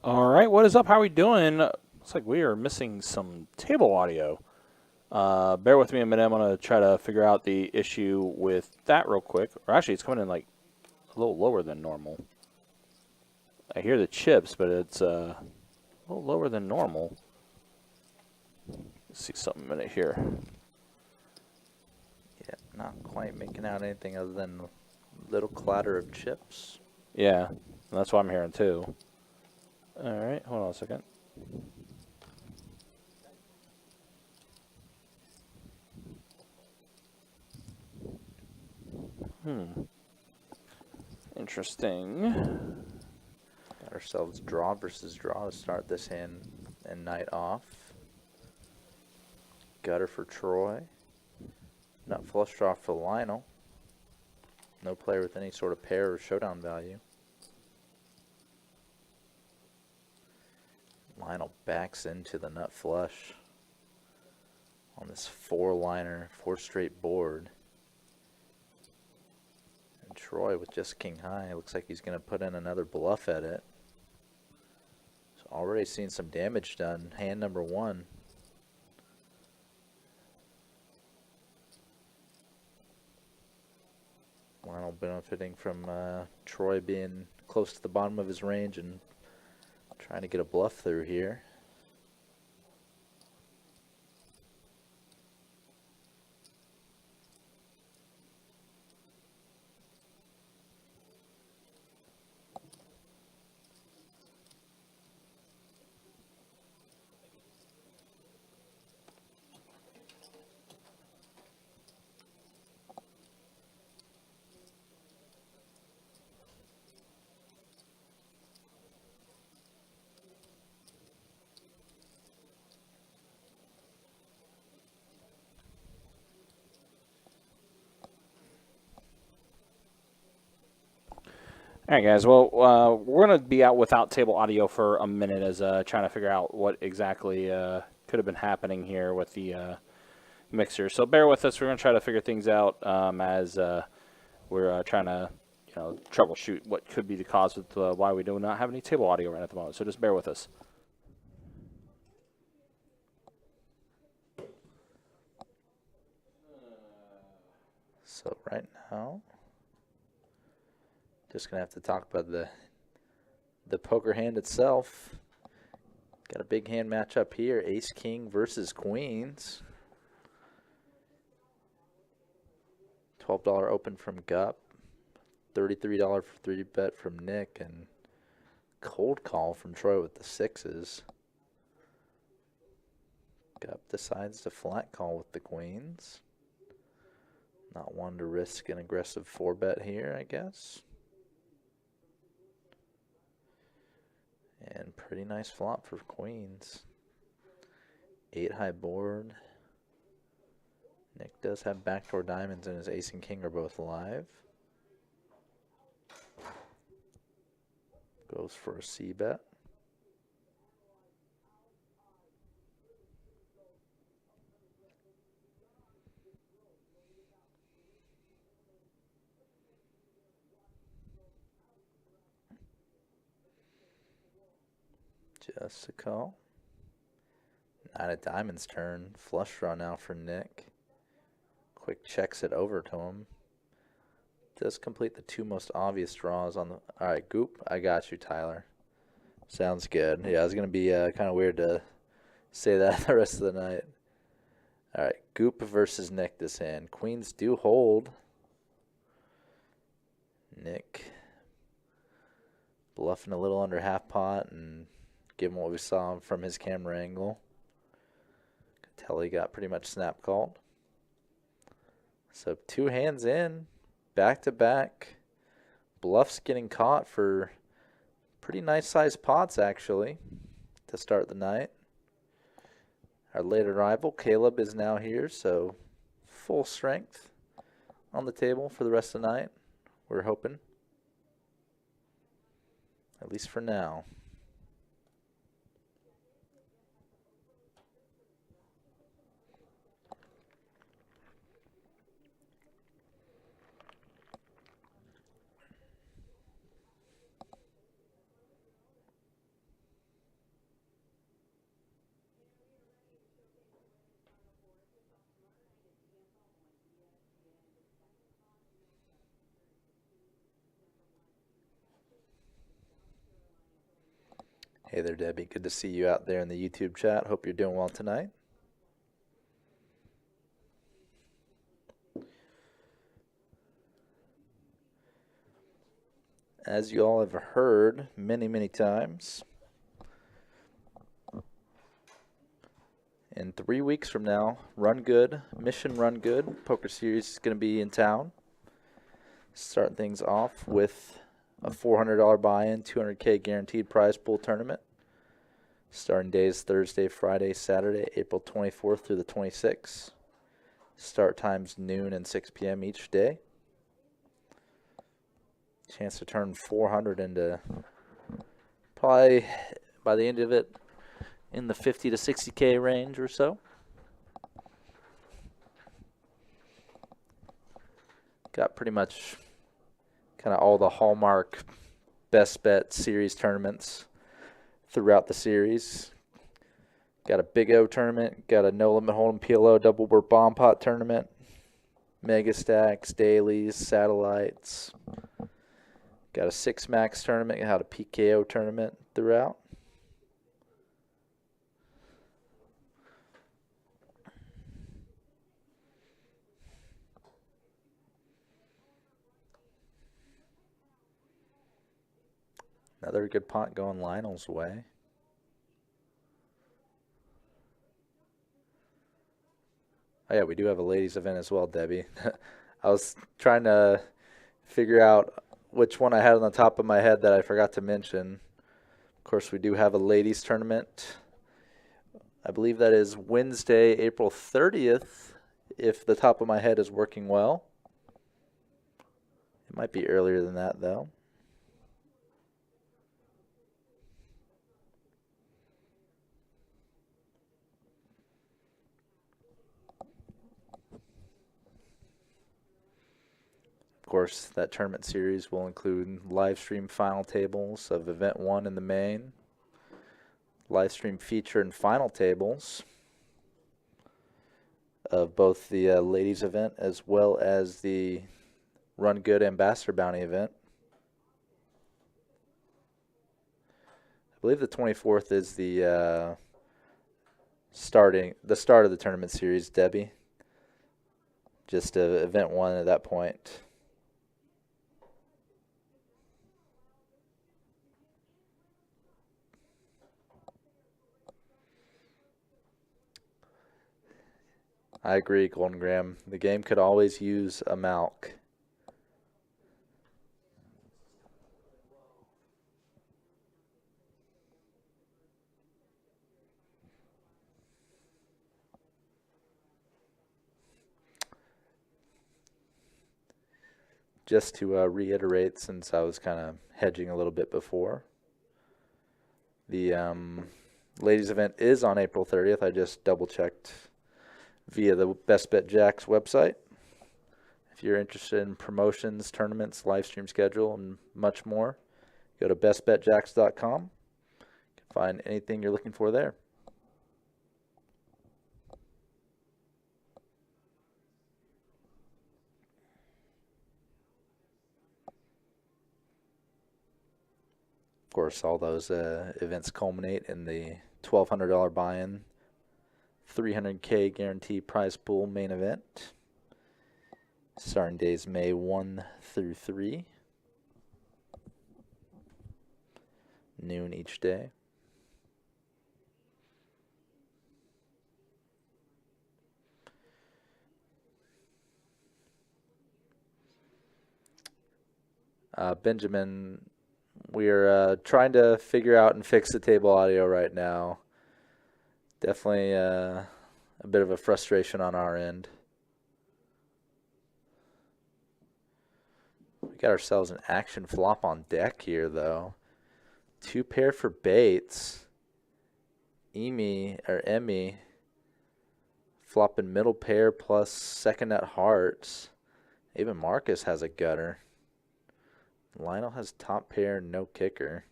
All right, what is up? How are we doing? Looks like we are missing some table audio. Bear with me a minute. I'm going to try to figure out the issue with that real quick. Or actually, it's coming in like a little lower than normal. I hear the chips, but it's a little lower than normal. Let's see something a minute here. Yeah, not quite making out anything other than a little clatter of chips. Yeah, that's what I'm hearing too. All right, hold on a second. Interesting. Got ourselves draw versus draw to start this hand and night off. Gutter for Troy. Nut flush draw for Lionel. No player with any sort of pair or showdown value. Lionel backs into the nut flush on this four-liner, four straight board. And Troy with just king high, looks like he's going to put in another bluff at it. So already seen some damage done. Hand number one. Lionel benefiting from Troy being close to the bottom of his range and trying to get a bluff through here. All right, guys. Well, we're going to be out without table audio for a minute as trying to figure out what exactly could have been happening here with the mixer. So bear with us. We're going to try to figure things out as we're trying to, troubleshoot what could be the cause with why we do not have any table audio right at the moment. So just bear with us. So right now, just gonna have to talk about the poker hand itself. Got a big hand matchup here: Ace King versus Queens. $12 open from Goop, $33 for 3-bet from Nick, and cold call from Troy with the sixes. Goop decides to flat call with the Queens. Not one to risk an aggressive 4-bet here, I guess. And pretty nice flop for Queens. 8 high board. Nick does have backdoor diamonds, and his ace and king are both live. Goes for a C-bet. Just a call. 9 of diamonds turn. Flush draw now for Nick. Quick checks it over to him. Does complete the two most obvious draws on the... All right, Goop, I got you, Tyler. Sounds good. Yeah, it's going to be kind of weird to say that the rest of the night. All right, Goop versus Nick this hand. Queens do hold. Nick bluffing a little under half pot, and given what we saw from his camera angle, could tell he got pretty much snap called. So 2 hands in, back to back. Bluffs getting caught for pretty nice sized pots actually to start the night. Our late arrival, Caleb, is now here, so full strength on the table for the rest of the night. We're hoping, at least for now. Hey there, Debbie. Good to see you out there in the YouTube chat. Hope you're doing well tonight. As you all have heard many, many times, in 3 weeks from now, Run Good, Mission Run Good Poker Series is going to be in town. Starting things off with a $400 buy-in, $200K guaranteed prize pool tournament. Starting days Thursday, Friday, Saturday, April 24th through the 26th. Start times noon and 6 p.m. each day. Chance to turn 400 into probably by the end of it in the 50 to 60K range or so. Got pretty much kind of all the hallmark best bet series tournaments throughout the series. Got a Big O tournament, got a No Limit Hold'em PLO double board bomb pot tournament, mega stacks, dailies, satellites. Got a 6 max tournament, got a PKO tournament throughout. Another good pot going Lionel's way. Oh yeah, we do have a ladies event as well, Debbie. I was trying to figure out which one I had on the top of my head that I forgot to mention. Of course, we do have a ladies tournament. I believe that is Wednesday, April 30th, if the top of my head is working well. It might be earlier than that, though. Of course, that tournament series will include live stream final tables of Event 1 in the main, live stream feature and final tables of both the ladies event as well as the Run Good Ambassador Bounty event. I believe the 24th is the start of the tournament series, Debbie. Just Event 1 at that point. I agree, Golden Graham. The game could always use a Malk. Just to reiterate, since I was kind of hedging a little bit before, the ladies event is on April 30th. I just double-checked via the Best Bet Jacks website. If you're interested in promotions, tournaments, live stream schedule, and much more, go to bestbetjacks.com. You can find anything you're looking for there. Of course, all those events culminate in the $1,200 buy-in, $300K guarantee prize pool main event. Starting days May 1 through 3. Noon each day. Benjamin, we're trying to figure out and fix the table audio right now. Definitely a bit of a frustration on our end. We got ourselves an action flop on deck here, though. 2 pair for Bates. Emmy flopping middle pair plus second at hearts. Even Marcus has a gutter. Lionel has top pair, no kicker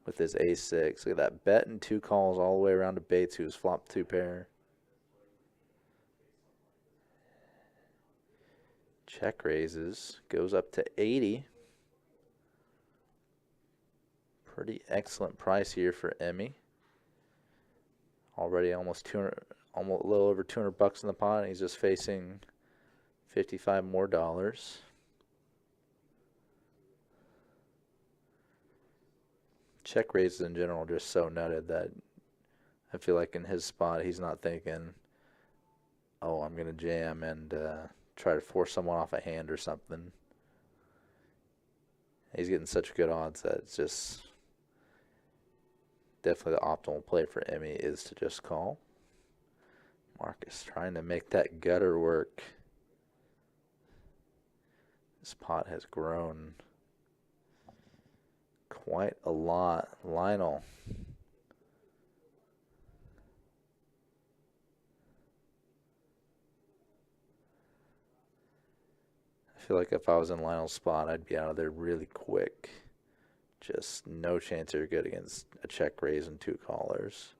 with his ace-6. Look at that, bet and 2 calls all the way around to Bates, who's flopped 2 pair. Check raises, goes up to 80. Pretty excellent price here for Emmy. Already almost 200, almost a little over 200 bucks in the pot, and he's just facing 55 more dollars. Check raises in general are just so nutted that I feel like in his spot he's not thinking, oh, I'm going to jam and try to force someone off a hand or something. He's getting such good odds that it's just definitely the optimal play for Emmy is to just call. Marcus trying to make that gutter work. This pot has grown quite a lot. Lionel. I feel like if I was in Lionel's spot, I'd be out of there really quick. Just no chance you're good against a check raise and 2 callers.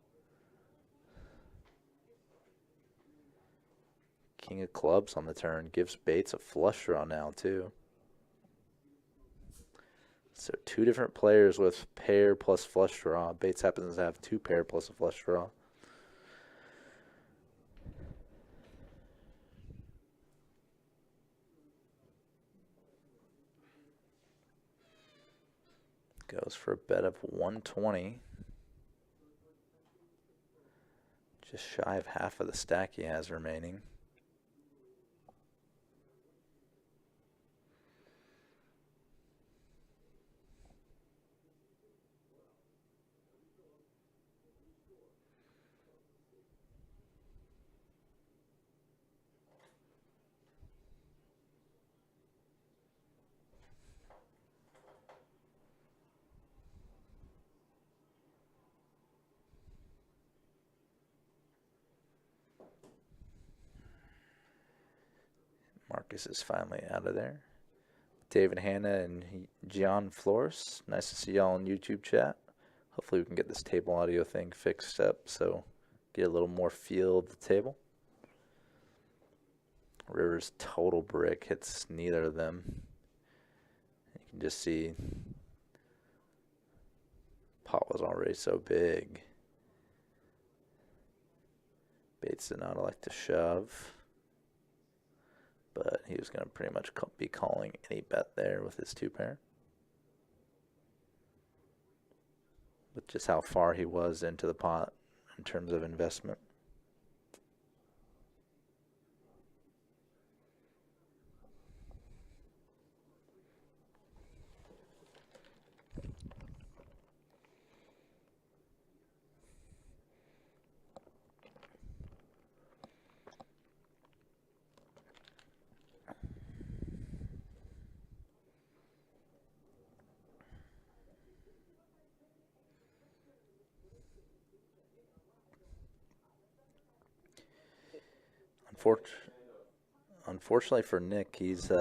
King of clubs on the turn. Gives Bates a flush draw now, too. So 2 different players with pair plus flush draw. Bates happens to have 2 pair plus a flush draw. Goes for a bet of 120. Just shy of half of the stack he has remaining. Marcus is finally out of there. David Hanna and Gian Flores. Nice to see y'all in YouTube chat. Hopefully we can get this table audio thing fixed up so get a little more feel of the table. Rivers total brick hits neither of them. You can just see pot was already so big. Bates did not like to shove, but he was going to pretty much be calling any bet there with his 2 pair. With just how far he was into the pot in terms of investment. Unfortunately for Nick, he's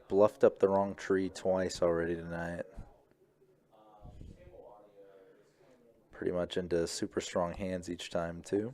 bluffed up the wrong tree twice already tonight. Pretty much into super strong hands each time, too.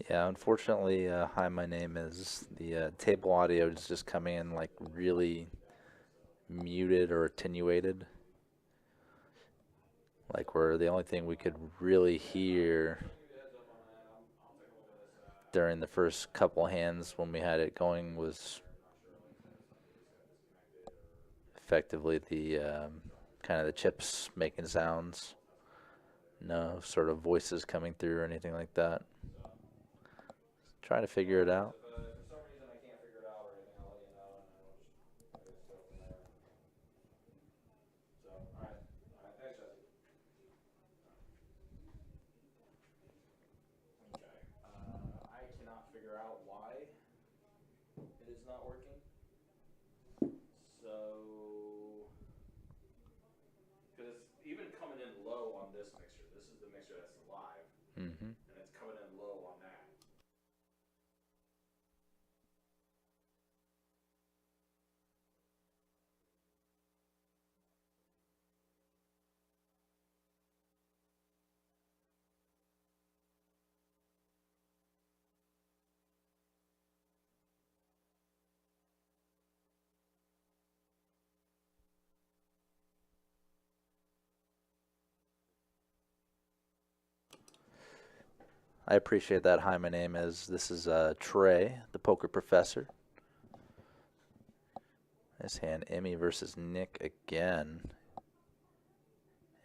Yeah, unfortunately, hi, my name is the table audio is just coming in like really muted or attenuated. Like where the only thing we could really hear during the first couple hands when we had it going was effectively the kind of the chips making sounds. No sort of voices coming through or anything like that. Trying to figure it out. Mm-hmm. I appreciate that. Hi, my name is. This is Trey, the poker professor. This hand, Emmy versus Nick again.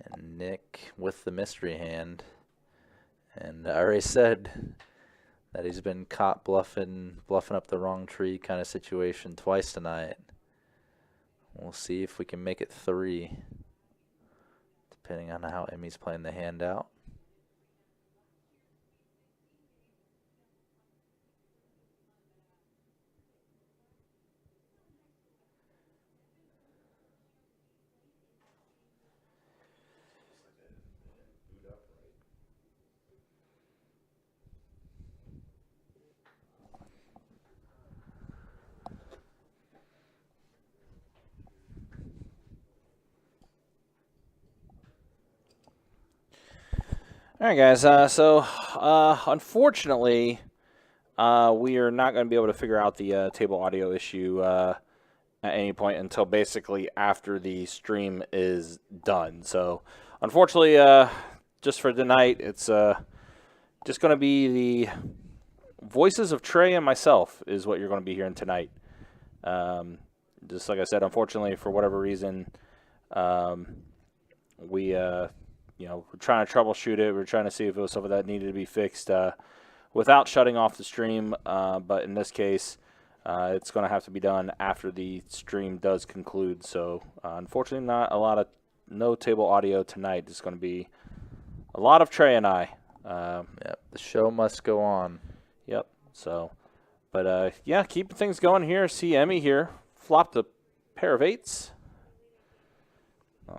And Nick with the mystery hand. And I already said that he's been caught bluffing up the wrong tree kind of situation twice tonight. We'll see if we can make it 3, depending on how Emmy's playing the hand out. All right, guys. Unfortunately, we are not going to be able to figure out the table audio issue at any point until basically after the stream is done. So, unfortunately, just for tonight, it's just going to be the voices of Trey and myself is what you're going to be hearing tonight. Just like I said, unfortunately, for whatever reason, we're trying to troubleshoot it. We're trying to see if it was something that needed to be fixed without shutting off the stream. But in this case, it's going to have to be done after the stream does conclude. So, unfortunately, no table audio tonight. It's going to be a lot of Trey and I. Yep, the show must go on. Yep. So, but yeah, keeping things going here. See Emmy here flopped a pair of 8s.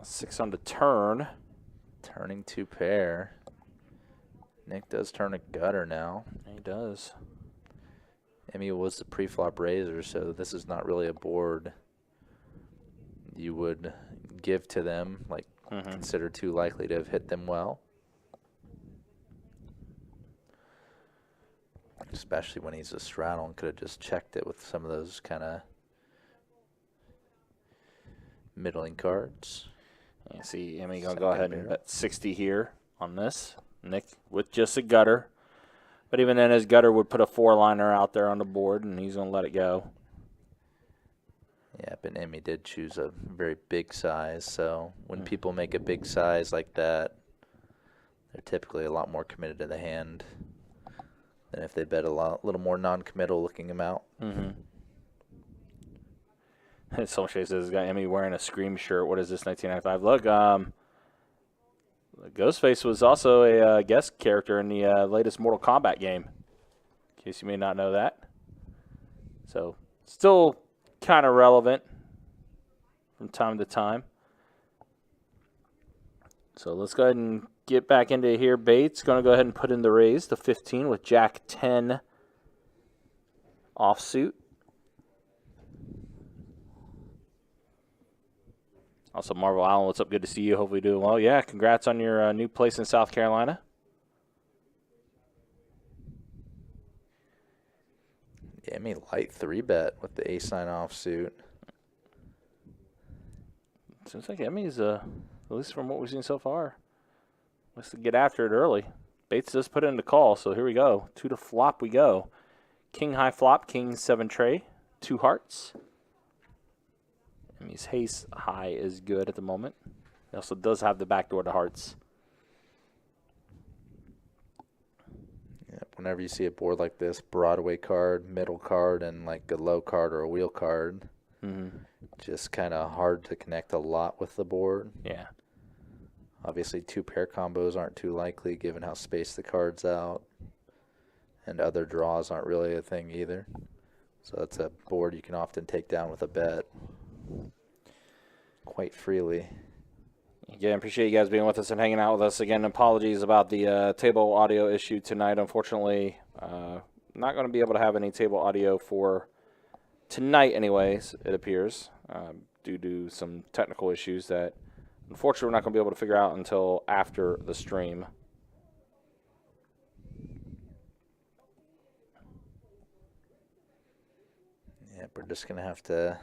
6 on the turn. Turning 2 pair. Nick does turn a gutter now. He does. Emmy was the pre-flop raiser, so this is not really a board you would give to them, like consider too likely to have hit them well. Especially when he's a straddle and could have just checked it with some of those kind of middling cards. You see Emmy going to go ahead and bet 60 here on this. Nick with just a gutter. But even then, his gutter would put a 4-liner out there on the board, and he's going to let it go. Yeah, but Emmy did choose a very big size. So when people make a big size like that, they're typically a lot more committed to the hand than if they bet a little more non-committal looking them out. Someone says this guy Emmy wearing a Scream shirt. What is this, 1995? Look, Ghostface was also a guest character in the latest Mortal Kombat game, in case you may not know that. So, still kind of relevant from time to time. So, let's go ahead and get back into here. Bates going to go ahead and put in the raise, the 15 with Jack 10 offsuit. Also, Marvel Allen, what's up? Good to see you. Hopefully doing well. Yeah, congrats on your new place in South Carolina. Emmy light 3-bet with the ace-9 offsuit. Seems like Emmy's, at least from what we've seen so far, wants to get after it early. Bates does put it into call, so here we go. 2 to flop we go. King high flop, king 7 tray, 2 hearts. Emmy's ace high is good at the moment. He also does have the backdoor to hearts. Yep, whenever you see a board like this, Broadway card, middle card, and like a low card or a wheel card, just kind of hard to connect a lot with the board. Yeah. Obviously, 2 pair combos aren't too likely given how spaced the card's out. And other draws aren't really a thing either. So that's a board you can often take down with a bet quite freely. Again, appreciate you guys being with us and hanging out with us. Again, apologies about the table audio issue tonight. Unfortunately, not going to be able to have any table audio for tonight anyways, it appears, due to some technical issues that, unfortunately, we're not going to be able to figure out until after the stream. Yeah, we're just going to have to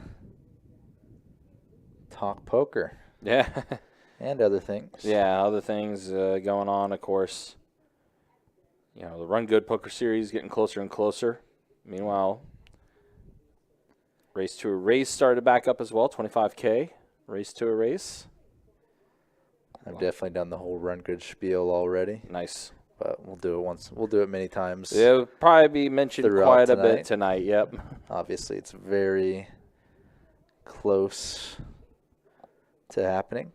talk poker. Yeah. And other things. Yeah, other things going on, of course. You know, the Run Good Poker Series getting closer and closer. Meanwhile, Race to a Race started back up as well, 25K. Race to a Race. I've definitely done the whole Run Good spiel already. Nice. But we'll do it once. We'll do it many times. It'll probably be mentioned quite a bit tonight, yep. Obviously, it's very close to happening.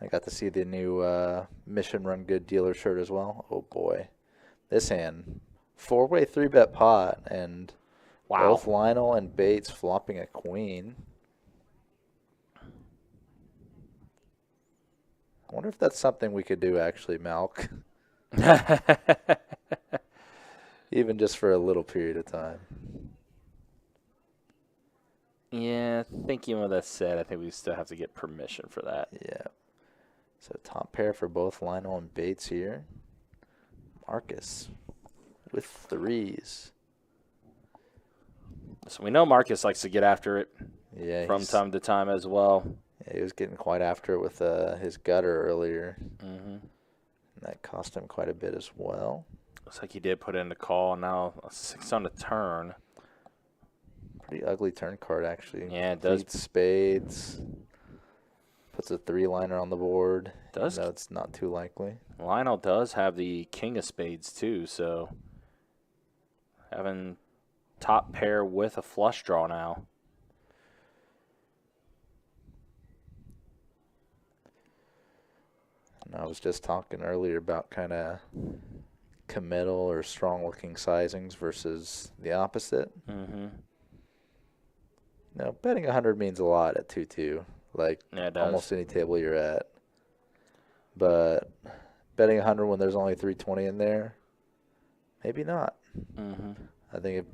I got to see the new Mission Run Good dealer shirt as well. Oh boy, this hand, 4-way 3-bet pot, and both Lionel and Bates flopping a queen. I wonder if that's something we could do actually, Malk. Even just for a little period of time. Yeah, thinking with that said, I think we still have to get permission for that. Yeah. So top pair for both Lionel and Bates here. Marcus with 3s. So we know Marcus likes to get after it from time to time as well. Yeah, he was getting quite after it with his gutter earlier. And that cost him quite a bit as well. Looks like he did put in the call. Now a 6 on the turn. Pretty ugly turn card, actually. Yeah, it does. Spades. Puts a 3-liner on the board. Does. No, it's not too likely. Lionel does have the king of spades, too, so having top pair with a flush draw now. And I was just talking earlier about kind of committal or strong-looking sizings versus the opposite. Now, betting 100 means a lot at 2-2, like almost any table you're at. But betting 100 when there's only 320 in there, maybe not. I think if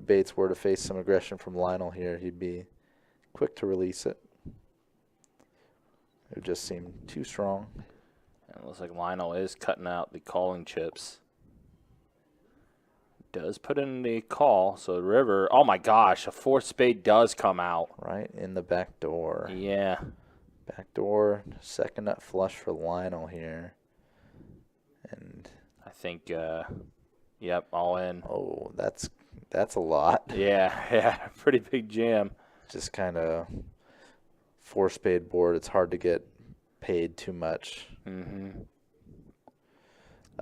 Bates were to face some aggression from Lionel here, he'd be quick to release it. It would just seem too strong. And it looks like Lionel is cutting out the calling chips. Does put in the call, so the river. Oh my gosh, a 4th spade does come out. Right in the back door. Yeah. Back door, second nut flush for Lionel here. And I think, yep, all in. Oh, that's a lot. Yeah, pretty big jam. Just kind of 4-spade board. It's hard to get paid too much.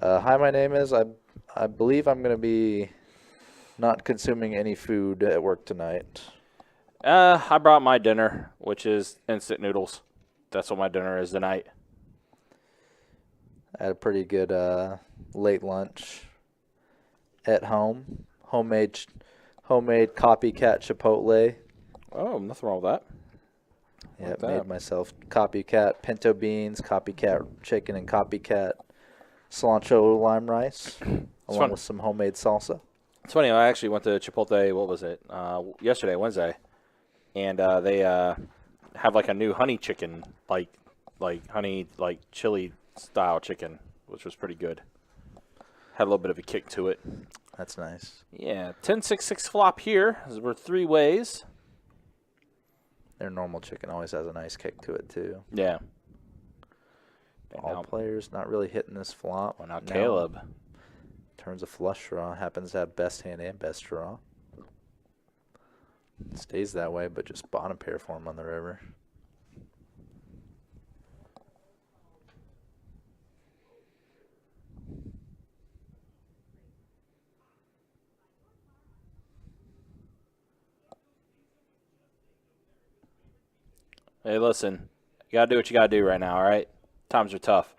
Hi, my name is. I believe I'm going to be not consuming any food at work tonight. I brought my dinner, which is instant noodles. That's what my dinner is tonight. I had a pretty good late lunch at home. Homemade copycat Chipotle. Oh, nothing wrong with that. Yeah, made myself copycat pinto beans, copycat chicken, and copycat cilantro lime rice, along with some homemade salsa. It's funny. I actually went to Chipotle. What was it? Yesterday, Wednesday, and they have like a new honey chicken, like honey, like chili style chicken, which was pretty good. Had a little bit of a kick to it. That's nice. Yeah, 10-6-6 flop here. We're 3 ways. Their normal chicken always has a nice kick to it, too. Yeah. All players not really hitting this flop. Well, now Caleb. Turns a flush draw. Happens to have best hand and best draw. Stays that way, but just bottom pair for him on the river. Hey, listen. You got to do what you got to do right now, all right? Times are tough.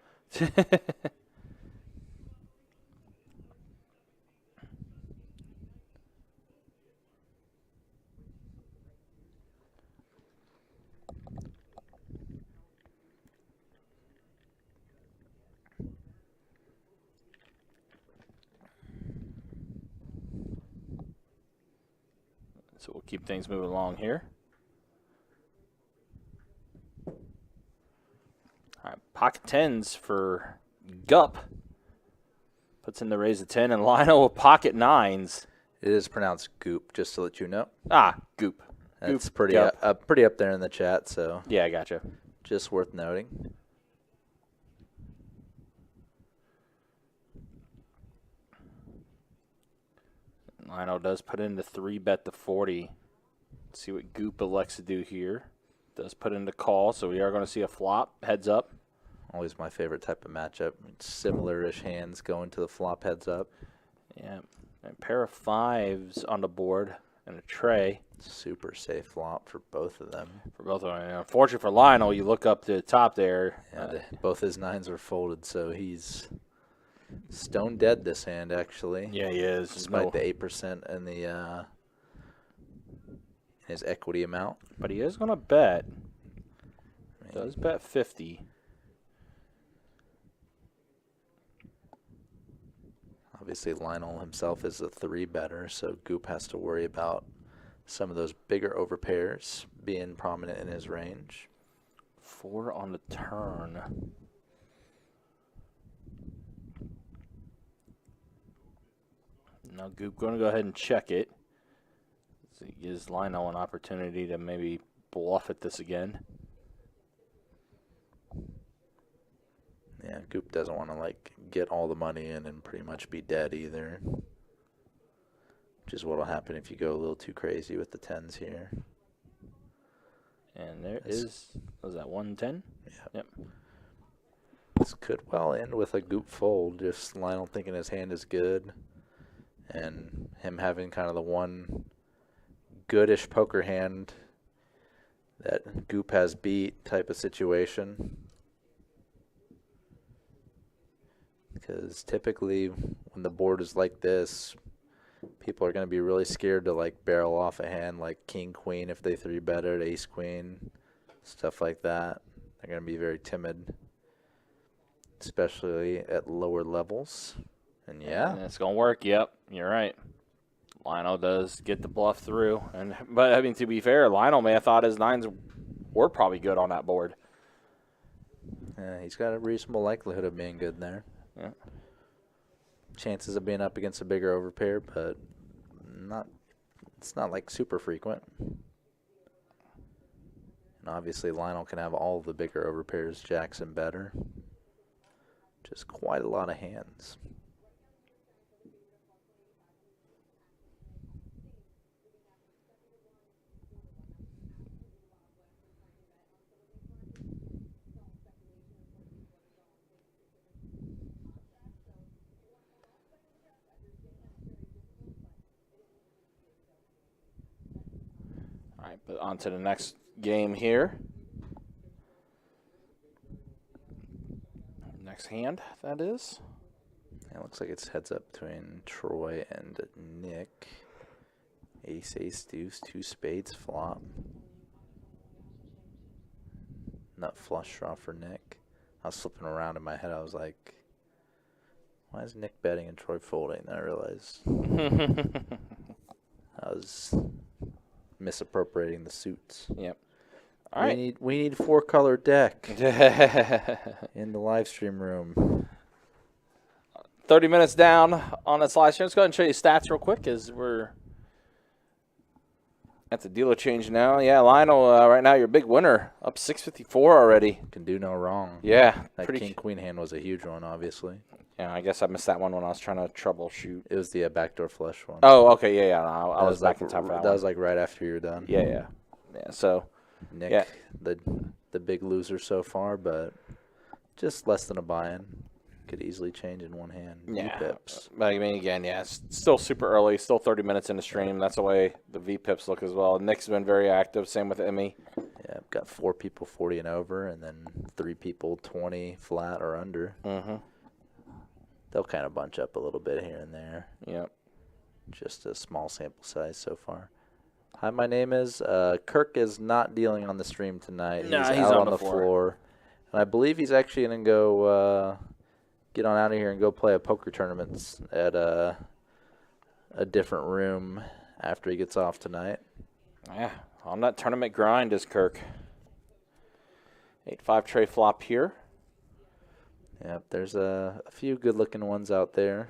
So we'll keep things moving along here. All right, pocket 10s for Goop. Puts in the raise of 10, and Lionel with pocket 9s. It is pronounced Goop, just to let you know. Ah, Goop. That's Goop, pretty pretty up there in the chat, so yeah, I gotcha. just worth noting. Lionel does put in the 3-bet to 40. Let's see what Goop elects to do here. Does put in the call, so we are going to see a flop. Heads up. Always my favorite type of matchup. Similar-ish hands going to the flop heads up. Yeah, a pair of 5s on the board and a tray. Super safe flop for both of them. For both of them. And unfortunately for Lionel, you look up to the top there. Yeah, both his 9s are folded, so he's stone dead this hand, actually. Yeah, he is. Despite the 8% in the his equity amount. But he is going to bet. Does bet 50. Obviously, Lionel himself is a 3-better, so Goop has to worry about some of those bigger overpairs being prominent in his range. 4 on the turn. Now Goop going to go ahead and check it. So it gives Lionel an opportunity to maybe bluff at this again. Yeah, Goop doesn't want to like get all the money in and pretty much be dead either. Which is what will happen if you go a little too crazy with the 10s here. And there is that 110? Yeah. Yep. This could well end with a Goop fold, just Lionel thinking his hand is good. And him having kind of the one goodish poker hand that Goop has beat type of situation. Because typically when the board is like this, people are going to be really scared to like barrel off a hand like king, queen if they 3-bet it, ace, queen, stuff like that. They're going to be very timid, especially at lower levels. And yeah. And it's going to work. Yep, you're right. Lionel does get the bluff through. But, I mean, to be fair, Lionel may have thought his 9s were probably good on that board. Yeah, he's got a reasonable likelihood of being good there. Yeah. Chances of being up against a bigger overpair, but it's not like super frequent. And obviously Lionel can have all of the bigger overpairs, jacks and better. Just quite a lot of hands. All right, but on to the next game here. Next hand, that is. It looks like it's heads up between Troy and Nick. Ace, ace, deuce, 2 spades flop. Nut flush draw for Nick. I was flipping around in my head. I was like, why is Nick betting and Troy folding? And I realized I was misappropriating the suits. Yep. All right. We need 4-color deck in the live stream room. 30 minutes down on this live stream. Let's go ahead and show you stats real quick as we're at the dealer change now. Yeah, Lionel, right now, your big winner, up 654 already. Can do no wrong. Yeah. That king-queen hand was a huge one, obviously. Yeah, I guess I missed that one when I was trying to troubleshoot. It was the backdoor flush one. Oh, okay, yeah. No, I was back in time for that one. That was like right after you were done. Yeah. So, Nick, the big loser so far, but just less than a buy-in. Could easily change in one hand. Yeah. V-pips. But I mean, again, yeah, it's still super early, still 30 minutes in the stream. That's the way the V-pips look as well. Nick's been very active, same with Emmy. Yeah, I've got 4 people 40 and over, and then 3 people 20 flat or under. Mm-hmm. They'll kind of bunch up a little bit here and there. Yep. Just a small sample size so far. Hi, my name is Kirk is not dealing on the stream tonight. No, he's out on on the the floor. And I believe he's actually going to go get on out of here and go play a poker tournament at a different room after he gets off tonight. Yeah, on that tournament grind is Kirk. 8-5 tray flop here. Yep, there's a few good-looking ones out there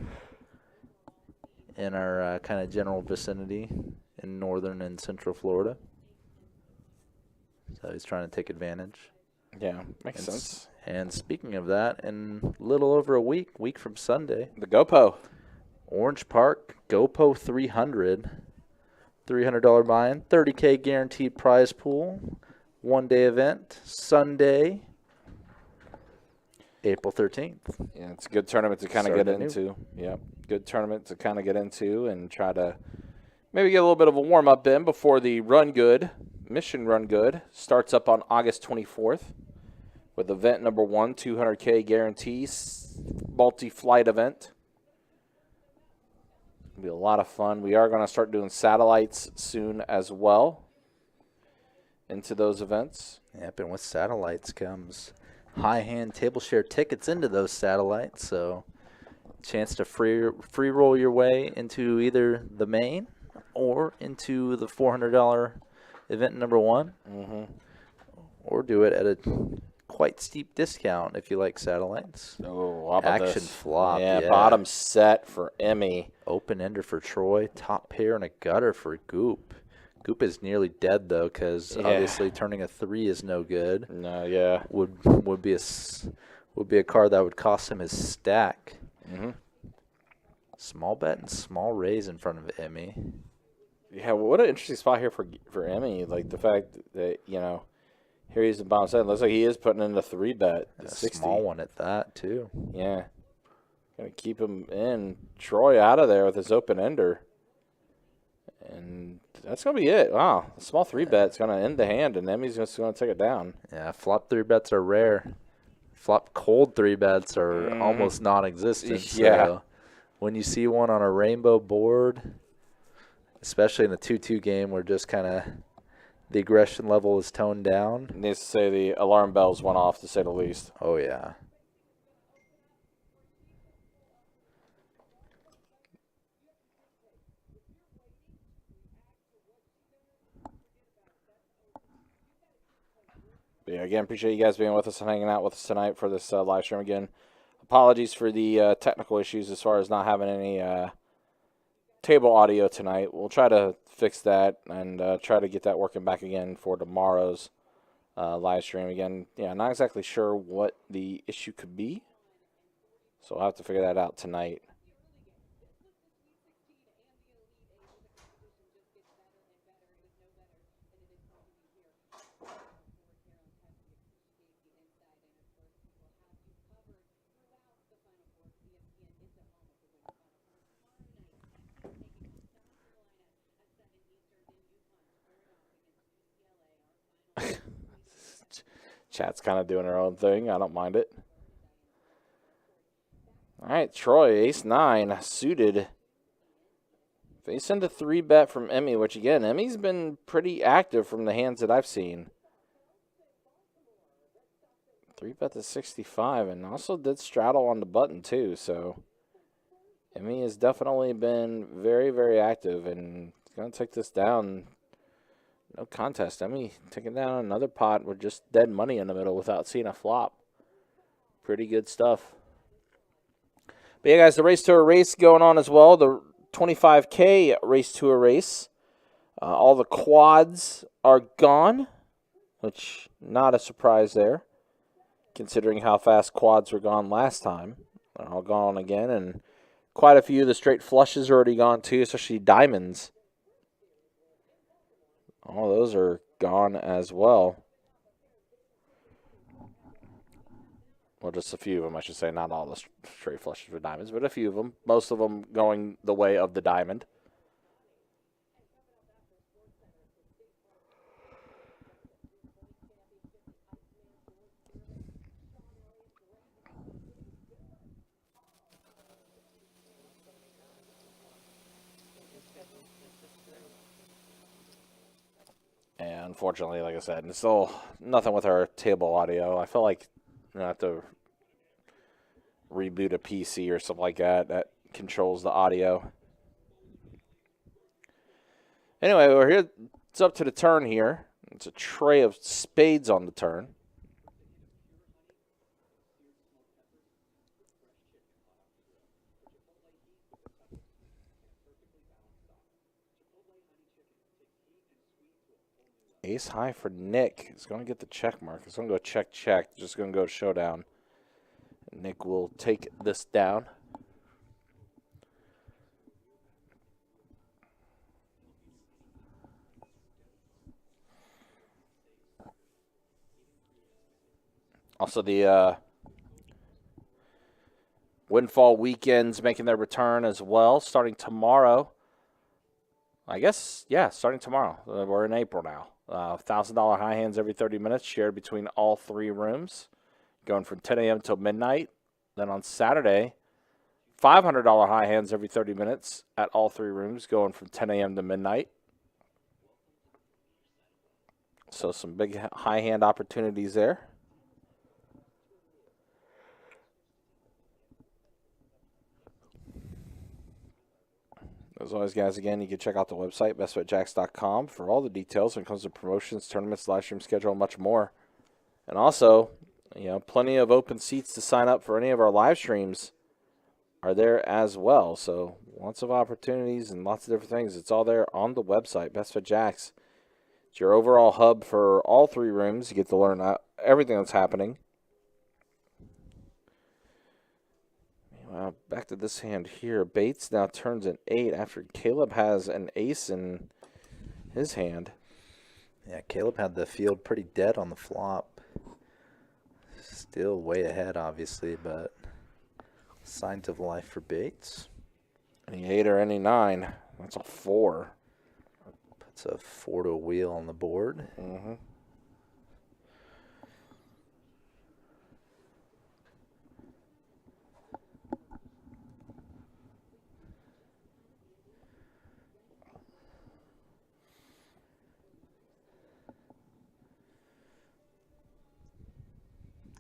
in our kind of general vicinity in northern and central Florida. So he's trying to take advantage. Yeah, makes sense. And speaking of that, in a little over a week from Sunday, The GoPo. Orange Park GoPo 300, $300 buy-in, $30K guaranteed prize pool, one-day event, Sunday, April 13th. Yeah, it's a good tournament to kind of get into. Yep, good tournament to kind of get into and try to maybe get a little bit of a warm-up in before the Run Good, Mission Run Good, starts up on August 24th with event number 1, 200K guarantees, multi-flight event. It'll be a lot of fun. We are going to start doing satellites soon as well into those events. Yep, and with satellites comes high-hand table share tickets into those satellites, so chance to free roll your way into either the main or into the $400 event number 1, or do it at a quite steep discount if you like satellites. Oh, how about Action this? flop, Yeah, bottom set for Emmy. Open ender for Troy, top pair and a gutter for Goop. Goop is nearly dead though, because obviously turning a 3 is no good. No, yeah. Would be a card that would cost him his stack. Small bet and small raise in front of Emmy. Yeah, well, what an interesting spot here for Emmy. Like the fact that, here he's in bottom set. Looks like he is putting in a 3-bet. A small one at that, too. Yeah. Going to keep him in. Troy out of there with his open ender. And that's going to be it. Wow. A small 3-bet's going to end the hand, and Emmy's just going to take it down. Yeah, flop 3-bets are rare. Flop cold 3-bets are almost non-existent. Yeah. So when you see one on a rainbow board, especially in a 2-2 game where just kind of the aggression level is toned down. Needs to say the alarm bells went off, to say the least. Oh, yeah. But yeah, again, appreciate you guys being with us and hanging out with us tonight for this live stream. Again, apologies for the technical issues as far as not having any table audio tonight. We'll try to fix that and try to get that working back again for tomorrow's live stream. Again, yeah, not exactly sure what the issue could be, so I'll have to figure that out tonight. Chat's kind of doing their own thing. I don't mind it. All right, Troy, ace-9, suited. Facing the 3-bet from Emmy, which, again, Emmy's been pretty active from the hands that I've seen. 3-bet to 65, and also did straddle on the button, too. So Emmy has definitely been very, very active, and going to take this down. No contest. Emmy taking down another pot with just dead money in the middle without seeing a flop. Pretty good stuff. But yeah, guys, the race to a race going on as well. The 25K race to a race. All the quads are gone, which not a surprise there, considering how fast quads were gone last time. They're all gone again, and quite a few of the straight flushes are already gone too, especially diamonds. All those are gone as well. Well, just a few of them, I should say. Not all the straight flushes with diamonds, but a few of them. Most of them going the way of the diamond. And unfortunately, like I said, it's still nothing with our table audio. I feel like I have to reboot a PC or something like that that controls the audio. Anyway, we're here. It's up to the turn here. It's a tray of spades on the turn. Ace high for Nick. He's going to get the check mark. He's going to go check, check. Just going to go showdown. Nick will take this down. Also, the Windfall weekends making their return as well, starting tomorrow. I guess, yeah, starting tomorrow. We're in April now. $1,000 high hands every 30 minutes shared between all three rooms, going from 10 a.m. till midnight. Then on Saturday, $500 high hands every 30 minutes at all three rooms, going from 10 a.m. to midnight. So some big high hand opportunities there. As always, guys, again, you can check out the website, bestbetjacks.com, for all the details when it comes to promotions, tournaments, live stream schedule, and much more. And also, plenty of open seats to sign up for any of our live streams are there as well. So lots of opportunities and lots of different things. It's all there on the website, Best Bet Jacks. It's your overall hub for all three rooms. You get to learn everything that's happening. Back to this hand here. Bates now turns an 8 after Caleb has an ace in his hand. Yeah, Caleb had the field pretty dead on the flop. Still way ahead, obviously, but signs of life for Bates. Any 8 or any 9. That's a 4. Puts a 4 to a wheel on the board. Mm-hmm.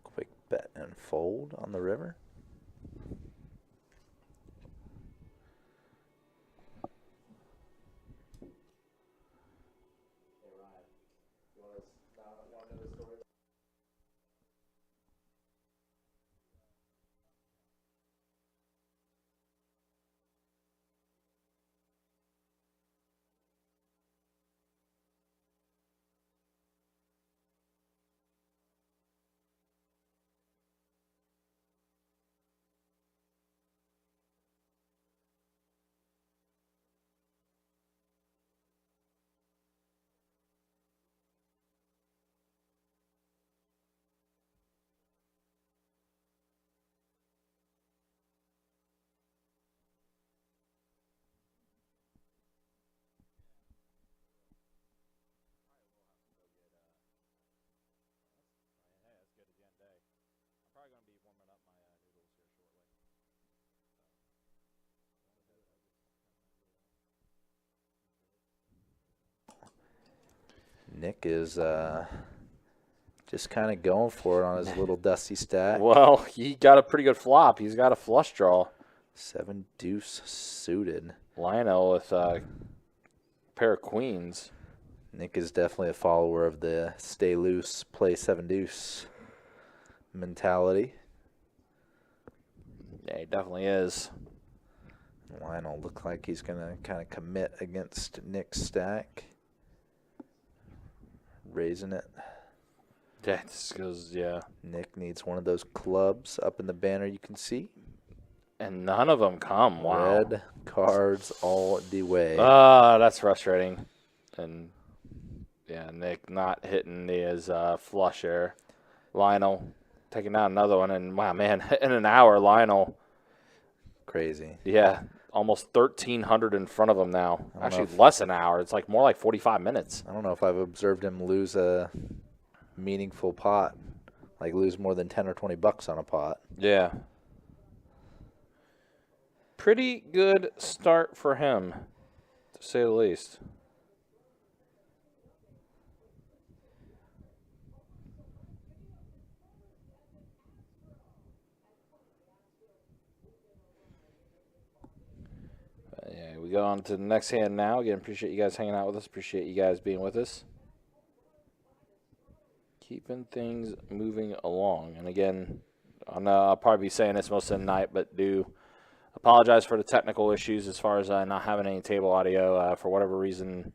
Quick bet and fold on the river. Nick is just kind of going for it on his little dusty stack. Well, he got a pretty good flop. He's got a flush draw. 7 deuce suited. Lionel with a pair of queens. Nick is definitely a follower of the stay loose, play 7 deuce mentality. Yeah, he definitely is. Lionel look like he's going to kind of commit against Nick's stack. Raising it. Yeah, this goes, yeah. Nick needs one of those clubs up in the banner you can see. And none of them come. Wow. Red cards all the way. Ah, that's frustrating. And, yeah, Nick not hitting his flusher. Lionel taking down another one. And, wow, man, in an hour, Lionel. Crazy. Yeah, almost 1,300 in front of him now. Actually, less than an hour. It's like more like 45 minutes. I don't know if I've observed him lose a meaningful pot, like lose more than 10 or 20 bucks on a pot. Yeah. Pretty good start for him, to say the least. Yeah, we go on to the next hand now. Again, appreciate you guys hanging out with us. Appreciate you guys being with us. Keeping things moving along. And again, I know I'll probably be saying this most of the night, but do apologize for the technical issues as far as not having any table audio. For whatever reason,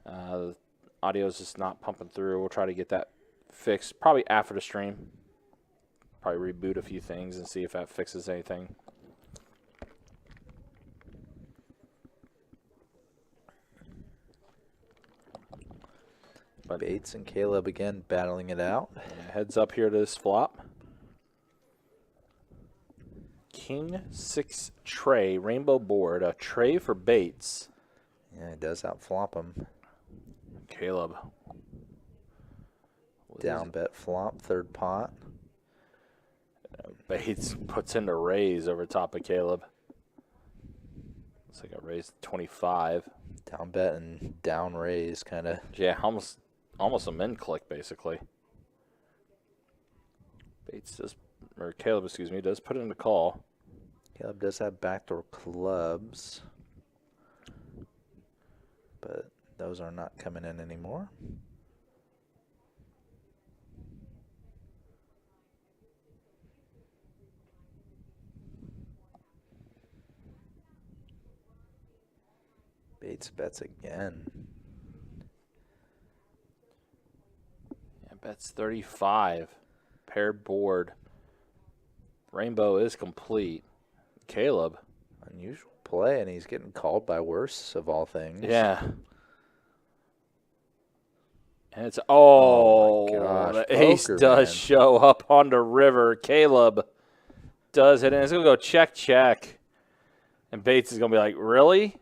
audio is just not pumping through. We'll try to get that fixed probably after the stream. Probably reboot a few things and see if that fixes anything. But Bates and Caleb again battling it out. Yeah, heads up here to this flop. King 6 tray, rainbow board, a tray for Bates. Yeah, he does outflop him. Caleb. Down bet flop, third pot. Bates puts in the raise over top of Caleb. Looks like a raise 25. Down bet and down raise, kind of. Yeah, almost a min click basically. Bates does, or Caleb, excuse me, does put in the call. Caleb does have backdoor clubs, but those are not coming in anymore. Bates bets again. Yeah, bets 35. Paired board. Rainbow is complete. Caleb. Unusual play, and he's getting called by worse of all things. Yeah. And it's, oh my gosh, the ace poker, does man. show up on the river. Caleb does it, and it's going to go check, check. And Bates is going to be like, really?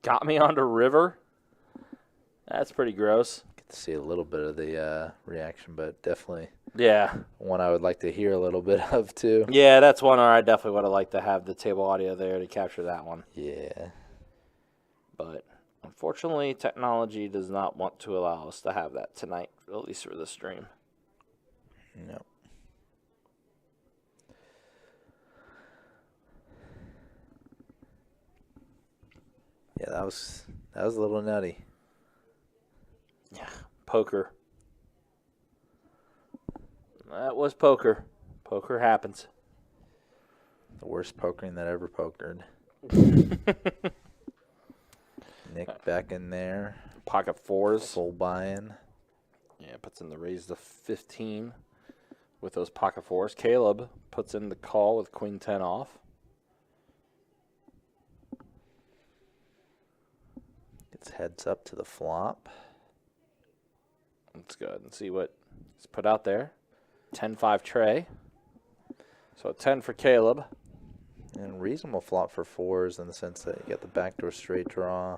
Got me on the river? That's pretty gross. Get to see a little bit of the reaction, but definitely Yeah. one I would like to hear a little bit of, too. Yeah, that's one where I definitely would have liked to have the table audio there to capture that one. Yeah. But unfortunately, technology does not want to allow us to have that tonight, at least for the stream. No. Yeah, that was a little nutty. Yeah, poker. That was poker. Poker happens. The worst pokering that ever pokered. Nick back in there. Pocket fours. Full buy-in. Yeah, puts in the raise to 15 with those pocket fours. Caleb puts in the call with queen 10 off. Gets heads up to the flop. Let's go ahead and see what he's put out there. 10-5 tray. So a 10 for Caleb. And reasonable flop for fours in the sense that you get the backdoor straight draw.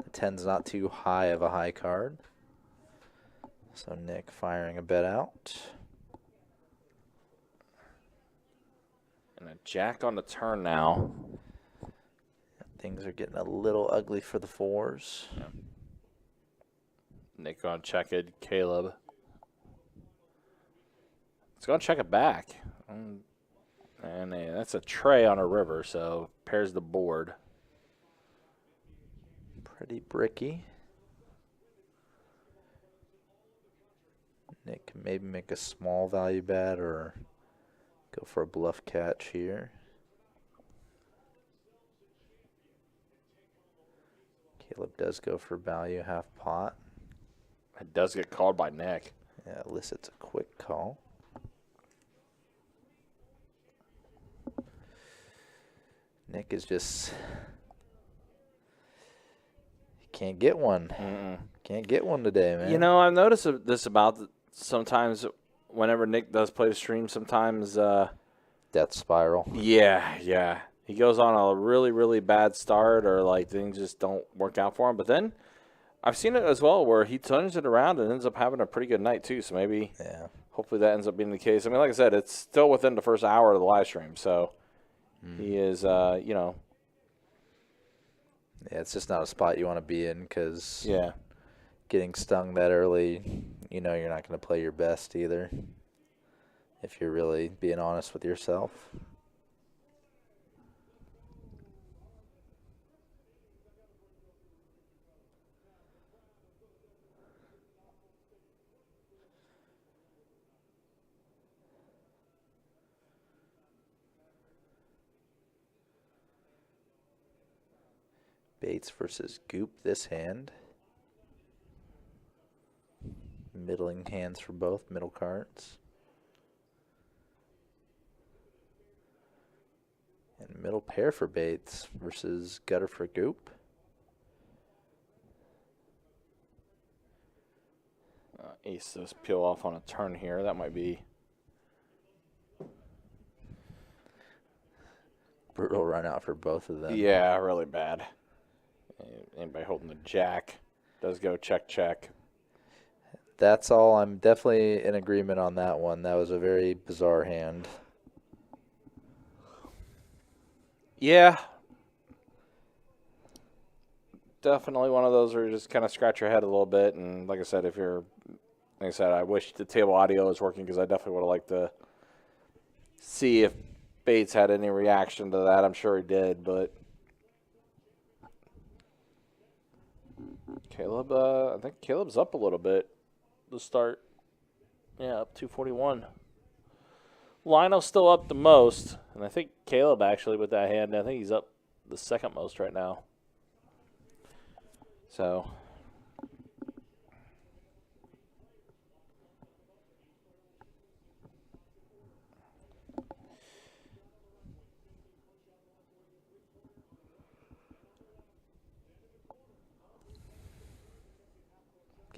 The 10's not too high of a high card. So Nick firing a bet out. And a jack on the turn now. Things are getting a little ugly for the fours. Yeah. Nick going to check it. Caleb. It's going to check it back. And that's a tray on a river, so pairs the board. Pretty bricky. Nick can maybe make a small value bet or Go for a bluff catch here. Caleb does go for value, half pot. It does get called by Nick. Yeah, elicits a quick call. Nick is just... He can't get one. Can't get one today, man. You know, I've noticed this about sometimes whenever Nick does play the stream, sometimes... Death spiral. Yeah. He goes on a really, really bad start or, like, things just don't work out for him. But then I've seen it as well where he turns it around and ends up having a pretty good night, too. So maybe, hopefully that ends up being the case. I mean, like I said, it's still within the first hour of the live stream. So he is, you know. Yeah, it's just not a spot you want to be in because Yeah. getting stung that early, you know you're not going to play your best either if you're really being honest with yourself. Bates versus Goop this hand. Middling hands for both, middle cards. And middle pair for Bates versus gutter for Goop. Ace does peel off on a turn here. That might be... Brutal run out for both of them. Yeah, really bad. Anybody holding the jack does go check. That's all. I'm definitely in agreement on that one. That was a very bizarre hand. Yeah. Definitely one of those where you just kind of scratch your head a little bit. And like I said, I wish the table audio was working because I definitely would have liked to see if Bates had any reaction to that. I'm sure he did, but Caleb, I think Caleb's up a little bit to start. Yeah, up 241. Lionel's still up the most, and I think Caleb actually with that hand, I think he's up the second most right now. So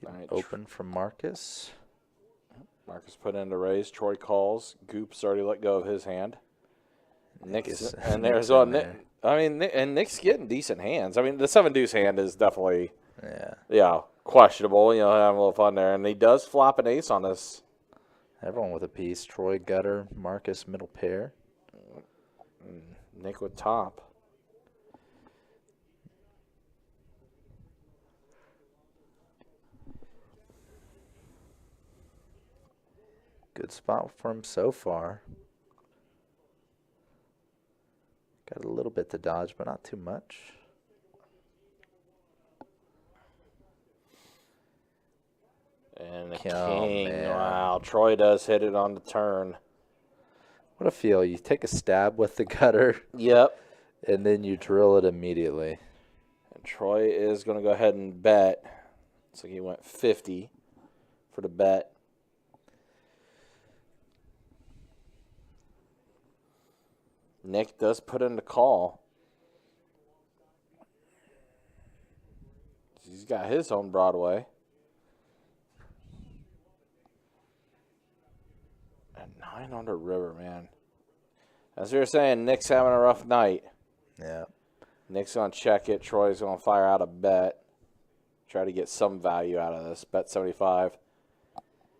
Right, open from Marcus. Marcus put in to raise. Troy calls. Goop's already let go of his hand. Nick's and there's one. Nick, I mean, and Nick's getting decent hands. I mean, the 7-deuce hand is definitely questionable. You know, having a little fun there, and he does flop an ace on us. Everyone with a piece. Troy gutter, Marcus middle pair. Nick with top. Good spot for him so far. Got a little bit to dodge, but not too much. And the king. Man. Wow, Troy does hit it on the turn. What a feel. You take a stab with the gutter. Yep. And then you drill it immediately. And Troy is going to go ahead and bet. So he went 50 for the bet. Nick does put in the call. He's got his own Broadway. And 9 under river, man. As we were saying, Nick's having a rough night. Yeah. Nick's going to check it. Troy's going to fire out a bet. Try to get some value out of this. Bet 75.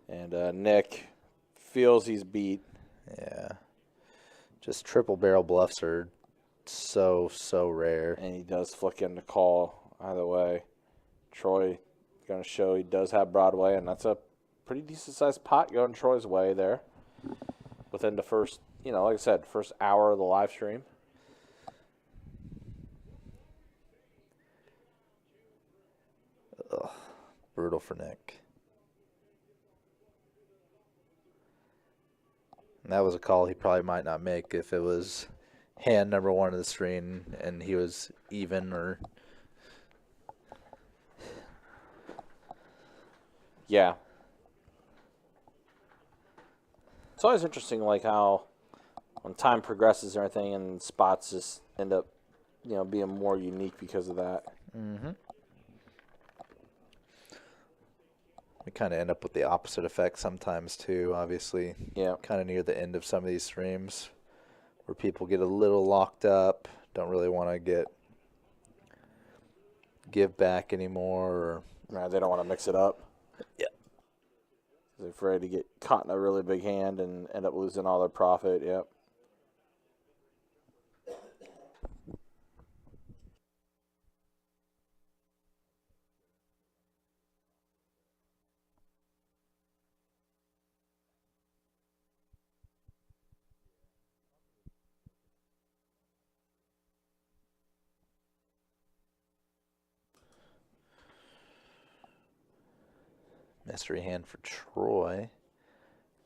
And Nick feels he's beat. Yeah. Just triple barrel bluffs are so rare. And he does flick in the call either way. Troy going to show he does have Broadway, and that's a pretty decent-sized pot going Troy's way there. Within the first, like I said, first hour of the live stream. Ugh, brutal for Nick. That was a call he probably might not make if it was hand number 1 of the screen and he was even or. Yeah. It's always interesting, like how when time progresses and everything, and spots just end up, being more unique because of that. Mm-hmm. We kind of end up with the opposite effect sometimes too, obviously. Yeah. Kind of near the end of some of these streams where people get a little locked up, don't really want to give back anymore. Or, Right, they don't want to mix it up. Yeah. They're afraid to get caught in a really big hand and end up losing all their profit. Yep. mystery hand for Troy.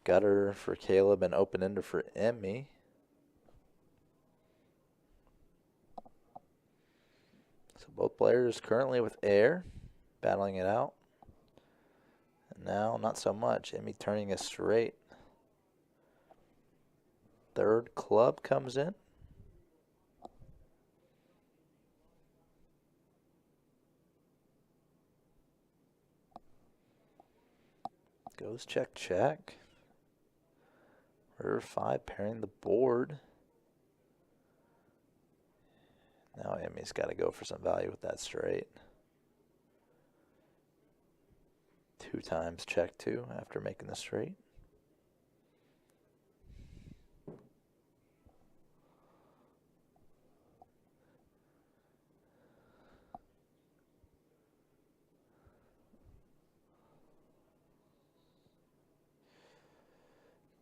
Gutter for Caleb and open ender for Emmy. So both players currently with air, battling it out. And now, not so much. Emmy turning a straight. Third club comes in. Goes check, check. River 5 pairing the board. Now Emmy's got to go for some value with that straight. 2 times check 2 after making the straight.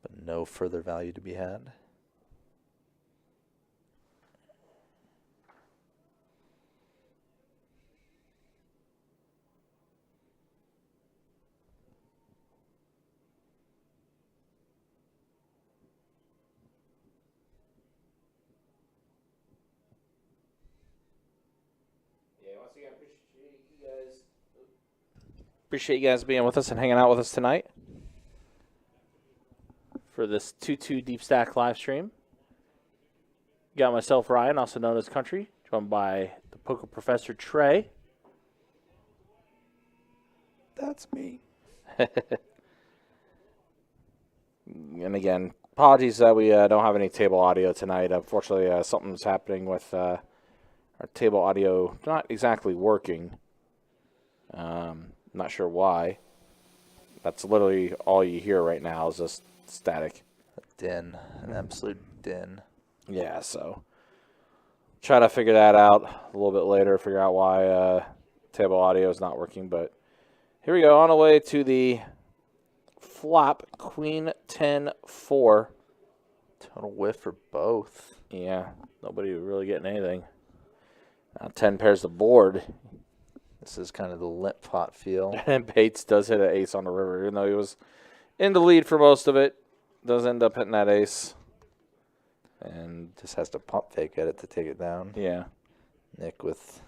But no further value to be had. Appreciate you guys being with us and hanging out with us tonight for this 2-2 Deep Stack live stream. Got myself, Ryan, also known as Country, joined by the Poker Professor, Trey. That's me. And again, apologies that we don't have any table audio tonight. Unfortunately, something's happening with our table audio not exactly working. Not sure why. That's literally all you hear right now is just static. A din, an absolute din. Yeah, so try to figure that out a little bit later, figure out why table audio is not working. But here we go, on the way to the flop, Queen 10-4. Total whiff for both. Yeah, nobody really getting anything. 10 pairs the board. This is kind of the limp pot feel. And Bates does hit an ace on the river, even though he was in the lead for most of it. Does end up hitting that ace. And just has to pump fake at it to take it down. Yeah. Nick with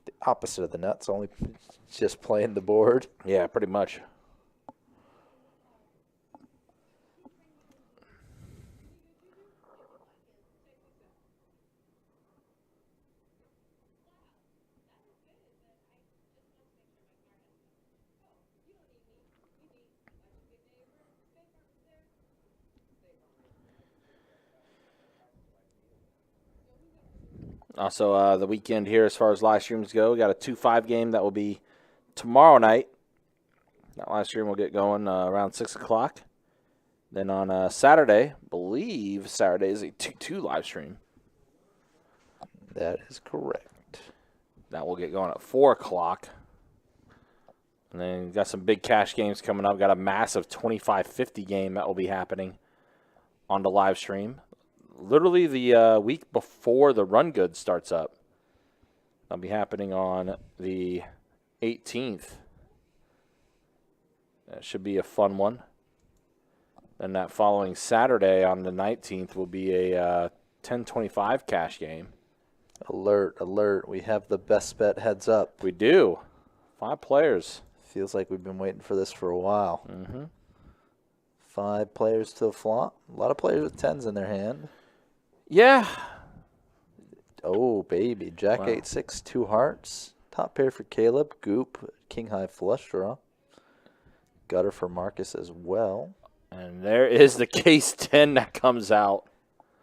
the opposite of the nuts, only just playing the board. Yeah, pretty much. Also, the weekend here, as far as live streams go, we got a 2-5 game that will be tomorrow night. That live stream will get going around 6 o'clock. Then on Saturday, I believe Saturday is a 2-2 live stream. That is correct. That will get going at 4 o'clock. And then got some big cash games coming up. Got a massive 25-50 game that will be happening on the live stream. Literally the week before the Run Good starts up. That'll be happening on the 18th. That should be a fun one. And that following Saturday on the 19th will be a 10-25 cash game. Alert, alert. We have the best bet heads up. We do. 5 players. Feels like we've been waiting for this for a while. Mm-hmm. 5 players to the flop. A lot of players with 10s in their hand. Yeah. Oh, baby. Jack Wow. 8-6, 2 hearts. Top pair for Caleb. Goop, king high flush draw. Gutter for Marcus as well. And there is the case 10 that comes out.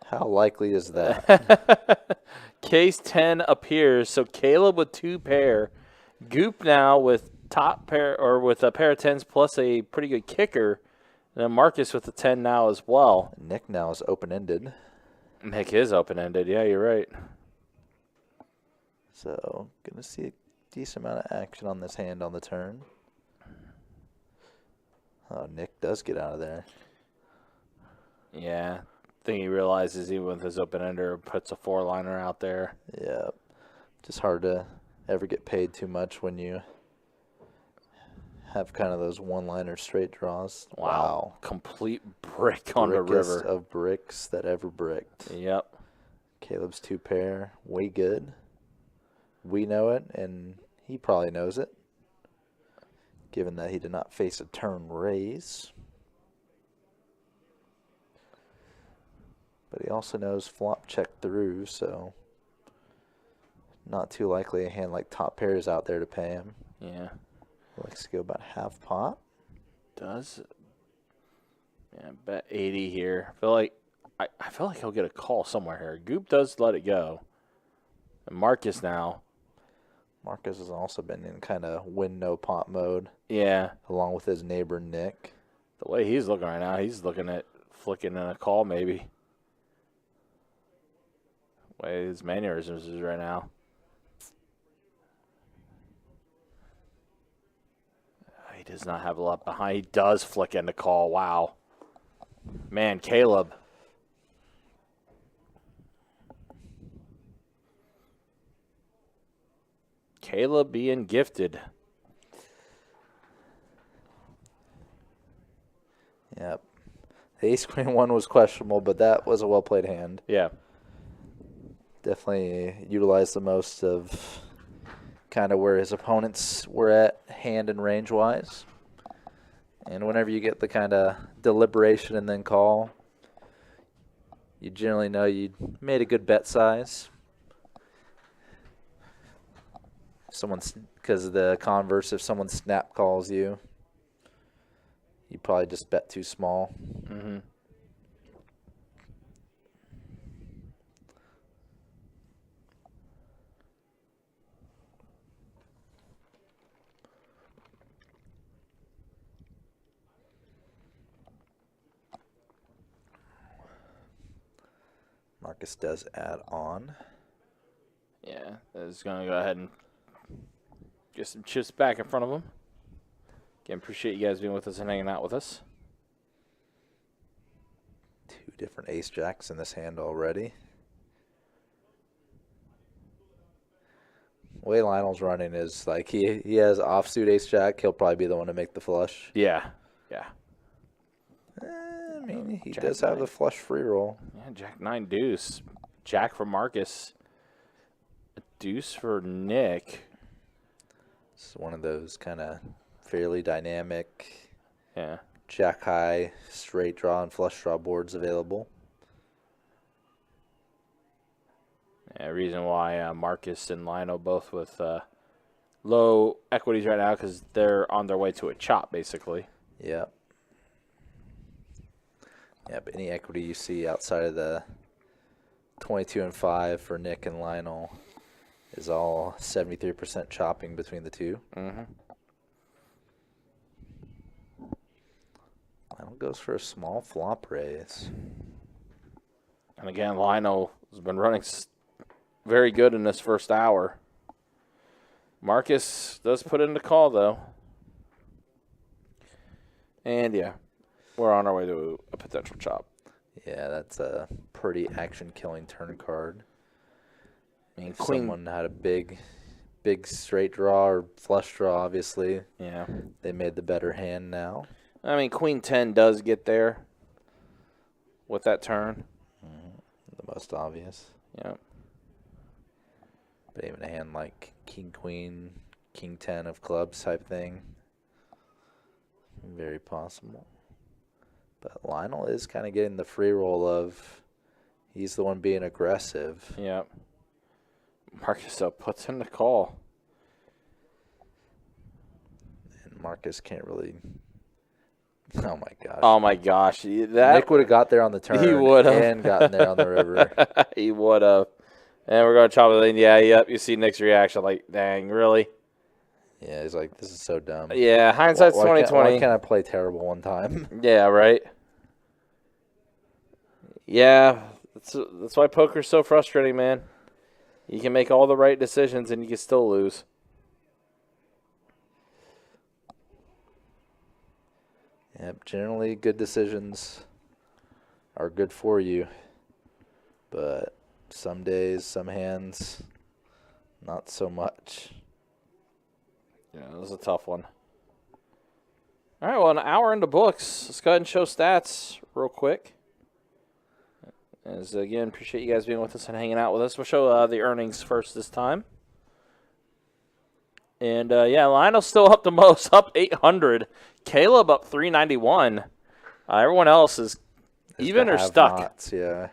How likely is that? Case 10 appears. So Caleb with 2 pair. Goop now with top pair or with a pair of 10s plus a pretty good kicker. And then Marcus with a 10 now as well. Nick now is open-ended. Nick is open-ended. Yeah, you're right. So, going to see a decent amount of action on this hand on the turn. Oh, Nick does get out of there. Yeah. I think he realizes even with his open-ender, puts a 4-liner out there. Yeah. Just hard to ever get paid too much when you have kind of those one-liner straight draws. Wow. Complete brick on the Brickest river. of bricks that ever bricked. Yep. Caleb's 2 pair, way good. We know it, and he probably knows it, given that he did not face a turn raise. But he also knows flop check through, so not too likely a hand like top pair is out there to pay him. Yeah. He likes to go about half pot. Does. Yeah, bet 80 here. I feel like he'll get a call somewhere here. Goop does let it go. And Marcus now. Marcus has also been in kind of win no pot mode, Yeah. along with his neighbor Nick. The way he's looking right now, he's looking at flicking in a call maybe. The way his mannerisms is right now. He does not have a lot behind. He does flick in the call. Wow. Man, Caleb. Caleb being gifted. Yep. The ace-queen one was questionable, but that was a well-played hand. Yeah. Definitely utilized the most of kind of where his opponents were at hand and range-wise. And whenever you get the kind of deliberation and then call, you generally know you made a good bet size. Because the converse, if someone snap calls you, you probably just bet too small. Mm-hmm. Marcus does add on. Yeah, is going to go ahead and get some chips back in front of him. Again, appreciate you guys being with us and hanging out with us. 2 different ace jacks in this hand already. The way Lionel's running is like he has offsuit ace jack. He'll probably be the one to make the flush. Yeah, yeah. I mean, he Jack does have nine. the flush free roll. Yeah, Jack 9 deuce. Jack for Marcus. A deuce for Nick. It's one of those kind of fairly dynamic Yeah. jack high straight draw and flush draw boards available. Yeah, reason why Marcus and Lionel both with low equities right now because they're on their way to a chop, basically. Yep. Yep, any equity you see outside of the 22 and 5 for Nick and Lionel is all 73% chopping between the two. Mm-hmm. Lionel goes for a small flop raise. And again, Lionel has been running very good in this first hour. Marcus does put in the call, though. And, yeah, we're on our way to a potential chop. Yeah, that's a pretty action-killing turn card. I mean, If Queen. someone had a big straight draw or flush draw, obviously, Yeah. they made the better hand now. I mean, Queen 10 does get there. with that turn. The most obvious. Yeah. But even a hand like King Queen, King 10 of clubs type thing. Very possible. But Lionel is kind of getting the free roll of he's the one being aggressive. Yeah. Marcus puts in the call. And Marcus can't really. Oh my gosh. Oh my gosh. Nick would have got there on the turn. He would have. And gotten there on the river. He would have. And we're going to chop it in. Yeah, yep. You see Nick's reaction like, dang, really? Yeah, he's like, this is so dumb. Yeah, hindsight's 2020. Why can't I play terrible one time? Yeah, right. Yeah, that's why poker's so frustrating, man. You can make all the right decisions and you can still lose. Yep, generally good decisions are good for you. But some days, some hands, not so much. Yeah, it was a tough one. All right, well, an hour into books. Let's go ahead and show stats real quick. As, again, appreciate you guys being with us and hanging out with us. We'll show the earnings first this time. And, yeah, Lionel's still up the most, up 800. Caleb up 391. Everyone else is even or stuck. Nots, yeah.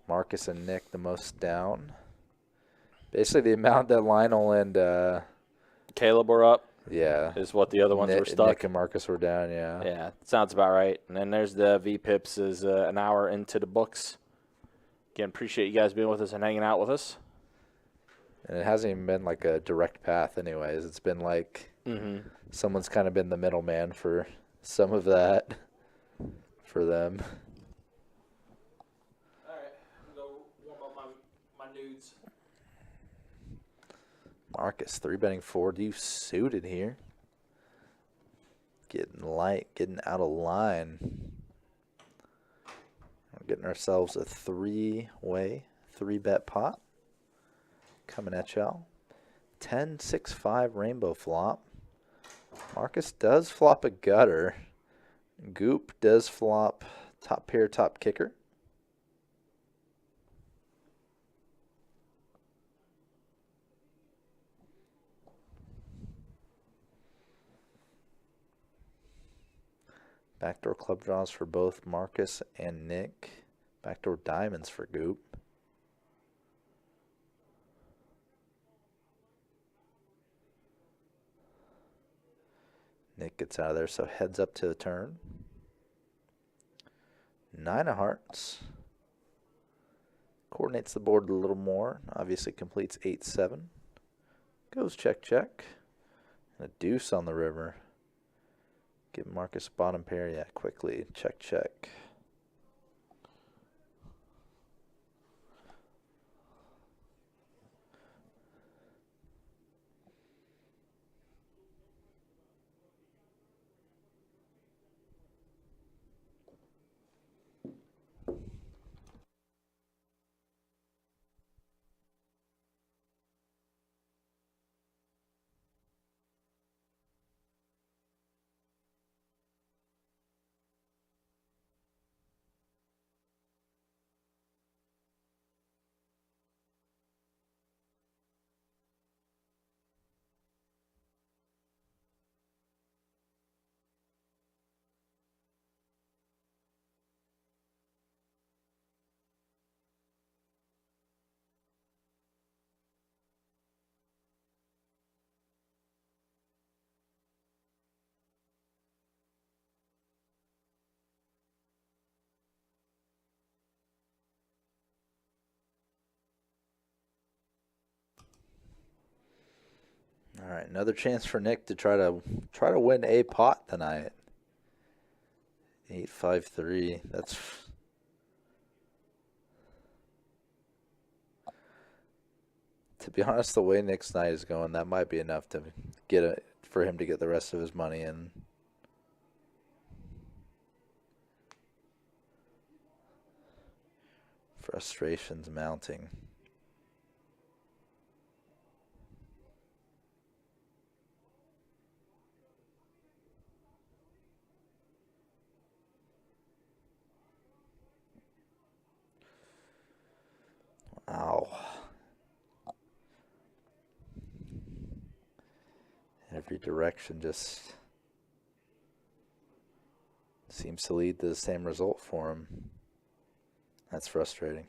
Marcus and Nick the most down. Basically, the amount that Lionel and Caleb were up. Yeah. Is what the other ones were stuck. Nick and Marcus were down, yeah. Yeah, sounds about right. And then there's the VPIPs is an hour into the books. Again, appreciate you guys being with us and hanging out with us. And it hasn't even been like a direct path anyways. It's been like someone's kind of been the middleman for some of that for them. All right, I'm going to go warm up my nudes. Marcus, 3-betting 4D suited here. Getting light, getting out of line. We're getting ourselves a 3-way, 3-bet pot. Coming at y'all. 10-6-5 rainbow flop. Marcus does flop a gutter. Goop does flop top pair, top kicker. Backdoor club draws for both Marcus and Nick. Backdoor diamonds for Goop. Nick gets out of there, so heads up to the turn. 9 of hearts. Coordinates the board a little more. Obviously completes 8-7. Goes check, check. And a deuce on the river. Give Marcus bottom pair, yeah, quickly. Check, check. All right, another chance for Nick to try to win a pot tonight. 8-5-3. That's to be honest, the way Nick's night is going, that might be enough to for him to get the rest of his money in. Frustrations mounting. Every direction just seems to lead to the same result for him. That's frustrating.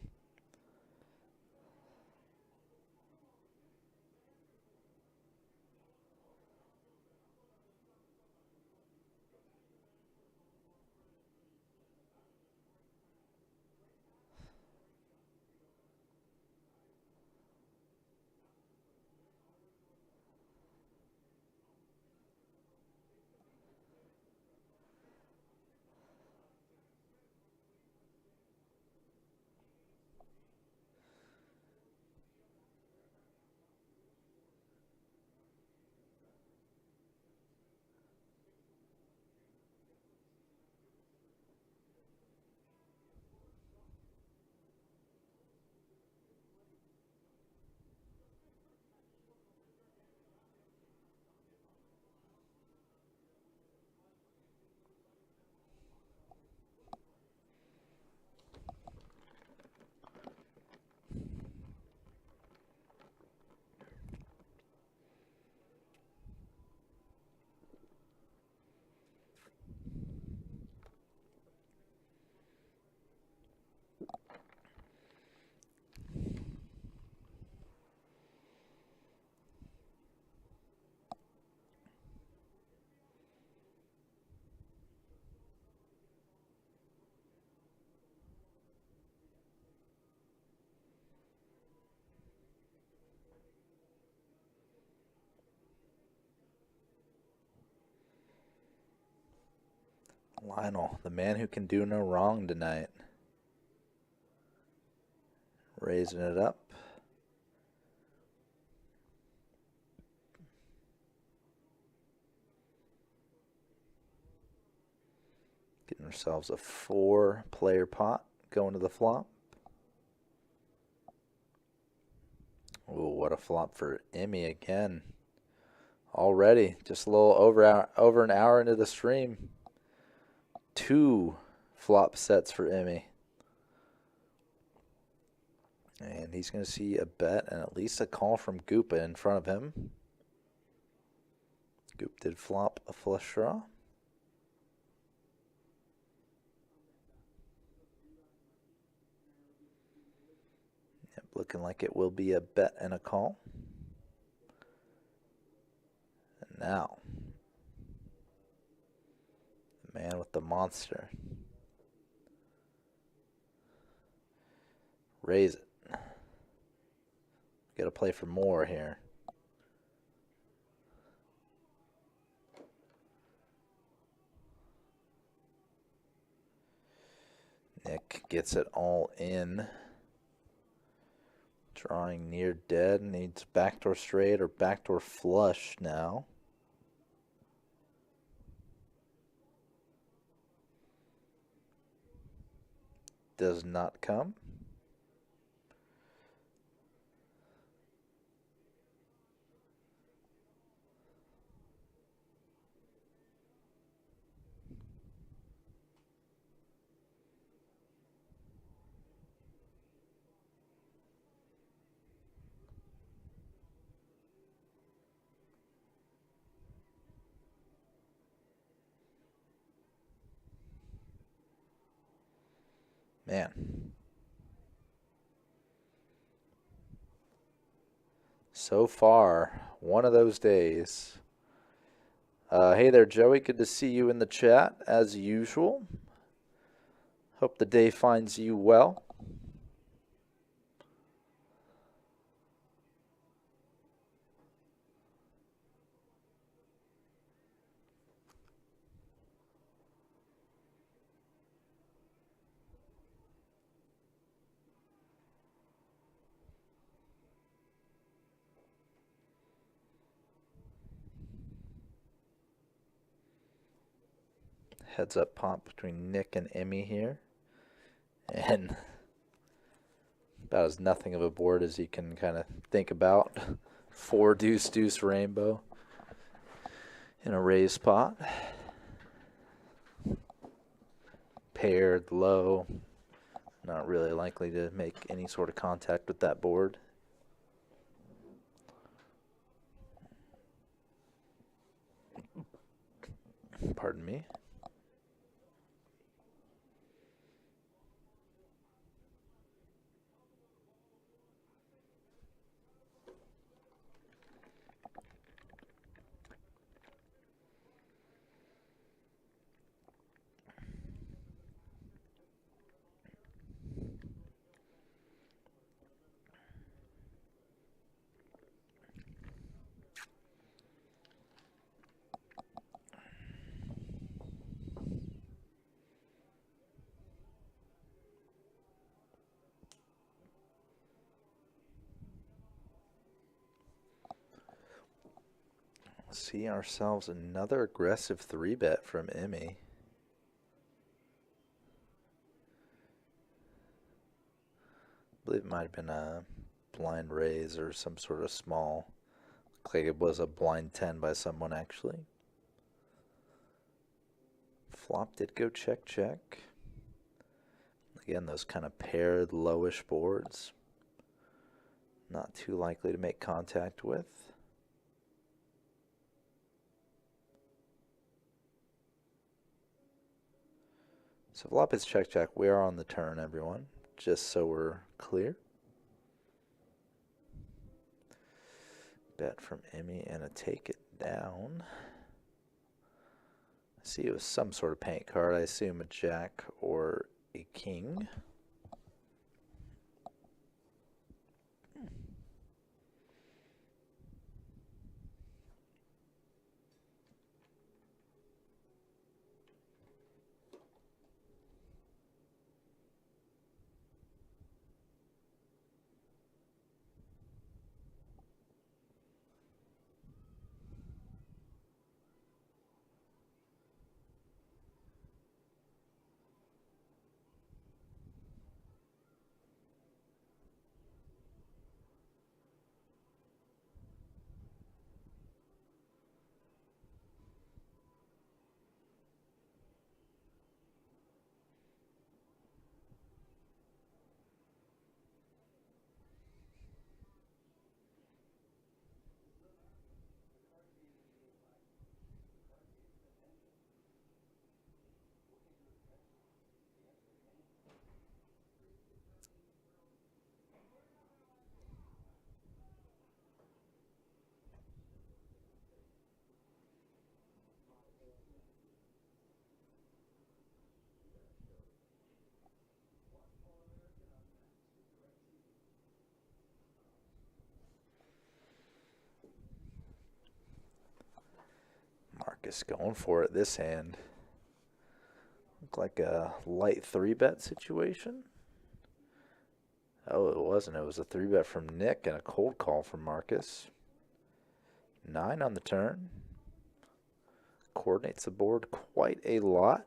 Lionel, the man who can do no wrong tonight. Raising it up. Getting ourselves a 4-player pot going to the flop. Ooh, what a flop for Emmy again. Already, just a little over an hour into the stream. 2 flop sets for Emmy. And he's going to see a bet and at least a call from Goop in front of him. Goop did flop a flush draw. Yep, looking like it will be a bet and a call. And now, the man with the monster. Raise it. Got to play for more here. Nick gets it all in. Drawing near dead. Needs backdoor straight or backdoor flush now. Does not come. Man. So far, one of those days. Hey there, Joey. Good to see you in the chat, as usual. Hope the day finds you well. Heads up pop between Nick and Emmy here. And about as nothing of a board as you can kind of think about. 4 deuce deuce rainbow in a raised pot. Paired low. Not really likely to make any sort of contact with that board. Pardon me. See ourselves another aggressive 3-bet from Emmy. I believe it might have been a blind raise or some sort of small. Looks like it was a blind 10 by someone actually. Flop did go check, check. Again, those kind of paired lowish boards. Not too likely to make contact with. So flop is check, check. We are on the turn, everyone. Just so we're clear. Bet from Emmy and a take it down. I see it was some sort of paint card. I assume a jack or a king. Marcus going for it this hand. Looked like a light 3-bet situation. Oh, it wasn't. It was a 3-bet from Nick and a cold call from Marcus. 9 on the turn. Coordinates the board quite a lot.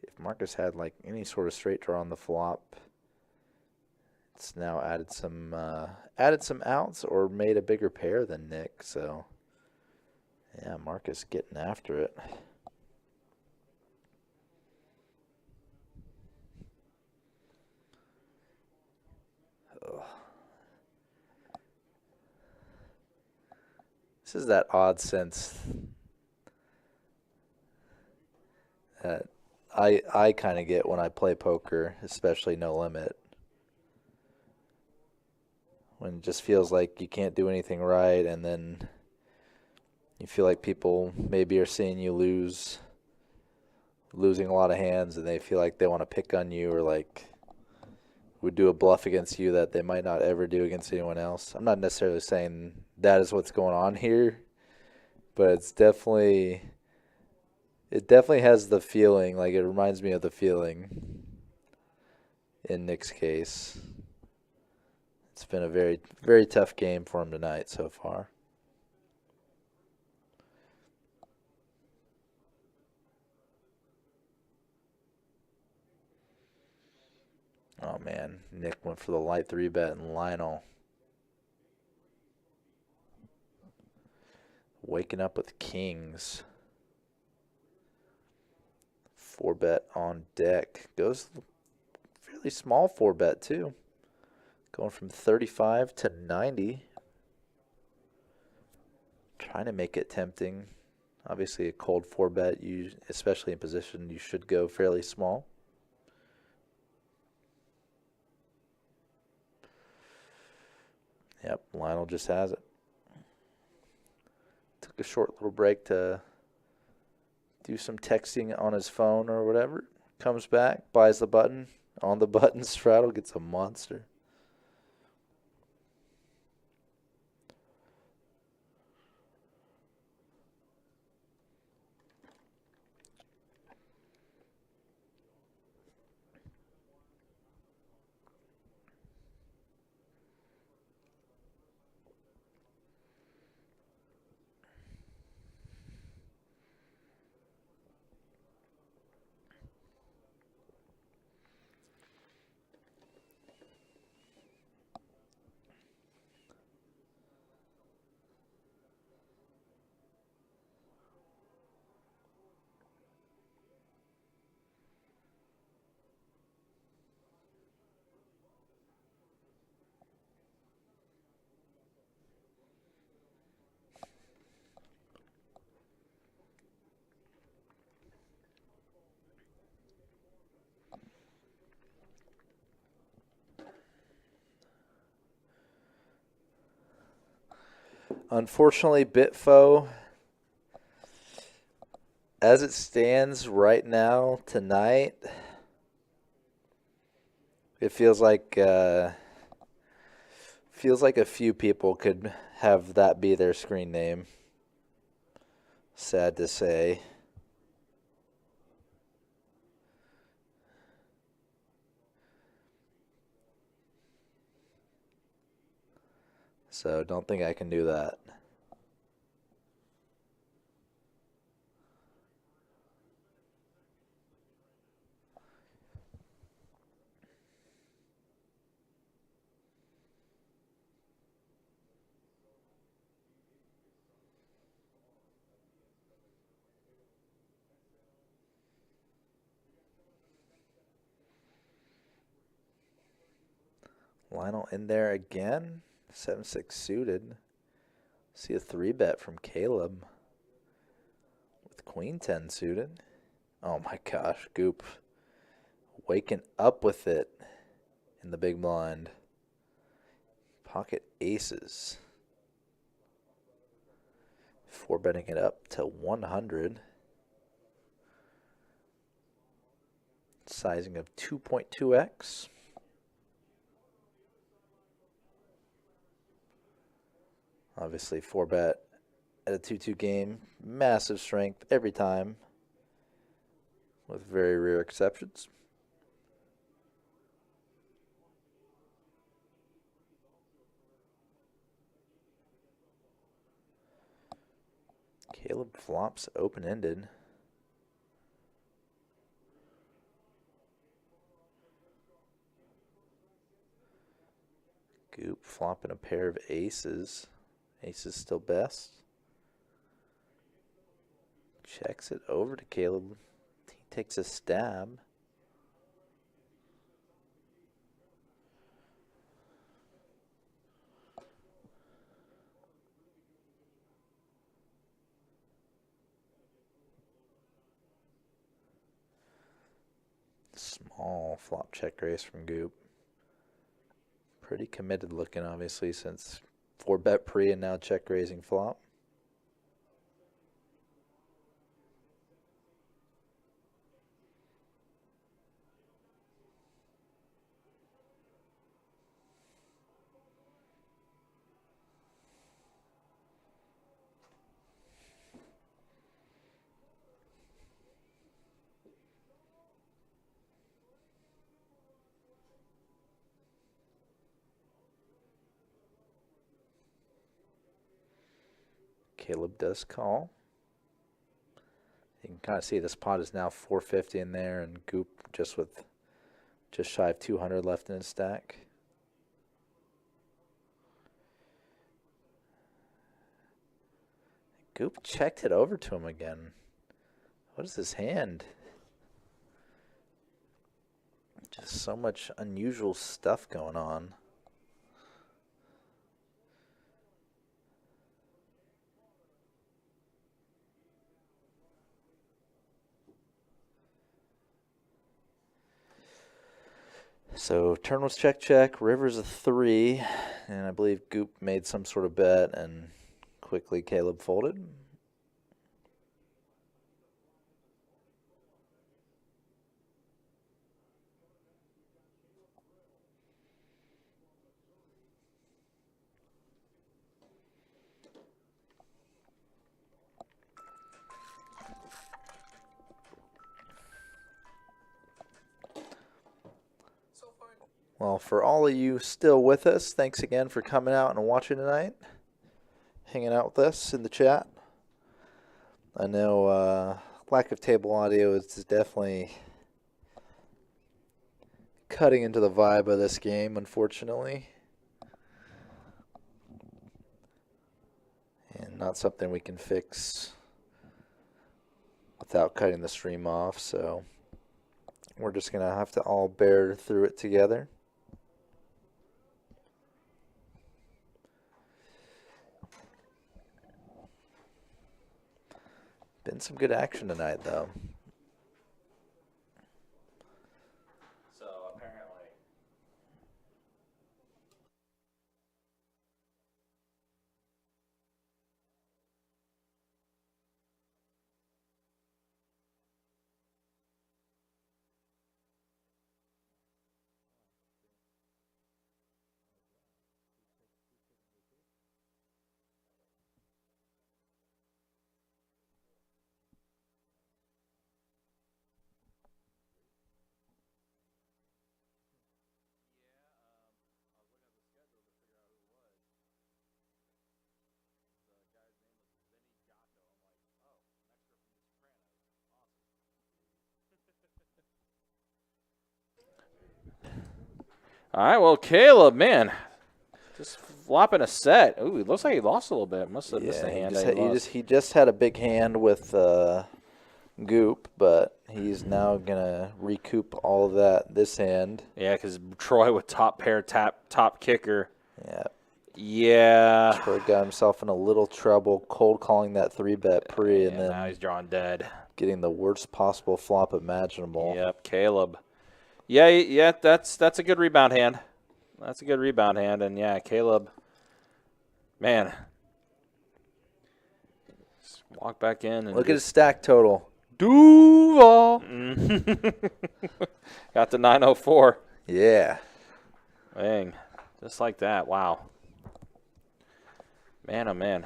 If Marcus had like any sort of straight draw on the flop, it's now added some outs or made a bigger pair than Nick. So yeah, Marcus getting after it. Ugh. This is that odd sense that I kind of get when I play poker, especially no limit. When it just feels like you can't do anything right, and then you feel like people maybe are seeing you losing a lot of hands, and they feel like they want to pick on you or like would do a bluff against you that they might not ever do against anyone else. I'm not necessarily saying that is what's going on here, but it definitely has the feeling, like it reminds me of the feeling in Nick's case. It's been a very, very tough game for him tonight so far. Oh man, Nick went for the light 3-bet and Lionel waking up with kings. 4-bet on deck. Goes fairly small 4-bet too. Going from 35 to 90. Trying to make it tempting. Obviously, a cold 4-bet, especially in position, you should go fairly small. Yep, Lionel just has it. Took a short little break to do some texting on his phone or whatever. Comes back, buys the button. On the button, straddle gets a monster. Unfortunately, Bitfo, as it stands right now, tonight, it feels like a few people could have that be their screen name. Sad to say. So don't think I can do that. Lionel in there again. 7-6 suited. See a 3-bet from Caleb with Queen 10 suited. Oh my gosh, Goop waking up with it in the big blind. Pocket aces. 4-betting it up to 100. Sizing of 2.2x. Obviously, 4-bet at a 2-2 game. Massive strength every time, with very rare exceptions. Caleb flops open-ended. Goop flopping a pair of aces. Aces still best. Checks it over to Caleb. He takes a stab. Small flop check raise from Goop. Pretty committed looking, obviously, since 4-bet pre and now check raising flop. Caleb does call. You can kind of see this pot is now 450 in there, and Goop just shy of 200 left in his stack. Goop checked it over to him again. What is this hand? Just so much unusual stuff going on. So turn was check, check. River's a 3. And I believe Goop made some sort of bet, and quickly Caleb folded. Well, for all of you still with us, thanks again for coming out and watching tonight. Hanging out with us in the chat. I know lack of table audio is definitely cutting into the vibe of this game, unfortunately. And not something we can fix without cutting the stream off, so we're just going to have to all bear through it together. Been some good action tonight, though. So apparently. All right, well, Caleb, man, just flopping a set. Ooh, it looks like he lost a little bit. Must have missed a hand. He just had a big hand with Goop, but he's now gonna recoup all of that this hand. Yeah, because Troy with top pair, top kicker. Yeah. Yeah. Troy got himself in a little trouble, cold calling that 3-bet pre, and then now he's drawing dead. Getting the worst possible flop imaginable. Yep, Caleb. Yeah, that's a good rebound hand. That's a good rebound hand, and yeah, Caleb, man, just walk back in and look at his stack total. Duval. Got the 904. Yeah. Dang, just like that. Wow. Man, oh man,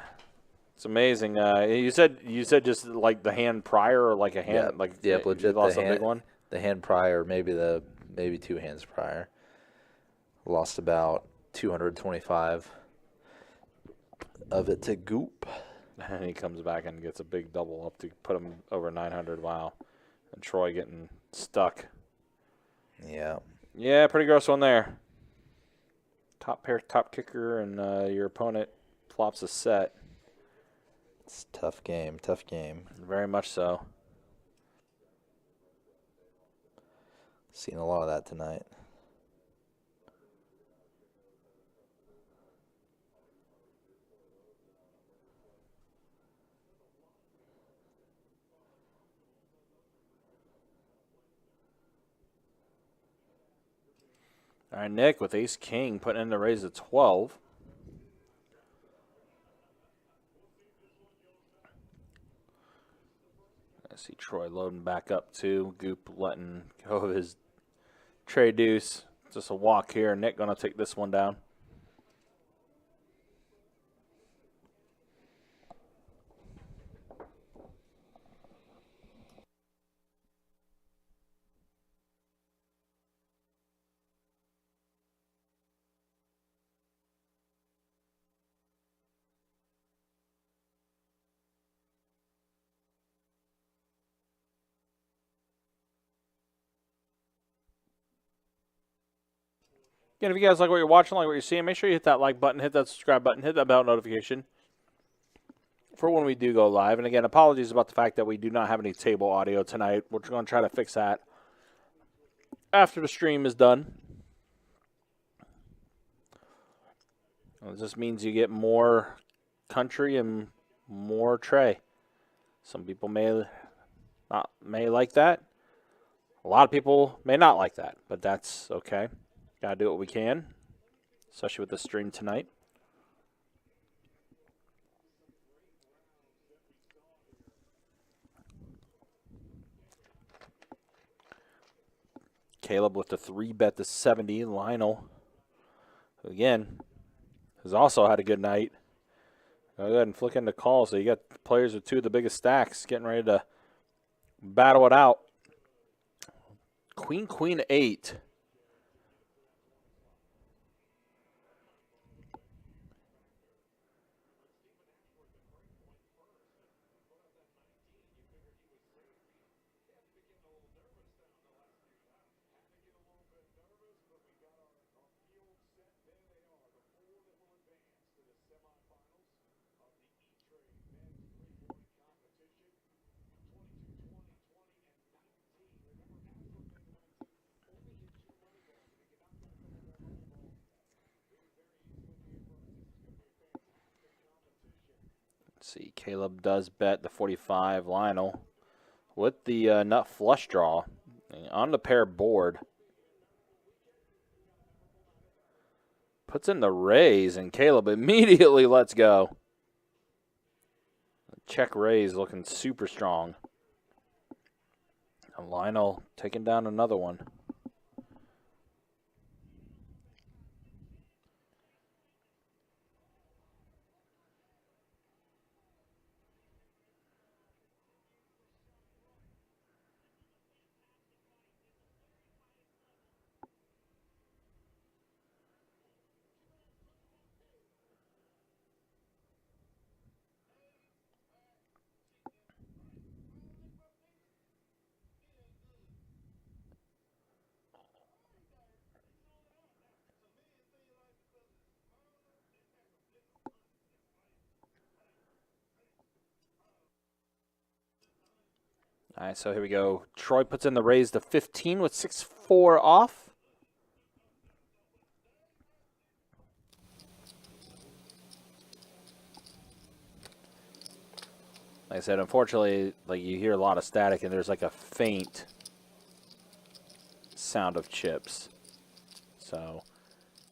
it's amazing. You said just like the hand prior, or like a hand legit. You lost a big one. The hand prior, maybe 2 hands prior. Lost about 225 of it to Goop. And he comes back and gets a big double up to put him over 900. Wow. And Troy getting stuck. Yeah. Yeah, pretty gross one there. Top pair, top kicker, and your opponent flops a set. It's a tough game, tough game. Very much so. Seen a lot of that tonight. All right, Nick with ace-king putting in the raise to 12. I see Troy loading back up too. Goop letting go of his trade deuce. Just a walk here. Nick going to take this one down. Again, if you guys like what you're watching, like what you're seeing, make sure you hit that like button, hit that subscribe button, hit that bell notification for when we do go live. And again, apologies about the fact that we do not have any table audio tonight. We're going to try to fix that after the stream is done. It just means you get more country and more tray. Some people may like that. A lot of people may not like that, but that's okay. Gotta do what we can, especially with the stream tonight. Caleb with the 3-bet to 70. Lionel, who again, has also had a good night. Go ahead and flick into call. So you got players with 2 of the biggest stacks getting ready to battle it out. Queen, queen, 8. See, Caleb does bet the 45. Lionel with the nut flush draw on the pair board. Puts in the raise, and Caleb immediately lets go. Check raise looking super strong. And Lionel taking down another one. All right, so here we go. Troy puts in the raise to 15 with 6-4 off. Like I said, unfortunately, like you hear a lot of static and there's like a faint sound of chips. So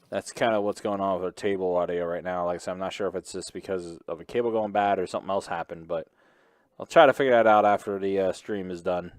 that's kind of what's going on with our table audio right now. Like I said, I'm not sure if it's just because of a cable going bad or something else happened, but I'll try to figure that out after the stream is done.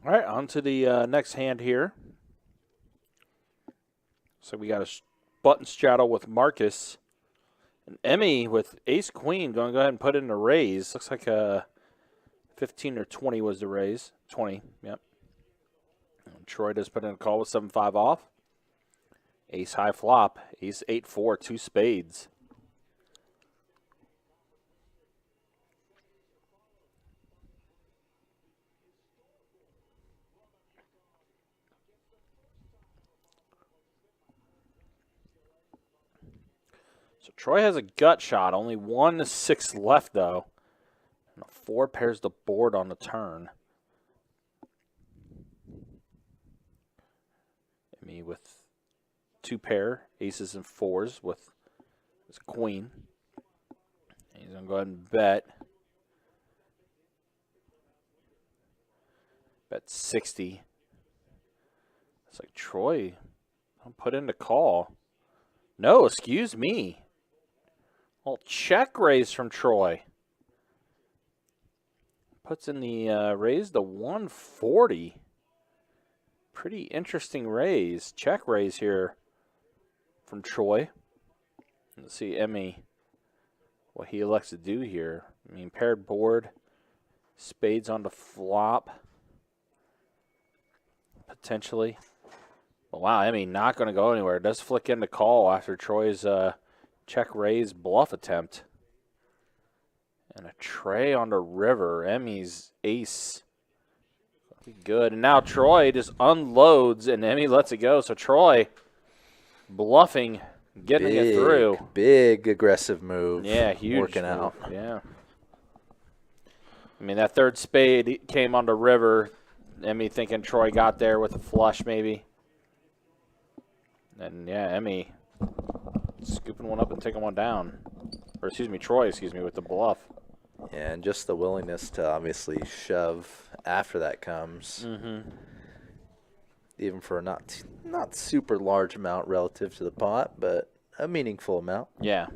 All right, on to the next hand here. So we got a button straddle with Marcus. And Emmy with ace-queen going to go ahead and put in a raise. Looks like a 15 or 20 was the raise. 20, yep. And Troy does put in a call with 7-5 off. Ace high flop. Ace 8-4, 2 spades. So Troy has a gut shot. Only 1-6 left, though. And a 4 pairs the board on the turn. Emmy with 2 pair, aces and 4s with his queen. He's going to go ahead and bet. Bet 60. It's like Troy, I'll put in the call. No, excuse me. Well, check raise from Troy. Puts in the raise to 140. Pretty interesting raise. Check raise here from Troy. Let's see, Emmy, what he elects to do here. I mean, paired board, spades on the flop, potentially. But wow, Emmy not going to go anywhere. It does flick into call after Troy's check raise bluff attempt. And a tray on the river. Emmy's ace. Good. And now Troy just unloads and Emmy lets it go. So Troy bluffing, getting it through. Big aggressive move. Yeah, huge. Working move. out. Yeah. I mean, that third spade came on the river. Emmy thinking Troy got there with a flush maybe. And yeah, Emmy scooping one up and taking one down. Or excuse me, Troy, with the bluff. Yeah, and just the willingness to obviously shove after that comes. Even for a not super large amount relative to the pot, but a meaningful amount. Yeah.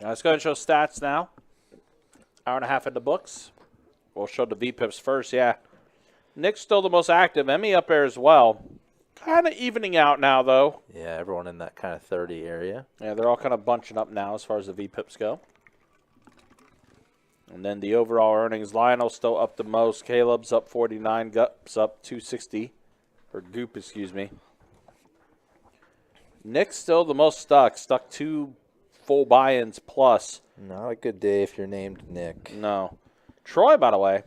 Let's go ahead and show stats now. Hour and a half in the books. We'll show the VPIPs first, yeah. Nick's still the most active. Emmy up there as well. Kind of evening out now, though. Yeah, everyone in that kind of 30 area. Yeah, they're all kind of bunching up now as far as the VPIPs go. And then the overall earnings, Lionel still up the most. Caleb's up 49. Goop's up 260. Or Goop, excuse me. Nick's still the most stuck. Stuck 2 full buy-ins plus. Not a good day if you're named Nick. No. Troy, by the way,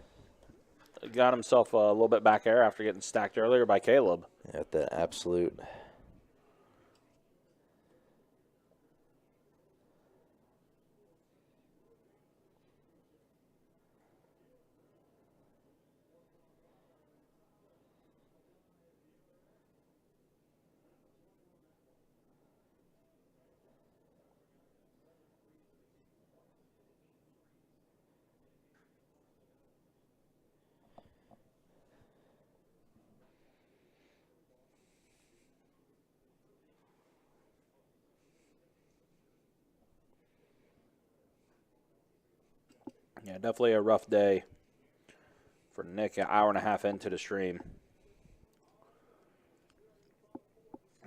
got himself a little bit back air after getting stacked earlier by Caleb. At the absolute. Yeah, definitely a rough day for Nick, an hour and a half into the stream.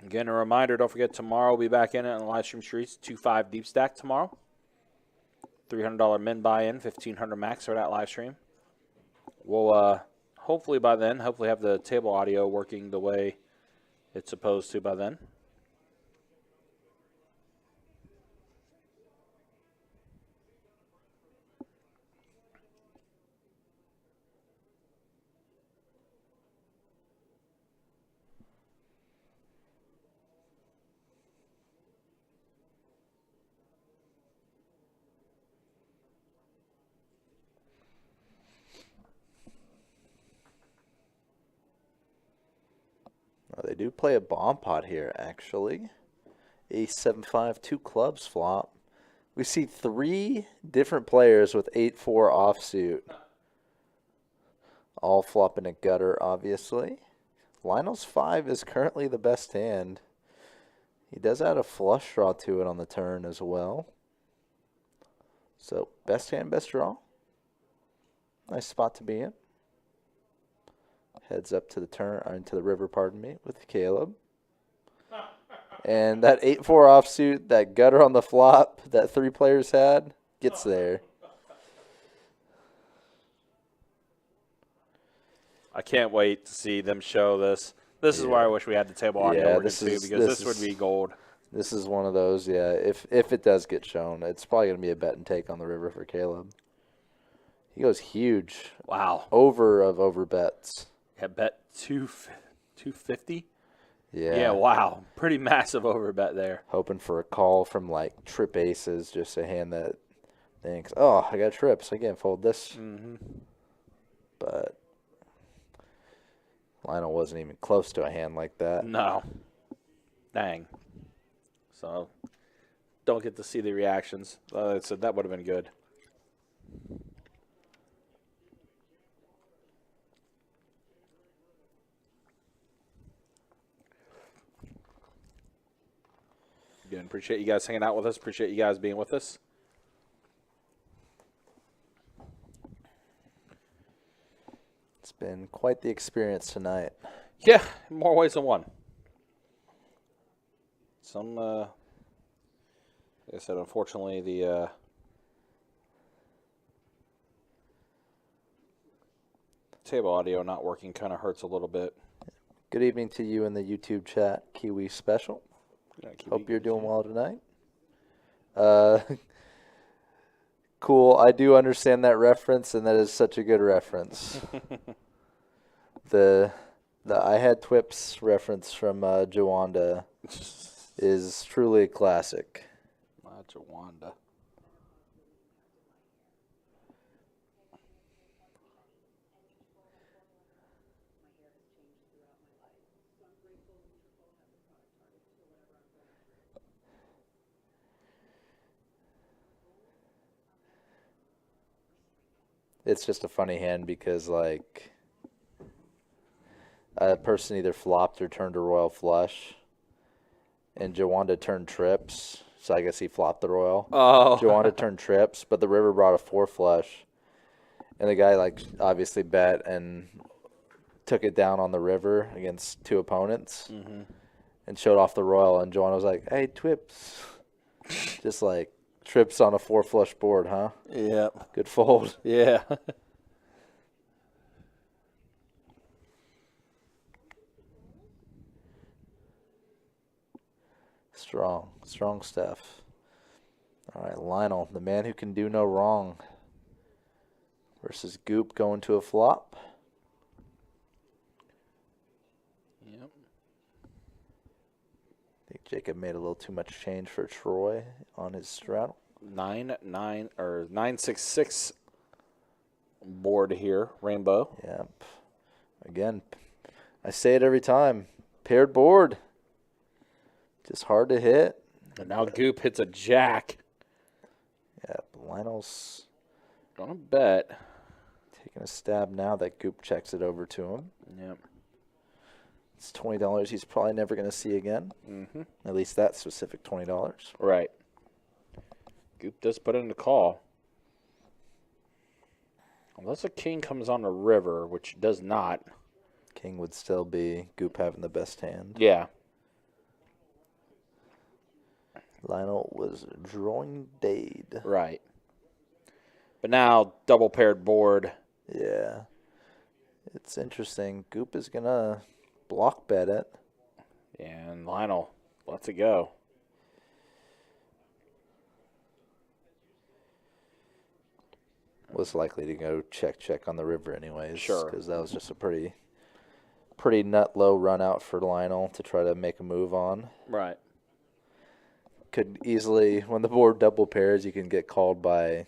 Again, a reminder, don't forget tomorrow we'll be back in it on the live stream streets, 2-5 deep stack tomorrow. $300 min buy-in, $1,500 max for that live stream. We'll hopefully by then, have the table audio working the way it's supposed to by then. They do play a bomb pot here, actually. Ace 7-5, 2 clubs flop. We see 3 different players with 8-4 offsuit. All flopping a gutter, obviously. Lionel's 5 is currently the best hand. He does add a flush draw to it on the turn as well. So, best hand, best draw. Nice spot to be in. Heads up to the turn, into the river, pardon me, with Caleb. And that 8-4 offsuit, that gutter on the flop that 3 players had, gets there. I can't wait to see them show this. This is where I wish we had the table audio working too, because this would be gold. This is one of those, yeah. If it does get shown, it's probably going to be a bet and take on the river for Caleb. He goes huge. Wow. Over bets. Yeah, bet 250. Yeah. Yeah, wow. Pretty massive over bet there. Hoping for a call from like trip aces, just a hand that thinks, oh, I got trips, I can't fold this. But Lionel wasn't even close to a hand like that. No. Dang. So, don't get to see the reactions. I said that would have been good. Again, appreciate you guys hanging out with us. Appreciate you guys being with us. Been quite the experience tonight. Yeah, more ways than one. Some, like I said, unfortunately, the table audio not working kind of hurts a little bit. Good evening to you in the YouTube chat, Kiwi Special. Yeah, Kiwi, Hope you're doing yeah. well tonight. Cool. I do understand that reference, and that is such a good reference. the I had Twips reference from Jawanda is truly a classic. Jawanda. It's just a funny hand because, like, a person either flopped or turned a royal flush, and Jawanda turned trips, so I guess he flopped the royal. Oh. Jawanda turned trips, but the river brought a 4 flush, and the guy, like, obviously bet and took it down on the river against 2 opponents and showed off the royal, and Jawanda was like, hey, Twips. Just, like, trips on a 4 flush board, huh? Yeah. Good fold. Yeah. Strong stuff. All right, Lionel, the man who can do no wrong, versus Goop going to a flop. Yep. I think Jacob made a little too much change for Troy on his straddle. 966 board here, rainbow. Yep. Again, I say it every time. Paired board. Just hard to hit. And now Goop hits a jack. Yep. Lionel's Gonna bet. taking a stab now that Goop checks it over to him. Yep. It's $20 he's probably never going to see again. At least that specific $20. Right. Goop does put in the call. Unless a king comes on the river, which does not. King would still be Goop having the best hand. Yeah. Lionel was drawing Dade. Right. But now, double paired board. Yeah. It's interesting. Goop is going to block bet it. And Lionel lets it go. Was likely to go check on the river anyways. Sure. Because that was just a pretty nut low run out for Lionel to try to make a move on. Right. Could easily, when the board double pairs, you can get called by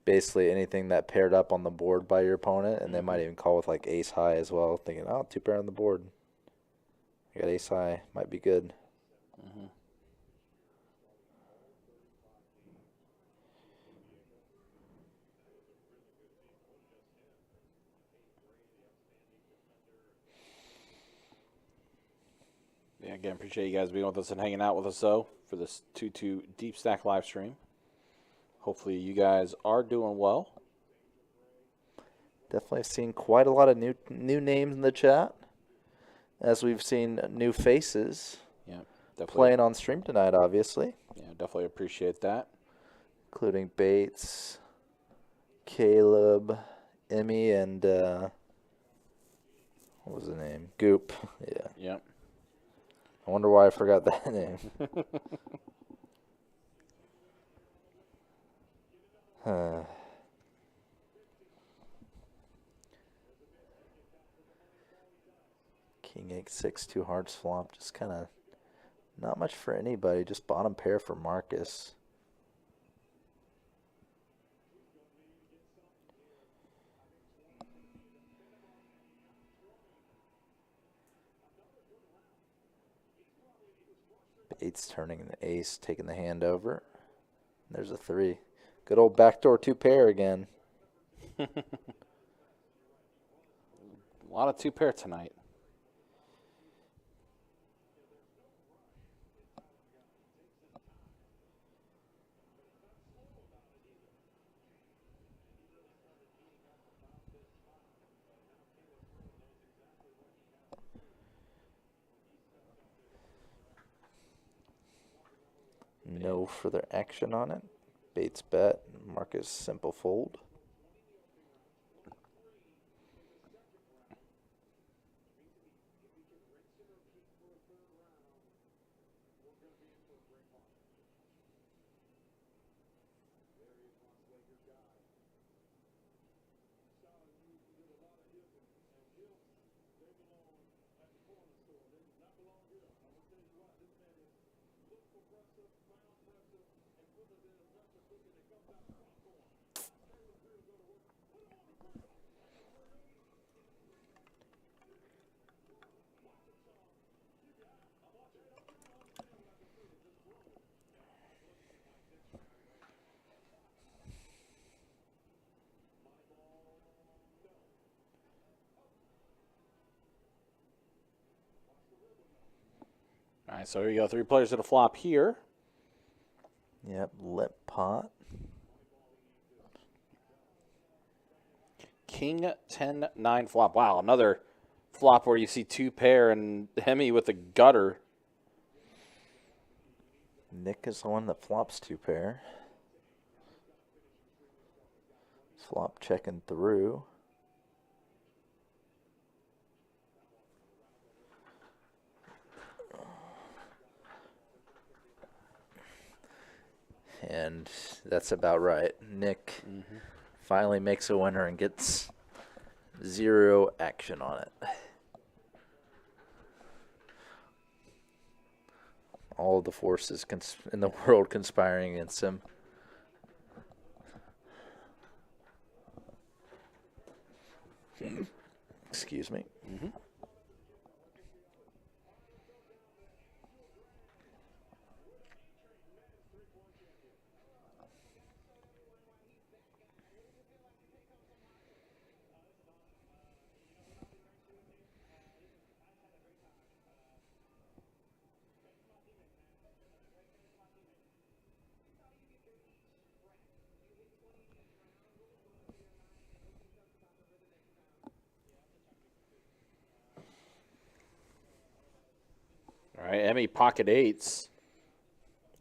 basically anything that paired up on the board by your opponent, and they might even call with like ace high as well, thinking, oh, 2 pair on the board. I got ace high, might be good. Yeah, again, appreciate you guys being with us and hanging out with us, though, for this 2-2 Deep Stack live stream. Hopefully you guys are doing well. Definitely seen quite a lot of new names in the chat, as we've seen new faces Yeah, definitely. playing on stream tonight, obviously, Yeah, definitely appreciate that. including Bates, Caleb, Emmy, and what was the name? Goop. Yeah. Yep. I wonder why I forgot that name. King 8-6, 2 hearts flop. Just kind of not much for anybody. Just bottom pair for Marcus. Bates turning an ace, taking the hand over. There's a 3. Good old backdoor 2 pair again. A lot of 2 pair tonight. No further action on it. Bates bet. Marcus simple fold. All right, so here you go. 3 players at a flop here. Yep, lip pot. King 10-9 flop. Wow, another flop where you see 2 pair and Emmy with a gutter. Nick is the one that flops 2 pair. Flop checking through. And that's about right. Nick finally makes a winner and gets 0 action on it. All the forces in the world conspiring against him. Excuse me. All right, Emmy pocket 8s.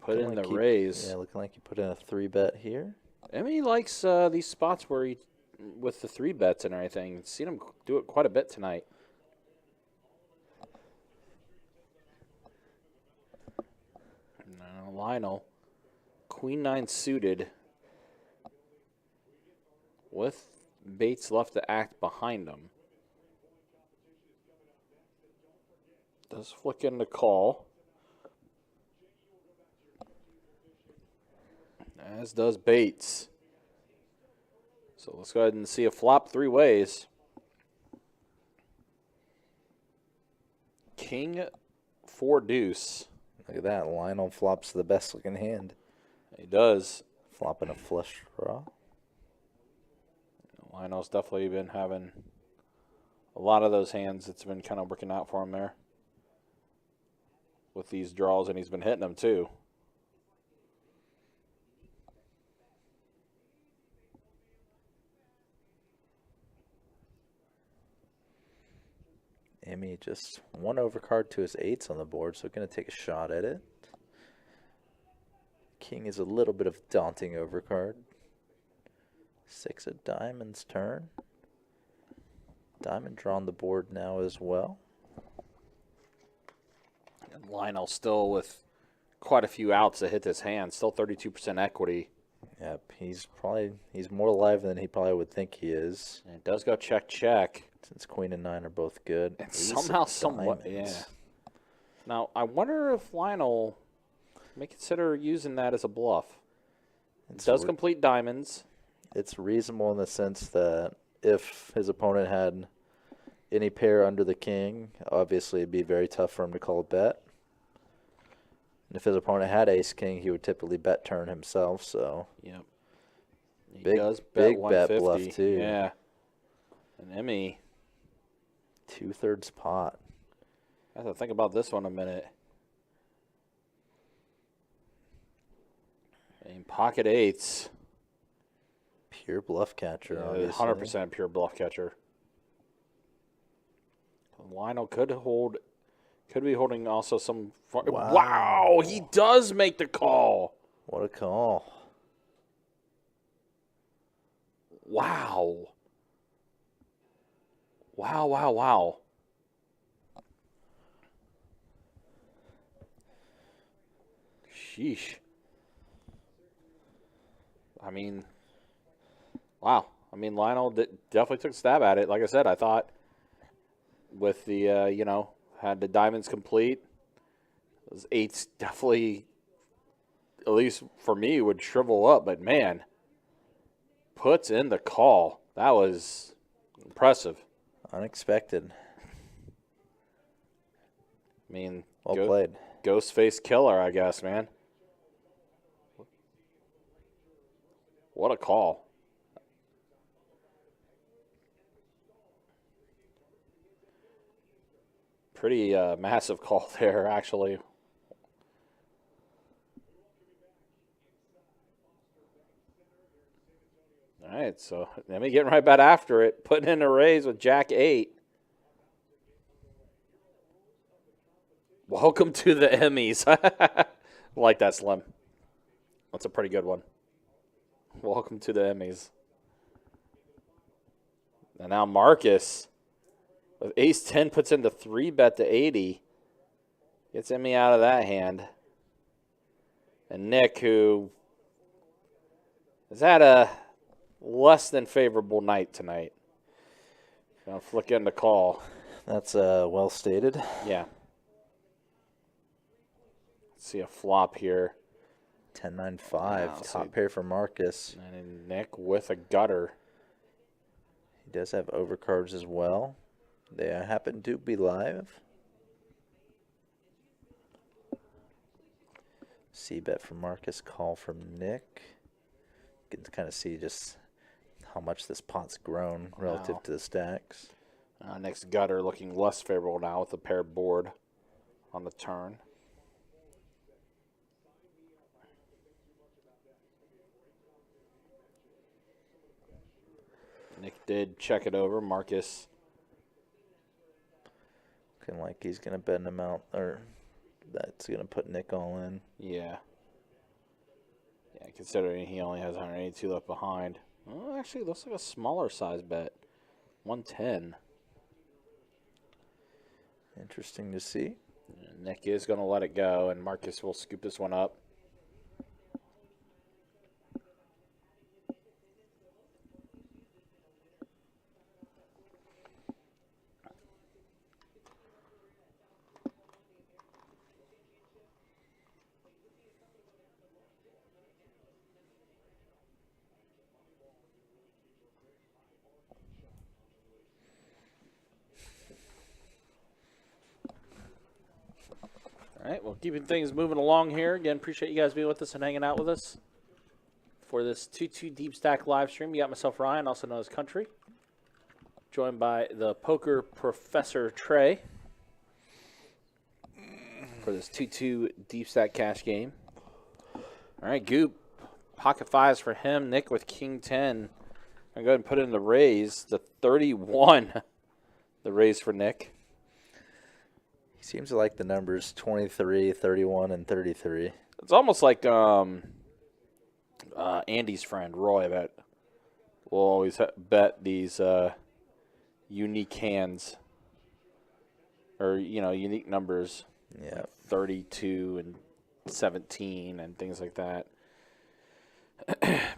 Put in the raise. Yeah, looking like you put in a 3-bet here. Emmy likes these spots where he, with the 3 bets and everything. Seen him do it quite a bit tonight. Now Lionel, Queen 9 suited, with Bates left to act behind him. Does flick into call. As does Bates. So let's go ahead and see a flop 3 ways. King 4 deuce. Look at that. Lionel flops the best looking hand. He does. Flopping a flush draw. Lionel's definitely been having a lot of those hands. It's been kind of working out for him there with these draws, and he's been hitting them too. Emmy just 1 overcard to his 8s on the board, so going to take a shot at it. King is a little bit of daunting overcard. 6 of diamonds turn. Diamond draw on the board now as well. And Lionel still with quite a few outs to hit this hand. Still 32% equity. Yep, he's more alive than he probably would think he is. And it does go check, check. Since Queen and 9 are both good. And somehow, somewhat, yeah. Now, I wonder if Lionel may consider using that as a bluff. It does complete diamonds. It's reasonable in the sense that if his opponent had any pair under the king, obviously it'd be very tough for him to call a bet. And if his opponent had ace-king, he would typically bet turn himself, so. Yep. He big, does bet big 150. bet bluff, too. Yeah. And Emmy. 2/3 pot. I have to think about this one a minute. And pocket 8s. Pure bluff catcher, obviously. 100% pure bluff catcher. Lionel could hold Could be holding also some. Wow. Wow, he does make the call. What a call. Wow. Wow, wow, wow. Sheesh. I mean, wow. I mean, Lionel definitely took a stab at it. Like I said, I thought with the, had the diamonds complete, those eights definitely, at least for me, would shrivel up. But, man, puts in the call. That was impressive. Unexpected. I mean, Well played. Ghostface killer, I guess, man. What a call. Pretty massive call there, actually. All right, so Emmy getting right back after it, putting in a raise with Jack 8. Welcome to the Emmys. Like that, Slim. That's a pretty good one. Welcome to the Emmys. And now Marcus, with ace 10, puts in the 3-bet to 80. Gets Emmy out of that hand. And Nick, who has had a less than favorable night tonight. Gonna flick in the call. That's well stated. Yeah. Let's see a flop here. 10-9-5. Wow, Top pair for Marcus. And Nick with a gutter. He does have overcards as well. They happen to be live. C-bet from Marcus, call from Nick. You can kind of see just how much this pot's grown relative to the stacks. Nick's gutter looking less favorable now with a paired board on the turn. Nick did check it over. Marcus Looking like he's going to bet an amount, or that's going to put Nick all in. Yeah. Yeah, considering he only has 182 left behind. Oh, actually, it looks like a smaller size bet. 110. Interesting to see. Nick is going to let it go, and Marcus will scoop this one up. All right, well, keeping things moving along here. Again, appreciate you guys being with us and hanging out with us for this 2-2 Deep Stack live stream. You got myself, Ryan, also known as Country, joined by the Poker Professor Trey for this 2-2 Deep Stack cash game. All right, Goop, pocket fives for him. Nick with King 10. I'm going to go ahead and put in the raise, the 31, the raise for Nick. He seems to like the numbers 23, 31, and 33. It's almost like Andy's friend, Roy, that will always bet these unique hands or, unique numbers. Yeah. Like 32 and 17 and things like that.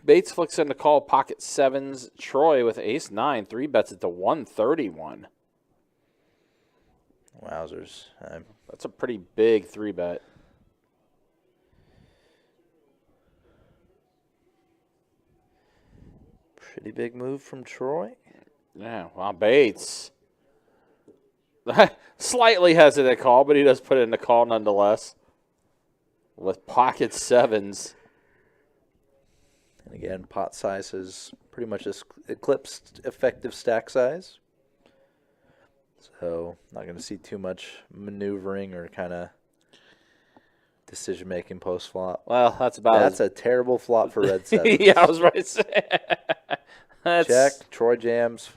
Bates flicks in the call, pocket sevens. Troy with ace 9, 3-bets it to 131. Wowzers. That's a pretty big 3-bet. Pretty big move from Troy. Yeah, well, Bates. Slightly hesitant call, but he does put it in the call nonetheless. With pocket sevens. And again, pot size has pretty much eclipsed effective stack size. So, not going to see too much maneuvering or kind of decision-making post-flop. Well, that's a terrible flop for red sevens. Yeah, I was right to say. Check. Troy jams.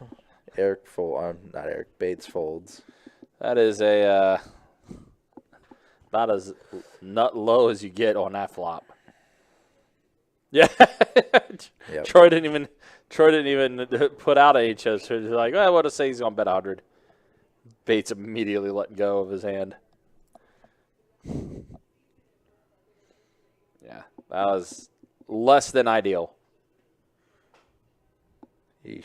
Bates folds. That is a About as nut low as you get on that flop. Yeah. Yep. Troy didn't even put out a HO. So he's like, well, I want to say he's going to bet 100. Bates immediately letting go of his hand. Yeah, that was less than ideal. Yeesh.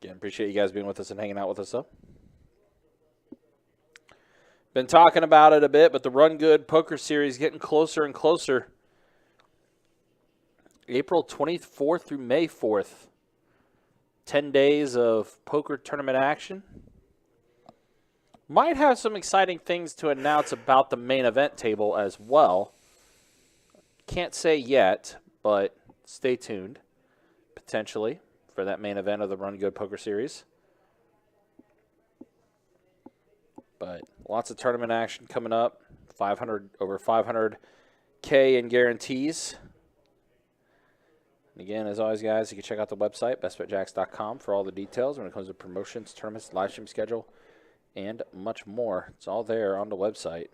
Again, appreciate you guys being with us and hanging out with us, though. Been talking about it a bit, but the Run Good Poker Series getting closer and closer. April 24th through May 4th. 10 days of poker tournament action. Might have some exciting things to announce about the main event table as well. Can't say yet, but stay tuned, potentially, for that main event of the Run Good Poker Series. But lots of tournament action coming up. Over 500K in guarantees. And again, as always, guys, you can check out the website, bestbetjacks.com, for all the details when it comes to promotions, tournaments, live stream schedule, and much more. It's all there on the website.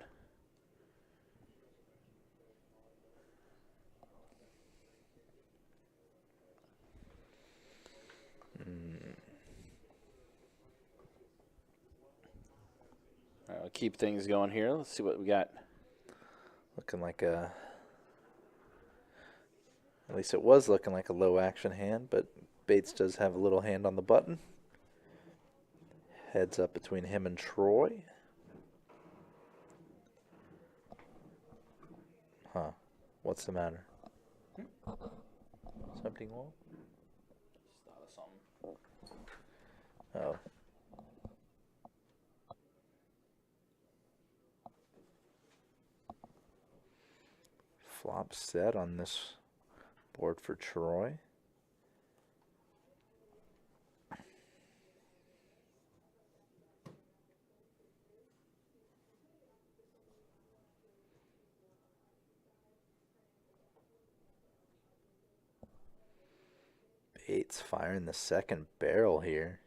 All right, we'll keep things going here. Let's see what we got. Looking like a... At least it was looking like a low action hand, but Bates does have a little hand on the button. Heads up between him and Troy. Huh. What's the matter? Something wrong? Oh. Flop set on this board for Troy. Bates firing the second barrel here.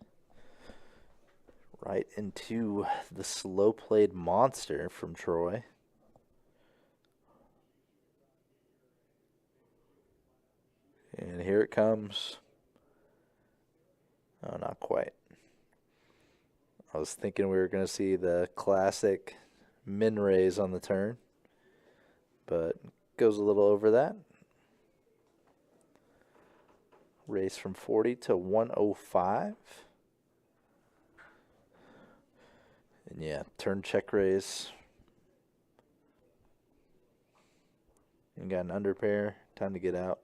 Right into the slow played monster from Troy. And here it comes. Oh, not quite. I was thinking we were going to see the classic min raise on the turn, but goes a little over that. Raise from 40 to 105. And yeah, turn check raise. You got an underpair. Time to get out.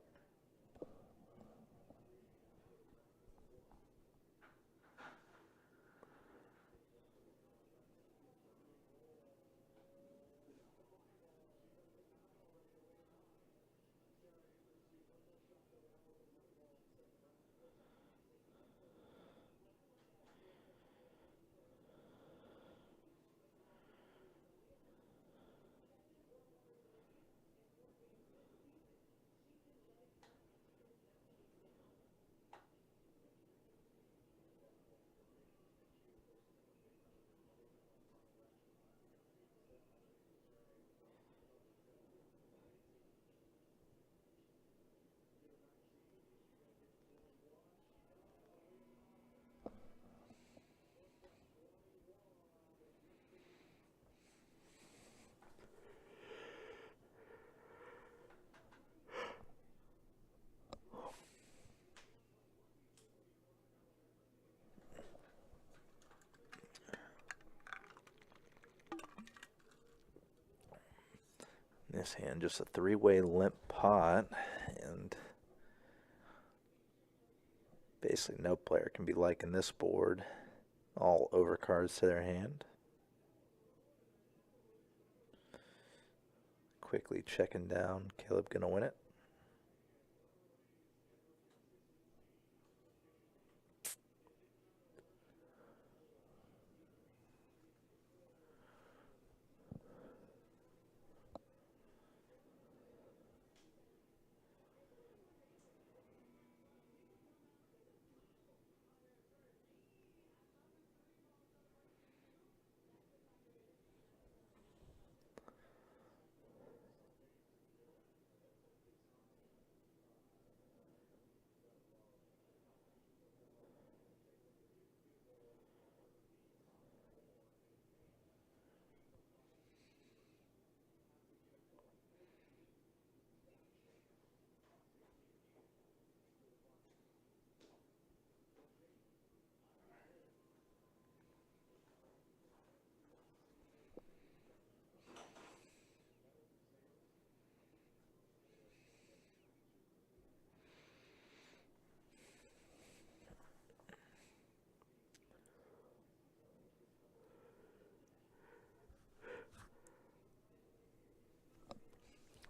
This hand, just a three-way limp pot, and basically no player can be liking this board. All overcards to their hand. Quickly checking down. Caleb gonna win it.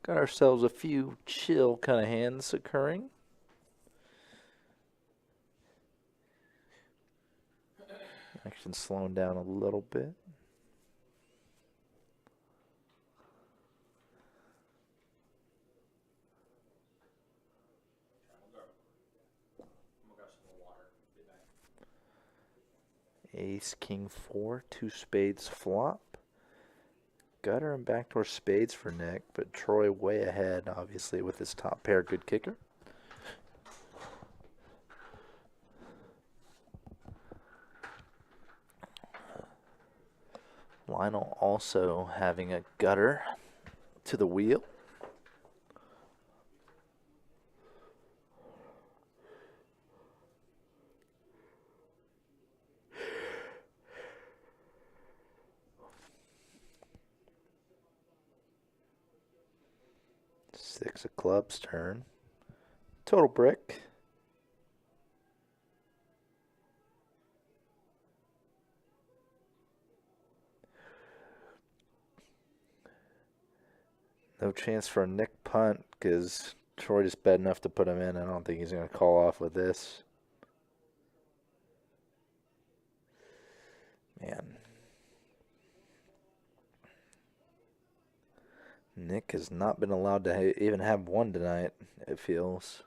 Got ourselves a few chill kind of hands occurring. Action slowing down a little bit. Ace, king, 4, 2 spades flop. Gutter and backdoor spades for Nick, but Troy way ahead, obviously, with his top pair. Good kicker. Lionel also having a gutter to the wheel. Six of clubs turn. Total brick. No chance for a Nick punt because Troy just bet enough to put him in. I don't think he's going to call off with this. Man. Nick has not been allowed to even have one tonight, it feels.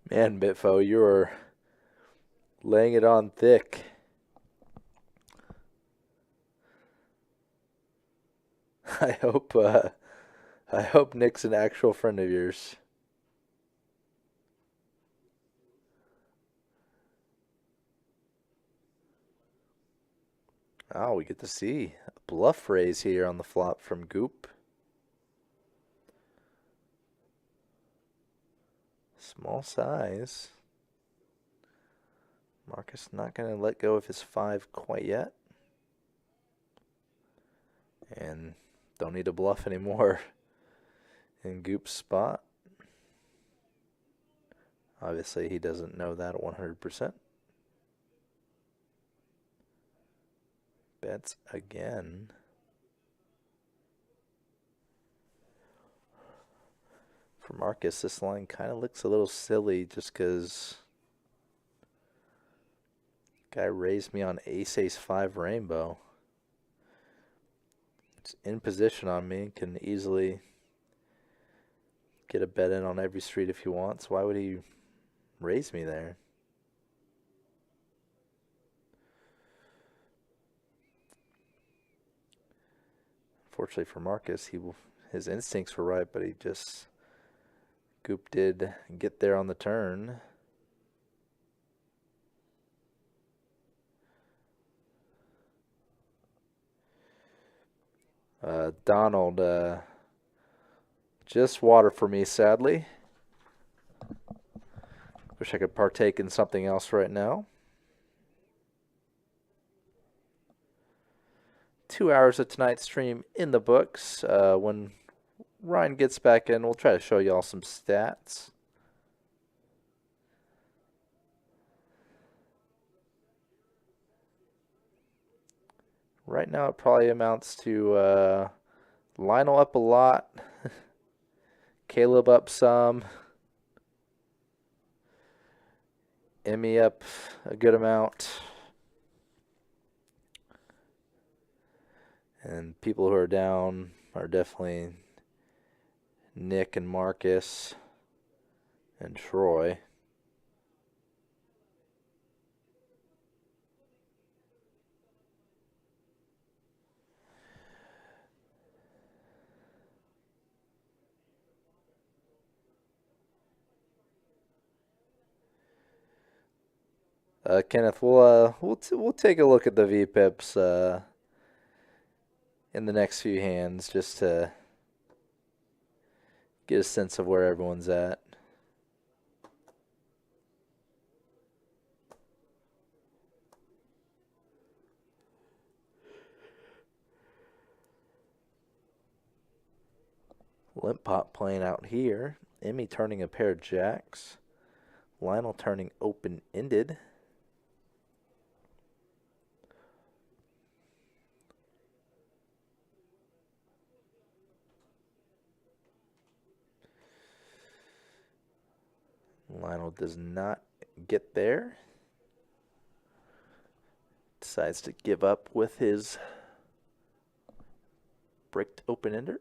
Man, Bitfo, you are laying it on thick. I hope Nick's an actual friend of yours. Oh, we get to see a bluff raise here on the flop from Goop. Small size. Marcus not going to let go of his 5 quite yet. And don't need to bluff anymore in Goop's spot. Obviously, he doesn't know that 100%. Bets again. For Marcus, this line kind of looks a little silly just because guy raised me on ace-ace-5 rainbow. It's in position on me, can easily get a bet in on every street if he wants. Why would he raise me there? Fortunately for Marcus, his instincts were right, but he just Goop did get there on the turn. Donald, just water for me, sadly. Wish I could partake in something else right now. 2 hours of tonight's stream in the books. When Ryan gets back in, we'll try to show y'all some stats. Right now it probably amounts to Lionel up a lot, Caleb up some. Emmy up a good amount. And people who are down are definitely Nick and Marcus and Troy. Kenneth, we'll take a look at the VPIPs in the next few hands just to get a sense of where everyone's at. Limp pot playing out here. Emmy turning a pair of jacks. Lionel turning open-ended. Lionel does not get there. Decides to give up with his bricked open-ender.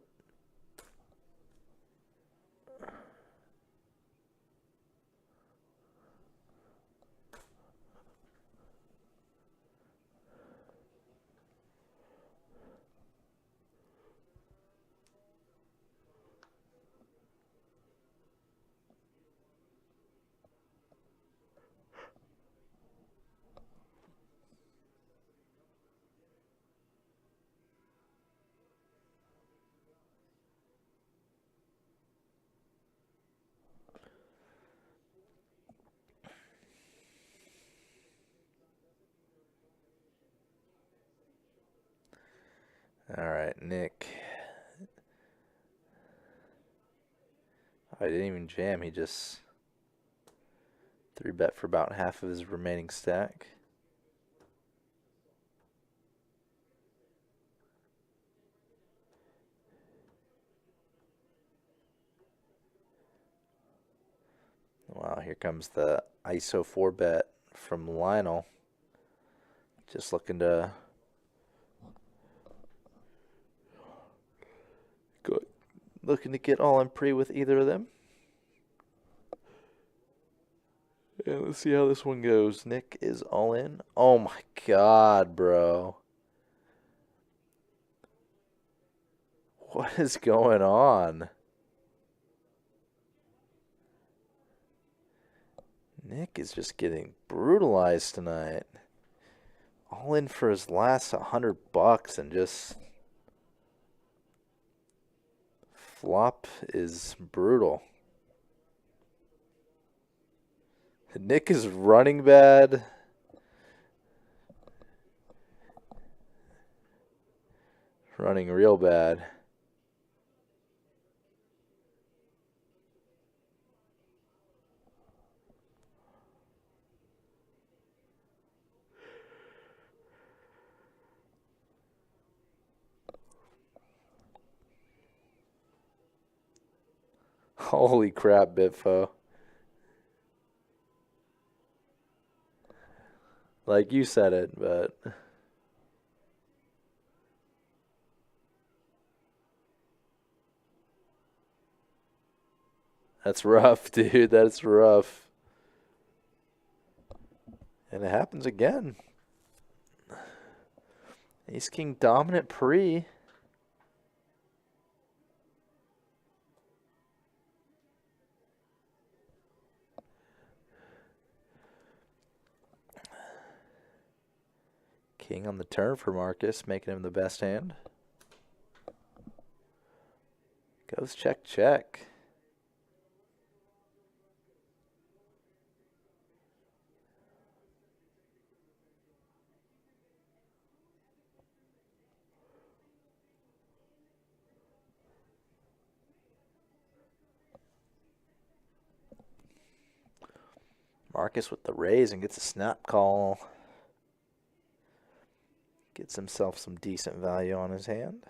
All right, Nick. I didn't even jam. He just 3-bet for about half of his remaining stack. Wow, here comes the ISO 4-bet from Lionel. Just looking to get all in pre with either of them. And let's see how this one goes. Nick is all in. Oh my god, bro. What is going on? Nick is just getting brutalized tonight. All in for his last $100 and just flop is brutal. Nick is running bad. Running real bad. Holy crap, Bitfo. Like you said it, but that's rough, dude. That's rough. And it happens again. Ace King dominant pre. King on the turn for Marcus, making him the best hand. Goes check, check. Marcus with the raise and gets a snap call. Gets himself some decent value on his hand.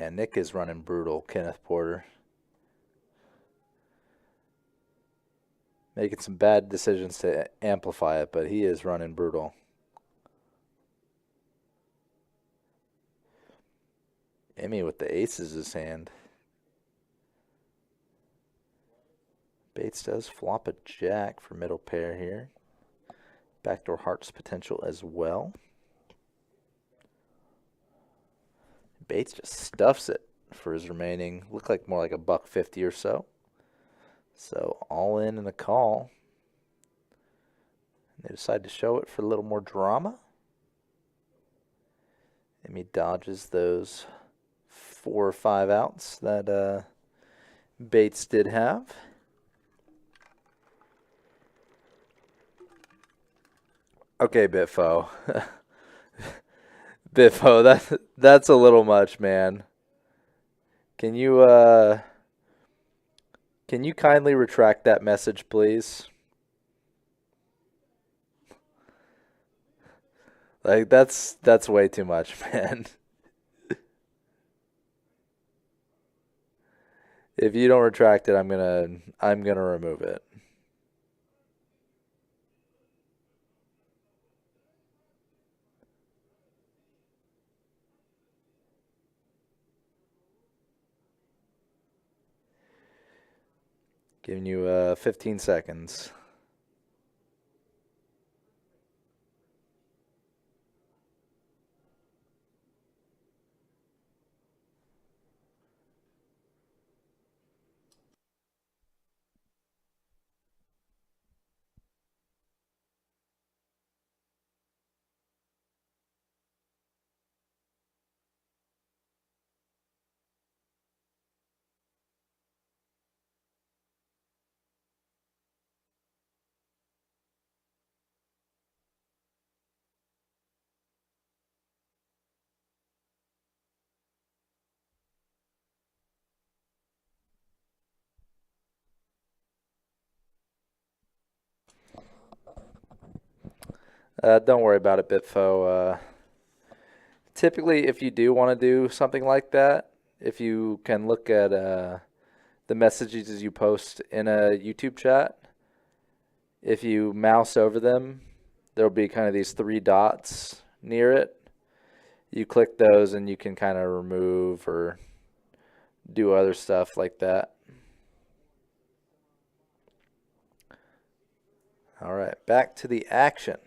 And Nick is running brutal, Kenneth Porter. Making some bad decisions to amplify it, but he is running brutal. Emmy with the aces in his hand. Bates does flop a jack for middle pair here. Backdoor hearts potential as well. Bates just stuffs it for his remaining, look like more like a $1.50 or so. So all in and a call. And they decide to show it for a little more drama. Emmy dodges those 4 or 5 outs that Bates did have. Okay, Bitfo. Bitfo, that's a little much, man. Can you kindly retract that message, please? Like that's way too much, man. If you don't retract it, I'm gonna remove it. Giving you 15 seconds. Don't worry about it, Bitfo. Typically, if you do want to do something like that, if you can look at the messages you post in a YouTube chat, if you mouse over them, there'll be kind of these 3 dots near it. You click those and you can kind of remove or do other stuff like that. All right, back to the action.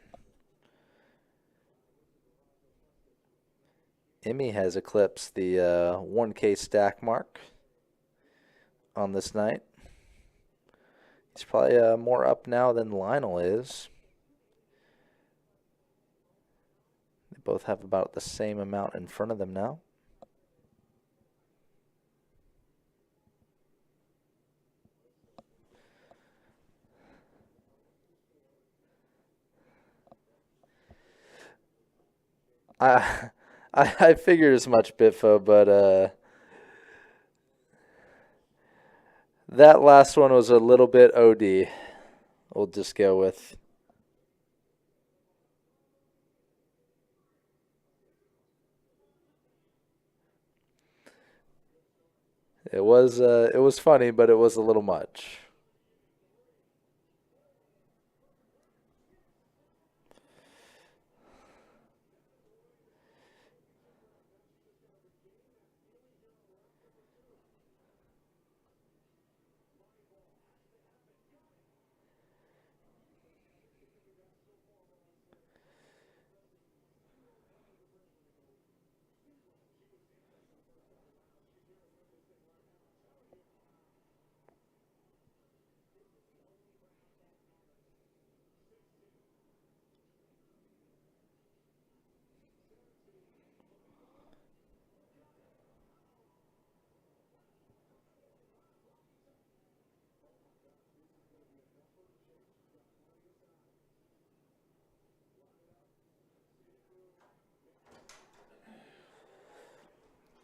Emmy has eclipsed the 1K stack mark on this night. He's probably more up now than Lionel is. They both have about the same amount in front of them now. I figured as much, Bitfo, but that last one was a little bit OD. We'll just go with. It was funny, but it was a little much.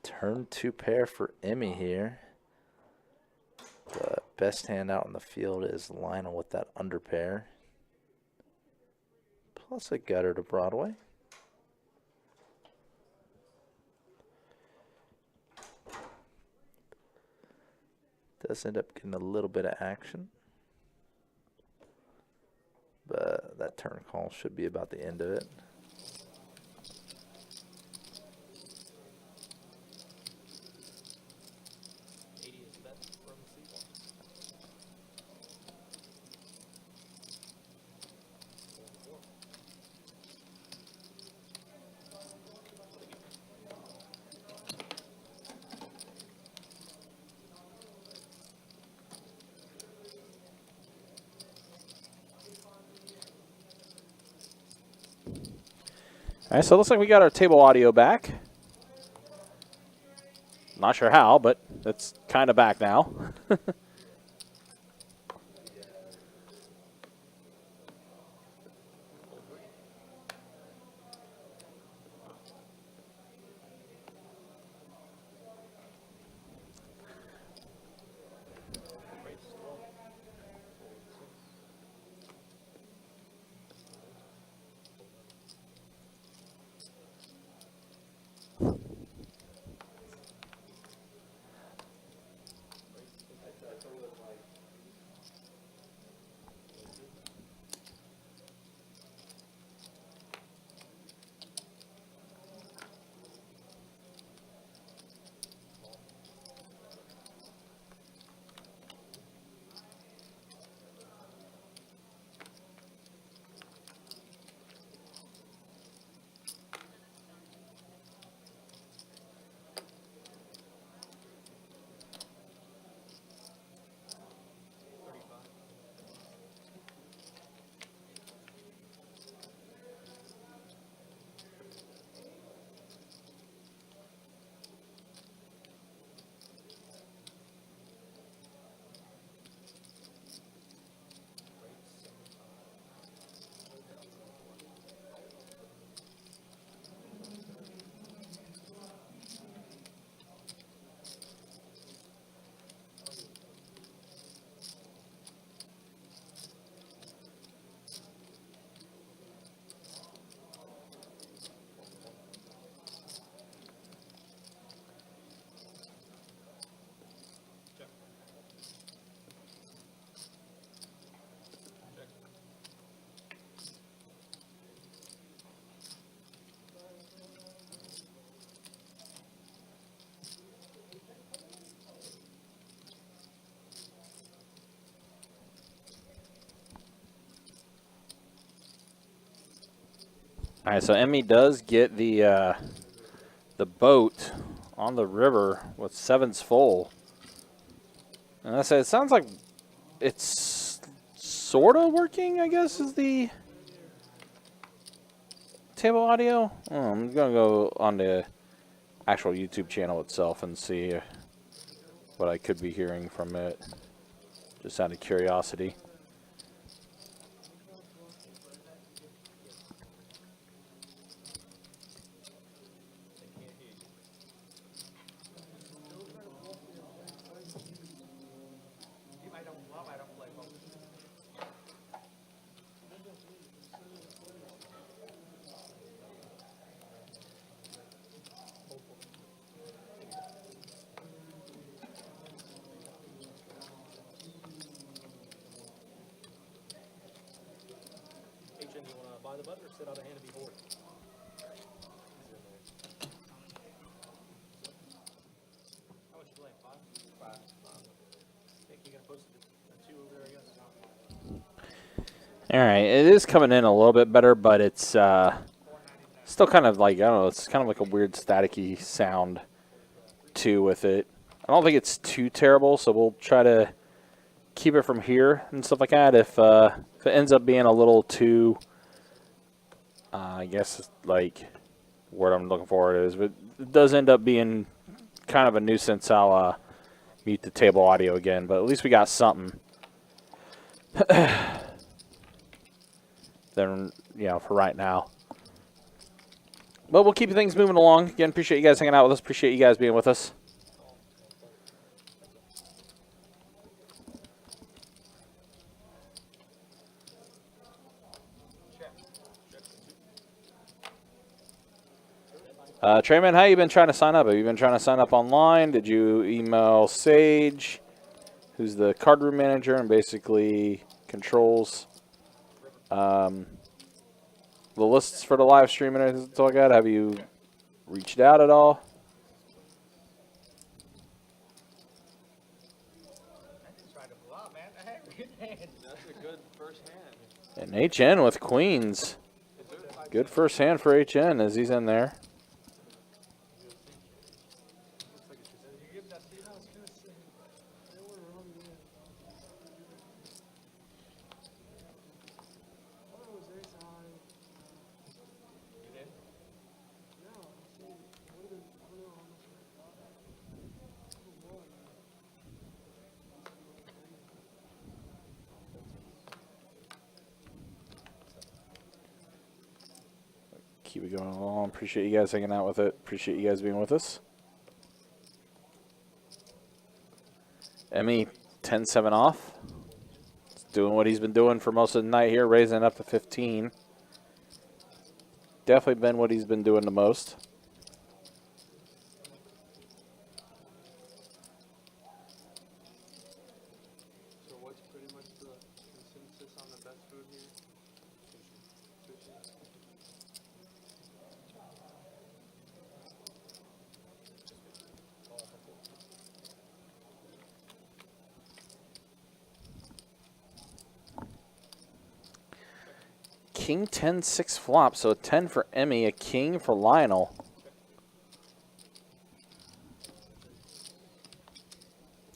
Turn 2 pair for Emmy here. The best hand out in the field is Lionel with that under pair. Plus a gutter to Broadway. Does end up getting a little bit of action. But that turn call should be about the end of it. All right, so it looks like we got our table audio back. Not sure how, but it's kind of back now. All right, so Emmy does get the boat on the river with sevens full. And I said, it sounds like it's sort of working, I guess, is the table audio. Oh, I'm going to go on the actual YouTube channel itself and see what I could be hearing from it. Just out of curiosity. Buy the button or sit on a hand and be bored? How much you playing? Five? I think you got posted a 2 over there, I guess. All right, it is coming in a little bit better, but it's still kind of like, I don't know, it's kind of like a weird staticky sound too with it. I don't think it's too terrible, so we'll try to keep it from here and stuff like that. If it ends up being a little too, I guess like word I'm looking for is, but it does end up being kind of a nuisance, I'll mute the table audio again. But at least we got something. Then, you know, for right now. But we'll keep things moving along. Again, appreciate you guys hanging out with us. Appreciate you guys being with us. Trayman, how you been trying to sign up? Have you been trying to sign up online? Did you email Sage? who's the card room manager and basically controls the lists for the live stream and everything. That's all I got. Have you reached out at all? Tried to blow out, man. Hey, good hand. That's a good first hand. And HN with queens. Good first hand for HN as he's in there. Keep it going along. Appreciate you guys hanging out with it. Appreciate you guys being with us. Emmy 10-7 off. He's doing what he's been doing for most of the night here, raising it up to 15. Definitely been what he's been doing the most. So what's pretty much the consensus on the best food here? Sushi. King 10-6 flop, so a 10 for Emmy, a king for Lionel.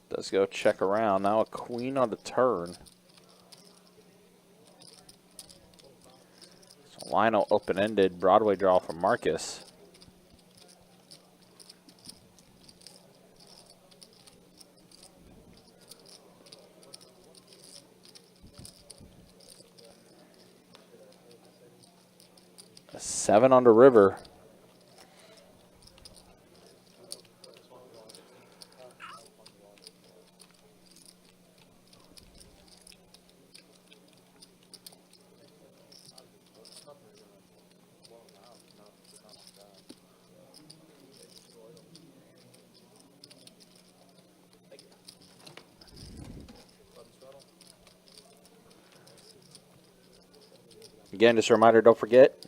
Does go check around. Now a queen on the turn. So Lionel open-ended Broadway draw from Marcus. A 7 on the river. Again, just a reminder, don't forget,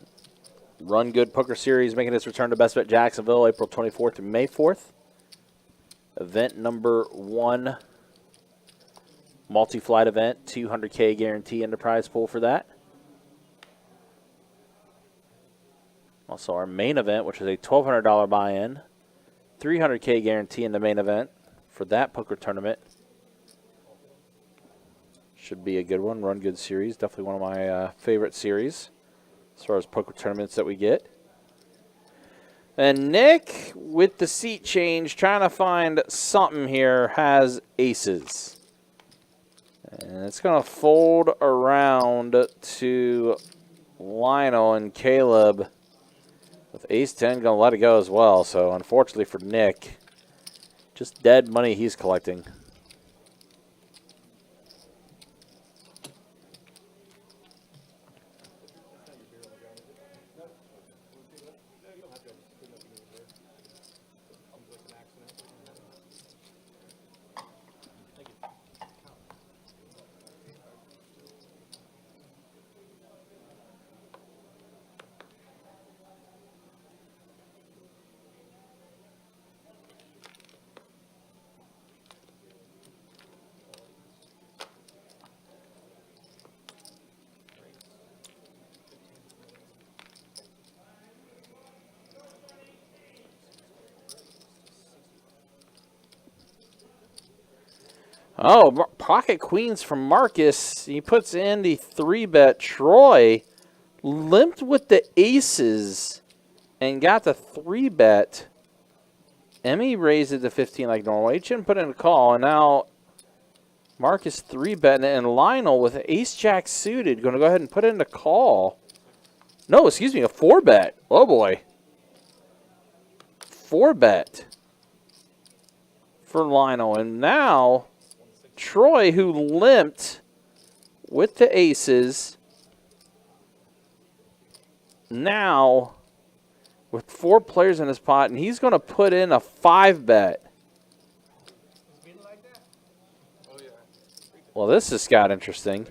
Run Good Poker Series making its return to Best Bet Jacksonville, April 24th to May 4th. Event number 1, multi-flight event, $200K guarantee enterprise pool for that. Also our main event, which is a $1,200 buy-in, $300K guarantee in the main event for that poker tournament. Should be a good one. Run Good Series, definitely one of my favorite series as far as poker tournaments that we get. And Nick, with the seat change, trying to find something here, has aces. And it's going to fold around to Lionel and Caleb with ace-10 going to let it go as well. So unfortunately for Nick, just dead money he's collecting. Oh, pocket queens from Marcus. He puts in the 3-bet. Troy limped with the aces and got the 3-bet. Emmy raised it to 15 like normal. HN put in a call, and now Marcus 3-betting it, and Lionel with ace-jack suited going to go ahead and put in a call. No, excuse me, a 4-bet. Oh, boy. 4-bet for Lionel, and now Troy, who limped with the aces, now with 4 players in his pot, and he's going to put in a 5-bet. Oh yeah. Well, this just got interesting.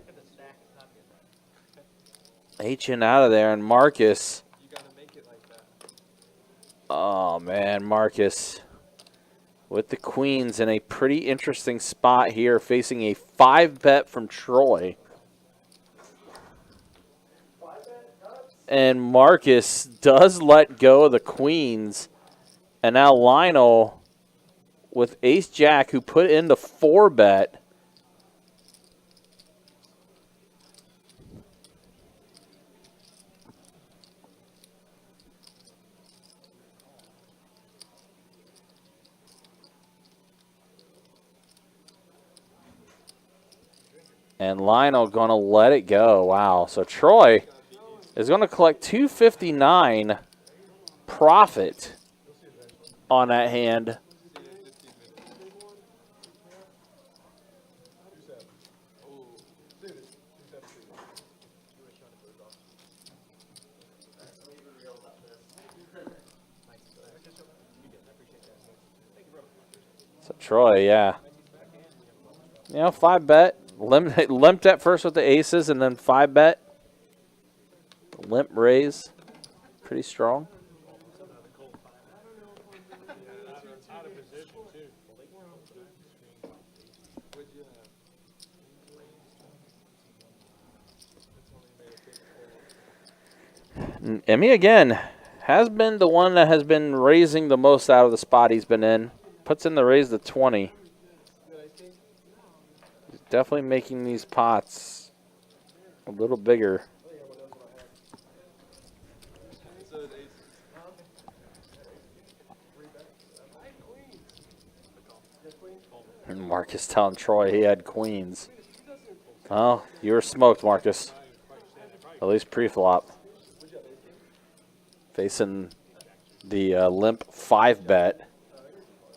HN out of there, and Marcus. You gotta make it like that. Oh, man, Marcus with the queens in a pretty interesting spot here, facing a 5-bet from Troy. And Marcus does let go of the queens. And now Lionel with ace-jack, who put in the 4-bet. And Lionel going to let it go. Wow. So Troy is going to collect $259 profit on that hand. So Troy, yeah. You know, 5-bet. Limped at first with the aces and then 5-bet. Limp raise. Pretty strong. And Emmy again has been the one that has been raising the most out of the spot he's been in. Puts in the raise to 20. He's definitely making these pots a little bigger. And Marcus telling Troy he had queens. Oh, you were smoked, Marcus. At least pre-flop. Facing the limp 5-bet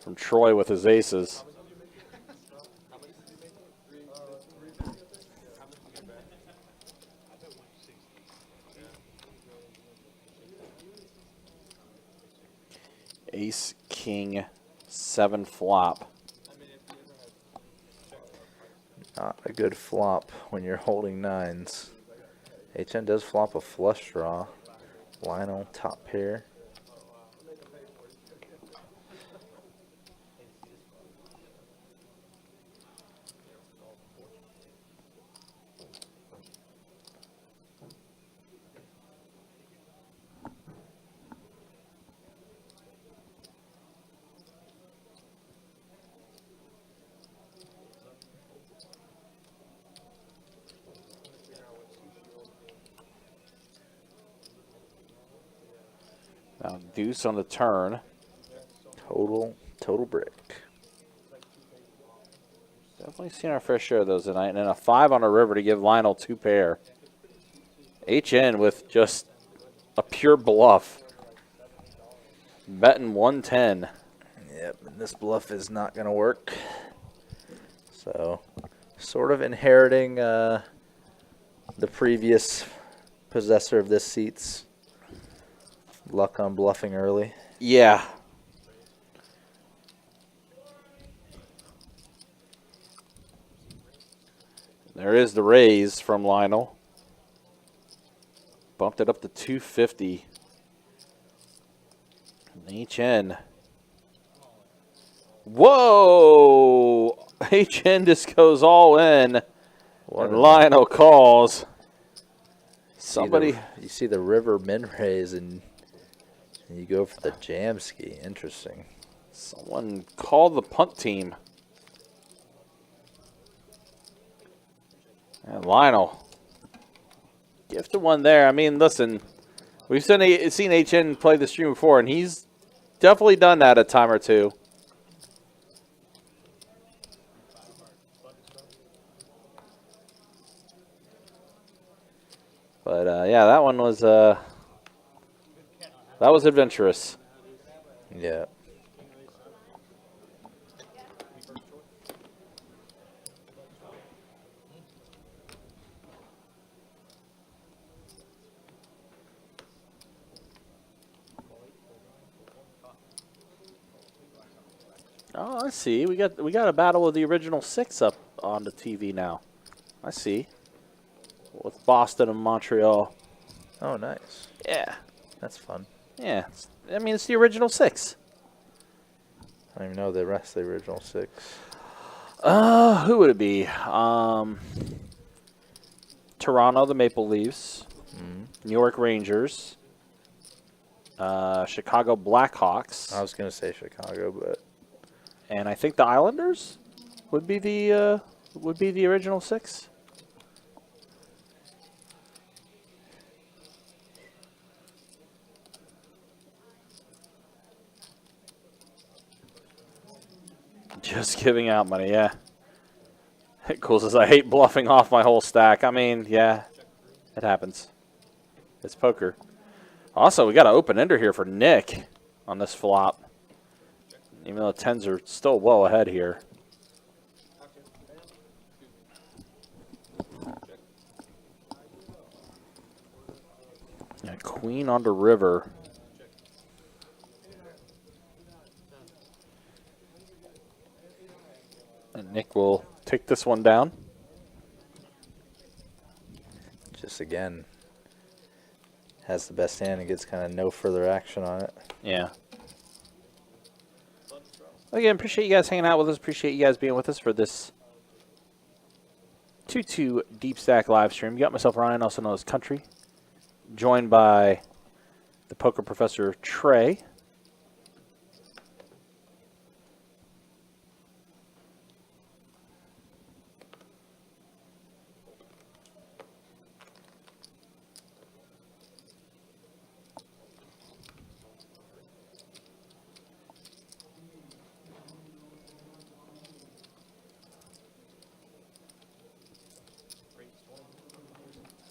from Troy with his aces. Ace, king, 7 flop. Not a good flop when you're holding 9s. HN does flop a flush draw. Lionel, top pair. Now deuce on the turn. Total brick. Definitely seen our fair share of those tonight. And then a 5 on the river to give Lionel 2 pair. HN with just a pure bluff. Betting 110. Yep, and this bluff is not going to work. So, sort of inheriting the previous possessor of this seat's luck on bluffing early. Yeah. There is the raise from Lionel. Bumped it up to 250. HN. Whoa! HN just goes all in. And Lionel calls. Somebody. You see the river min raise and you go for the jam ski. Interesting. Someone called the punt team. And Lionel. Gifted one there. I mean, listen. We've seen HN play the stream before, and he's definitely done that a time or two. But, yeah, that one was adventurous. Yeah. Oh, I see. We got a battle of the original 6 up on the TV now. I see. With Boston and Montreal. Oh, nice. Yeah. That's fun. Yeah. I mean, it's the original 6. I don't even know the rest of the original 6. Who would it be? Toronto, the Maple Leafs. New York Rangers. Chicago Blackhawks. I was going to say Chicago, but And I think the Islanders would be the original 6. Just giving out money, yeah. Cool says, I hate bluffing off my whole stack. I mean, yeah, it happens. It's poker. Also, we got an open-ender here for Nick on this flop. Even though the 10s are still well ahead here. Yeah, queen on the river. And Nick will take this one down. just again has the best hand and gets kind of no further action on it. Yeah. Again, appreciate you guys hanging out with us. Appreciate you guys being with us for this 2-2 Deep Stack live stream. You got myself, Ryan, also known as Country, joined by the poker professor, Trey.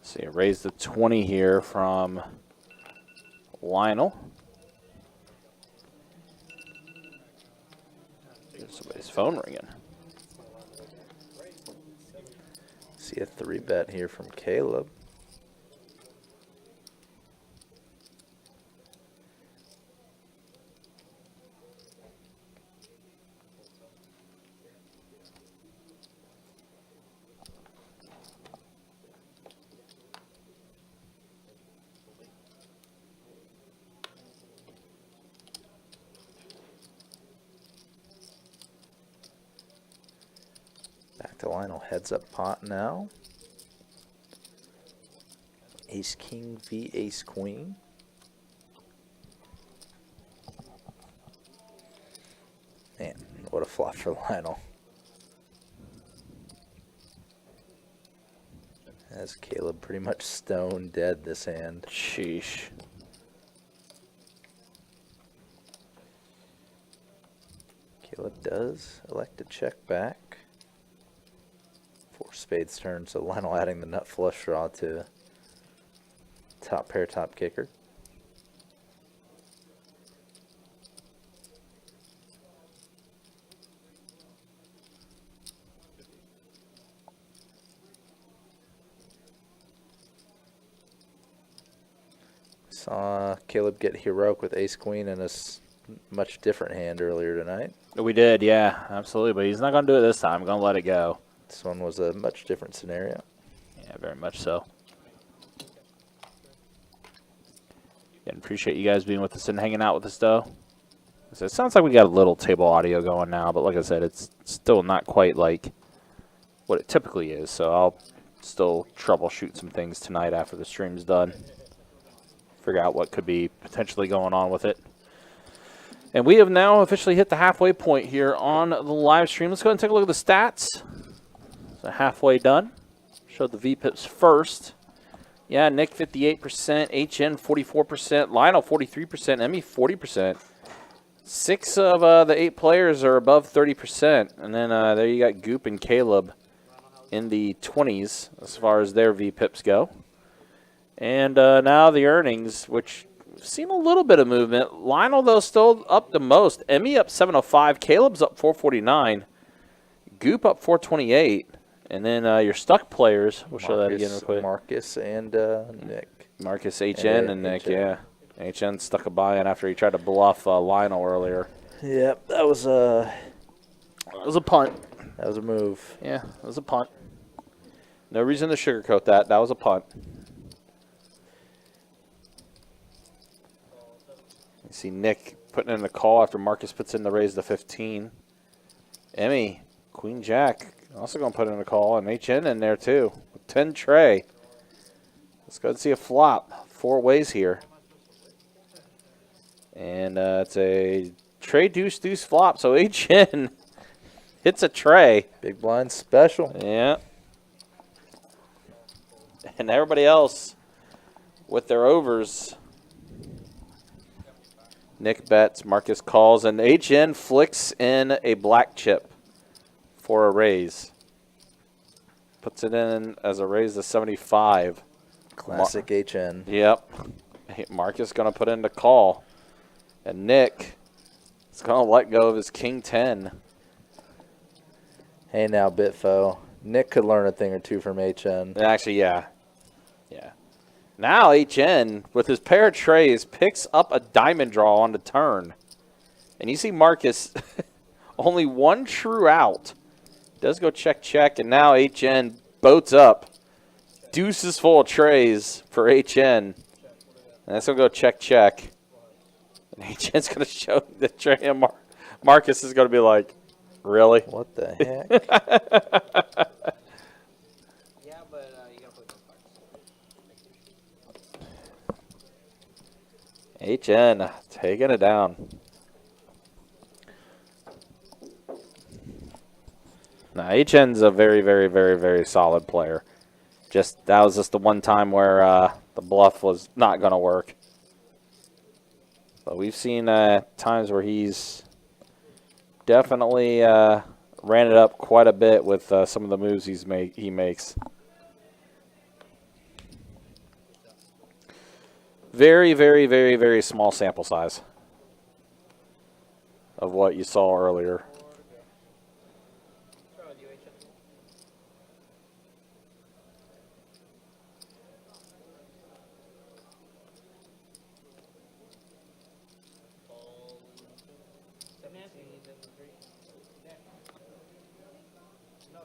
See, raise the 20 here from Lionel. There's somebody's phone ringing. See a 3-bet here from Caleb. Back to Lionel, heads up pot now. Ace King v Ace Queen. Man, what a flop for Lionel. As Caleb pretty much stone dead this hand. Sheesh. Caleb does elect to check back. 4 spades turn, so Lionel adding the nut flush draw to top pair, top kicker. Saw Caleb get heroic with ace queen in a much different hand earlier tonight. We did, yeah, absolutely. But he's not going to do it this time. Going to let it go. This one was a much different scenario. Yeah, very much so. Again, appreciate you guys being with us and hanging out with us, though. So it sounds like we got a little table audio going now, but like I said, it's still not quite like what it typically is. So I'll still troubleshoot some things tonight after the stream's done. Figure out what could be potentially going on with it. And we have now officially hit the halfway point here on the live stream. Let's go ahead and take a look at the stats. So halfway done. Showed the VPIPs first. Yeah, Nick 58%, HN 44%, Lionel 43%, Emmy 40%. 6 of the 8 players are above 30%. And then there you got Goop and Caleb in the 20s as far as their VPIPs go. And now the earnings, which we've seen a little bit of movement. Lionel, though, still up the most. Emmy up 705. Caleb's up 449. Goop up 428. And then your stuck players, we'll show that again real quick. Marcus and Nick. Marcus, HN, and Nick, yeah. HN stuck a buy-in after he tried to bluff Lionel earlier. Yep, that was a punt. That was a move. Yeah, it was a punt. No reason to sugarcoat that. That was a punt. You see Nick putting in the call after Marcus puts in the raise to 15. Emmy, Queen Jack, also going to put in a call, and HN in there too. With 10 tray. Let's go and see a flop. 4 ways here. And it's a tray deuce deuce flop. So HN hits a tray. Big blind special. Yeah. And everybody else with their overs. Nick bets, Marcus calls, and HN flicks in a black chip for a raise. Puts it in as a raise to 75. Classic HN. Yep. Marcus going to put in the call. And Nick is going to let go of his king 10. Hey now, Bitfo. Nick could learn a thing or two from HN. Actually, yeah. Yeah. Now HN, with his pair of trays, picks up a diamond draw on the turn. And you see Marcus, only one true out. Does go check, check, and now HN boats up. Deuces full of trays for HN. And that's going to go check, check. And HN's going to show the tray, and Marcus is going to be like, really? What the heck? Yeah, but you gotta put no cards. HN taking it down. Now, HN's a very, very, very, very solid player. That was just the one time where the bluff was not going to work. But we've seen times where he's definitely ran it up quite a bit with some of the moves he makes. Very, very, very, very small sample size of what you saw earlier. Try with you, HN.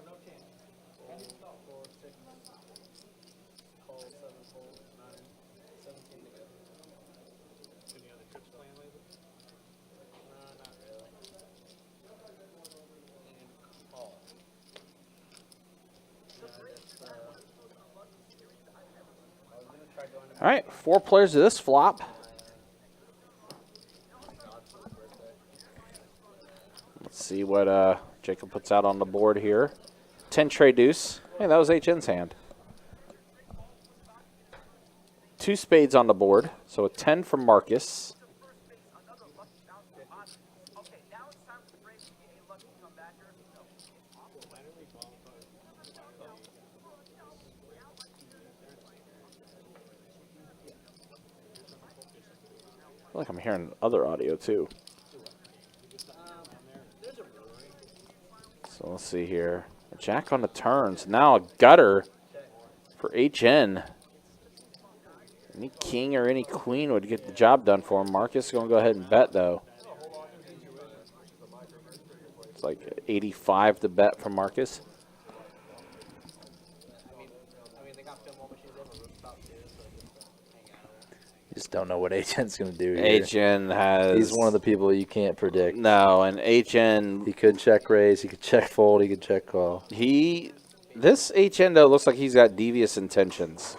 No chance. Four, six. Call 7, fold 9, 17 to go. Any other trips planned lately? No, not really. And call. No, just, I was gonna try going to All right, 4 players to this flop. Let's see what Jacob puts out on the board here. 10 tray deuce. Hey, that was HN's hand. 2 spades on the board, so a 10 from Marcus. I feel like I'm hearing other audio too. So let's see here. A jack on the turns. Now a gutter for HN. Any king or any queen would get the job done for him. Marcus is going to go ahead and bet, though. It's like 85 to bet from Marcus. I mean, they got film machines over the rooftop too, so just hang out there. You just don't know what HN's going to do here. HN has... He's one of the people you can't predict. No, and HN... He could check raise, he could check fold, he could check call. This HN, though, looks like he's got devious intentions.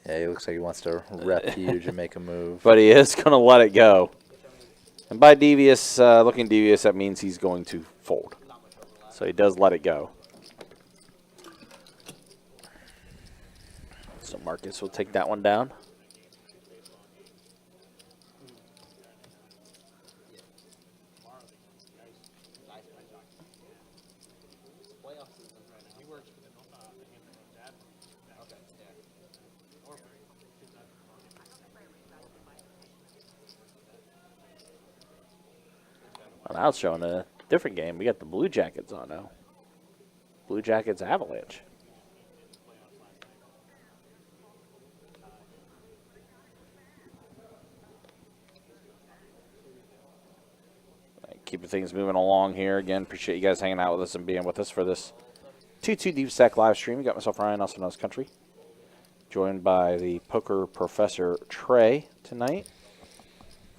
Yeah, he looks like he wants to rep huge and make a move. But he is going to let it go. And by devious, looking devious, that means he's going to fold. So he does let it go. So Marcus will take that one down. Playoff season right now. He works for the dad. Okay, yeah. Or for his dad. Well, now it's showing a different game. We got the Blue Jackets on now. Blue Jackets Avalanche. keeping things moving along here. Again, appreciate you guys hanging out with us and being with us for this 2-2 Deep Stack live stream. Got myself Ryan, also known as Country, joined by the poker professor Trey tonight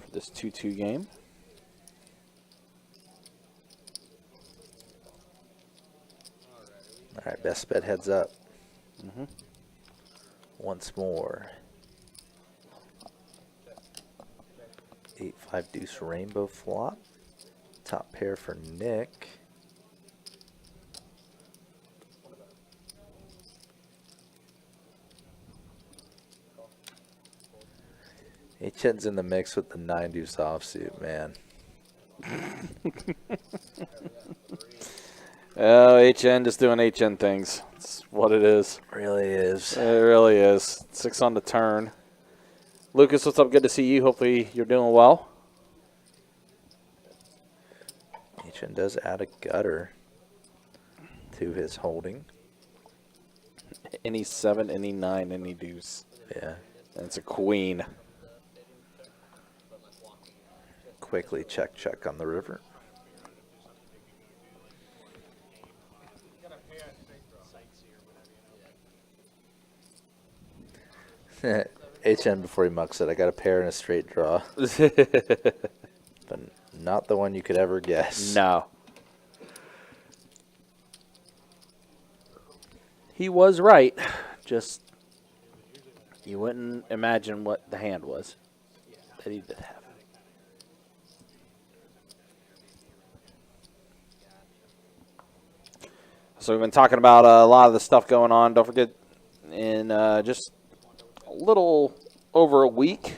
for this 2-2 game. All right, best bet heads up. Mm-hmm. Once more. 8-5 deuce rainbow flop. Top pair for Nick. HN's in the mix with the 9 deuce offsuit, man. Oh, HN just doing HN things. That's what it is. Really is. It really is. 6 on the turn. Lucas, what's up? Good to see you. Hopefully you're doing well. HN does add a gutter to his holding. Any 7, any 9, any deuce. Yeah. And it's a queen. Quickly check on the river. HN before he mucks it. I got a pair and a straight draw. But not the one you could ever guess. No. He was right. Just, you wouldn't imagine what the hand was that he did have. So we've been talking about a lot of the stuff going on. Don't forget, in just a little over a week,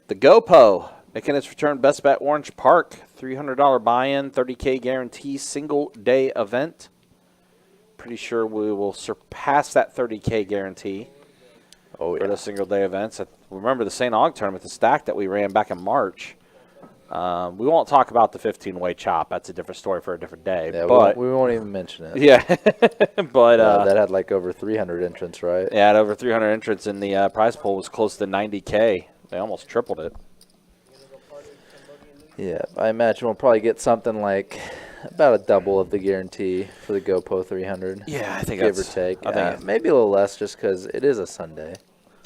the GoPo making its return. Best Bet Orange Park, $300 buy-in, $30K guarantee, single-day event. Pretty sure we will surpass that $30K guarantee for the single-day events. Remember the St. Aug tournament, the stack that we ran back in March. We won't talk about the 15-way chop. That's a different story for a different day. Yeah, but we won't even mention it. Yeah, but that had like over 300 entrants, right? Yeah, had over 300 entrants, and the prize pool was close to 90K. They almost tripled it. Yeah, I imagine we'll probably get something like about a double of the guarantee for the GoPo 300. Yeah, I think give or that's, take. I think maybe a little less just because it is a Sunday.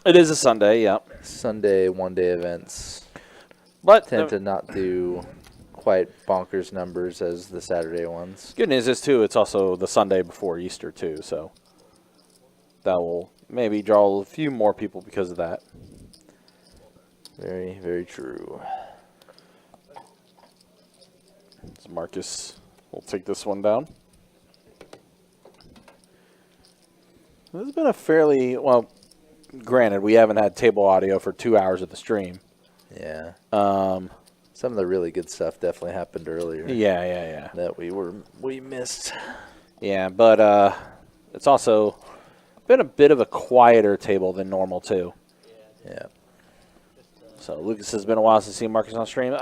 It is a Sunday, yeah. Sunday one-day events But tend to not do quite bonkers numbers as the Saturday ones. Good news is, too, it's also the Sunday before Easter, too, so that will maybe draw a few more people because of that. Very, very true. So Marcus will take this one down. This has been a fairly, well, granted, we haven't had table audio for 2 hours of the stream. Yeah. Some of the really good stuff definitely happened earlier. Yeah. That we missed. Yeah, but it's also been a bit of a quieter table than normal, too. Yeah. So Lucas has been a while since seeing Marcus on stream.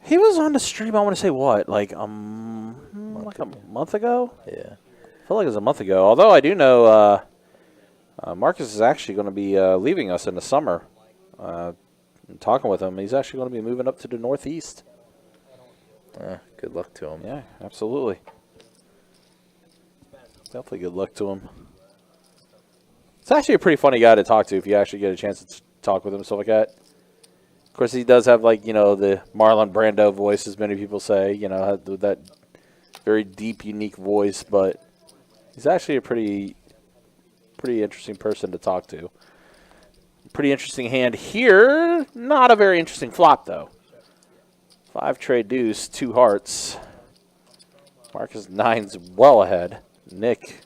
He was on the stream, I want to say, what, like a month ago? Yeah. I feel like it was a month ago. Although I do know Marcus is actually going to be leaving us in the summer. I'm talking with him. He's actually going to be moving up to the Northeast. Good luck to him. Yeah, absolutely. Definitely good luck to him. It's actually a pretty funny guy to talk to if you actually get a chance to talk with him and stuff like that. Of course, he does have, like, the Marlon Brando voice, as many people say, that very deep, unique voice, but he's actually a pretty interesting person to talk to. Pretty interesting hand here. Not a very interesting flop, though. 5 trade deuce, 2 hearts. Marcus 9's well ahead. Nick,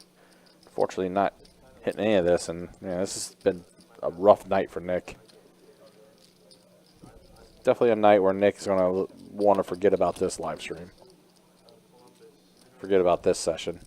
fortunately, not hitting any of this, and this has been a rough night for Nick. Definitely a night where Nick is going to want to forget about this live stream. Forget about this session.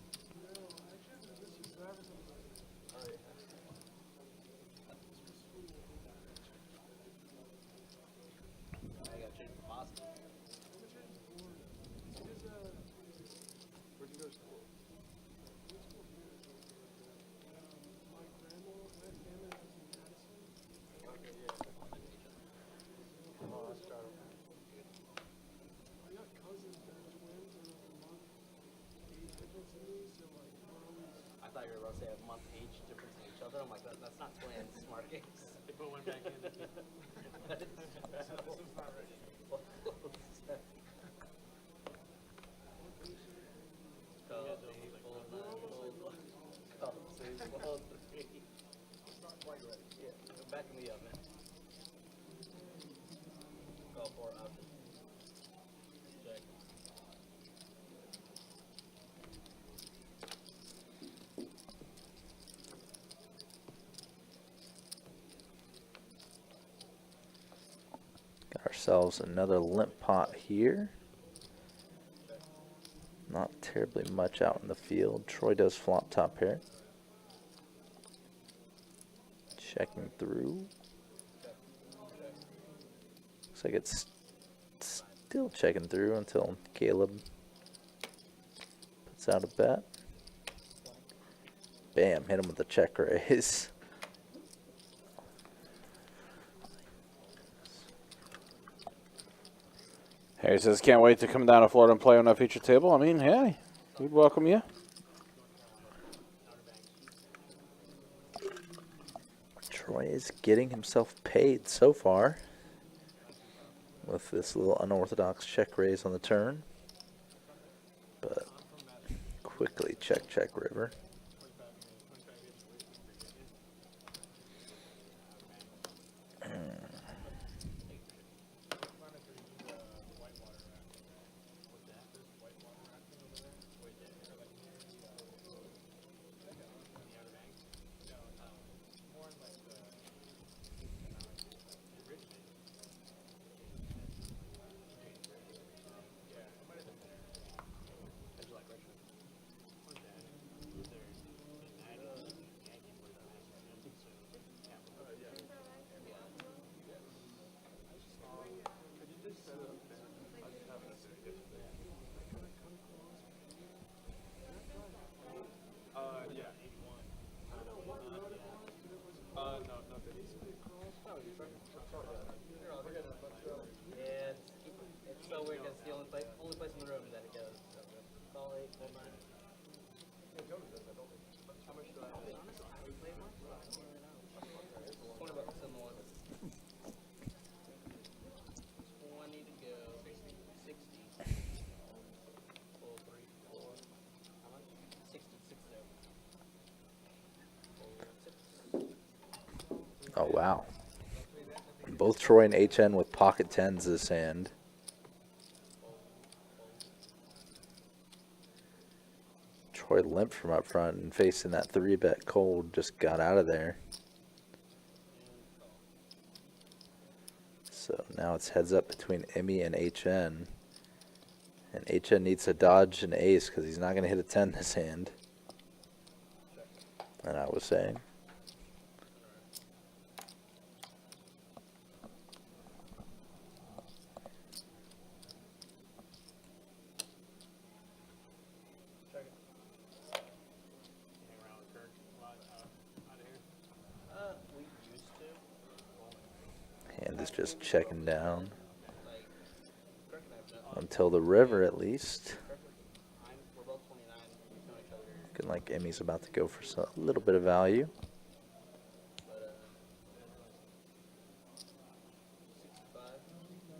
then I'm like, that's not playing smart games. They put one back in. This is not ready. Backing me up, man. Call for option. Check. Got ourselves another limp pot here. Not terribly much out in the field. Troy does flop top pair. Checking through. Looks like it's still checking through until Caleb puts out a bet. Bam, hit him with the check raise. Harry says, can't wait to come down to Florida and play on a feature table. I mean, hey, we'd welcome you. Troy is getting himself paid so far with this little unorthodox check raise on the turn. But quickly check river. Yeah, 81. No, nothing. Yeah, it's so weird because it's the only place in the room that it goes. So call 8, call 9. How much do I have? Honestly, have you played much? I don't really know. $20 in the one. 20 to go. 60. Full 3, 4. How much? 60, 60. Oh, wow. Both Troy and HN with pocket tens this hand. Troy limped from up front and facing that 3-bet cold just got out of there. So now it's heads up between Emmy and HN. And HN needs to dodge an ace because he's not going to hit a 10 this hand. And I was saying. We used to. Hand is just checking down. Like, Kirk and I have done. Until the river, at least. We're both 29. We know each other. Looking like Emmy's about to go for a little bit of value. But, 65.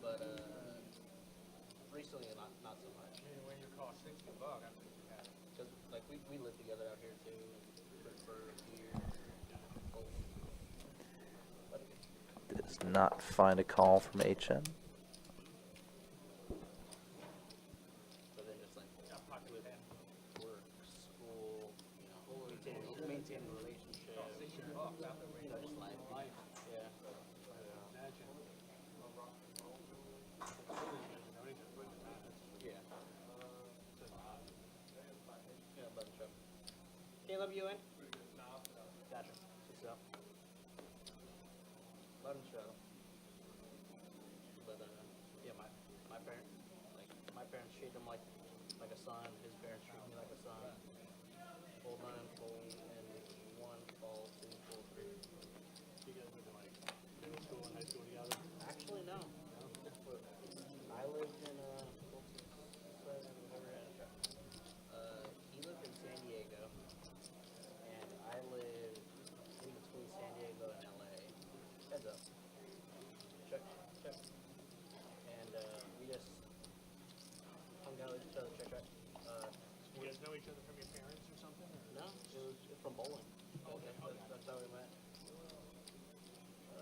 But, recently, not so much. When you cost $60, Because, like, we lived together out here, too, for a few years. Does not find a call from HN. But then just, like, work, school, you know, maintaining a relationship. You know, just life. Yeah. Yeah. Yeah, button shop. Caleb, you in? Gotcha. Six up. Button shop. But yeah, my parents treat him like a son. His parents treat me like a son. Full 9, full, and 1, full 2, full 3. you guys went to like middle school and high school together. Actually, no. I lived in he lived in San Diego, and I from bowling. That's how we met.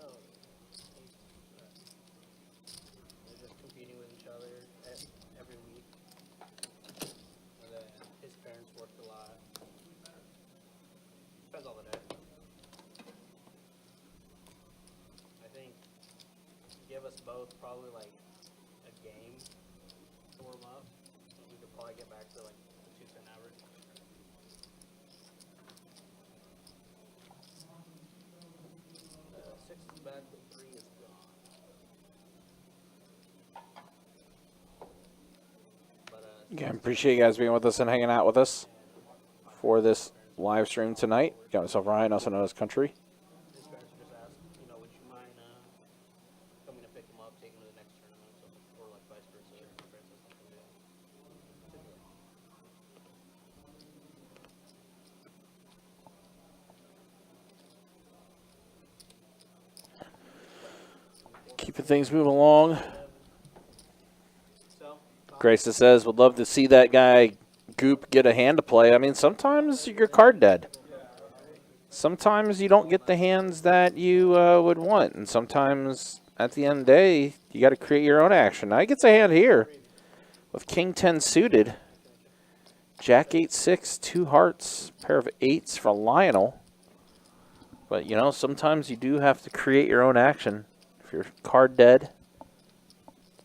Oh, they're just competing with each other every week. And then his parents worked a lot. Depends on the day. I think give us both probably like a game to warm up. And we could probably get back to like the 210 average. Six is back, but 3 is gone. But, Again, appreciate you guys being with us and hanging out with us for this live stream tonight. Got myself Ryan, also known as Country. his parents just asked, would you mind coming to pick him up, take him to the next tournament, or like vice versa. His parents has something to do. Keeping things moving along. So, Grayson says, would love to see that guy Goop get a hand to play. I mean, sometimes you're card dead. Sometimes you don't get the hands that you would want. And sometimes, at the end of the day, you got to create your own action. Now, he gets a hand here with King 10 suited. Jack 8-6, 2 hearts, pair of 8s for Lionel. But, sometimes you do have to create your own action. If you're card dead,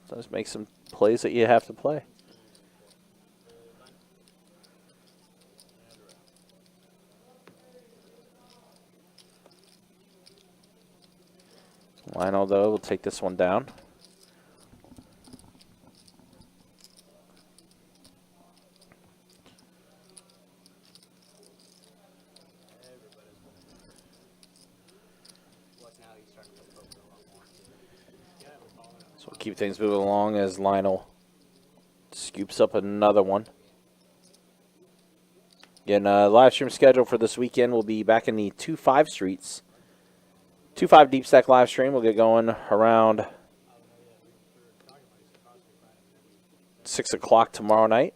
sometimes make some plays that you have to play. Lionel, though, will take this one down. So we'll keep things moving along as Lionel scoops up another one. Again, live stream schedule for this weekend will be back in the 2-5 streets. 2-5 deep stack live stream. We'll get going around 6 o'clock tomorrow night.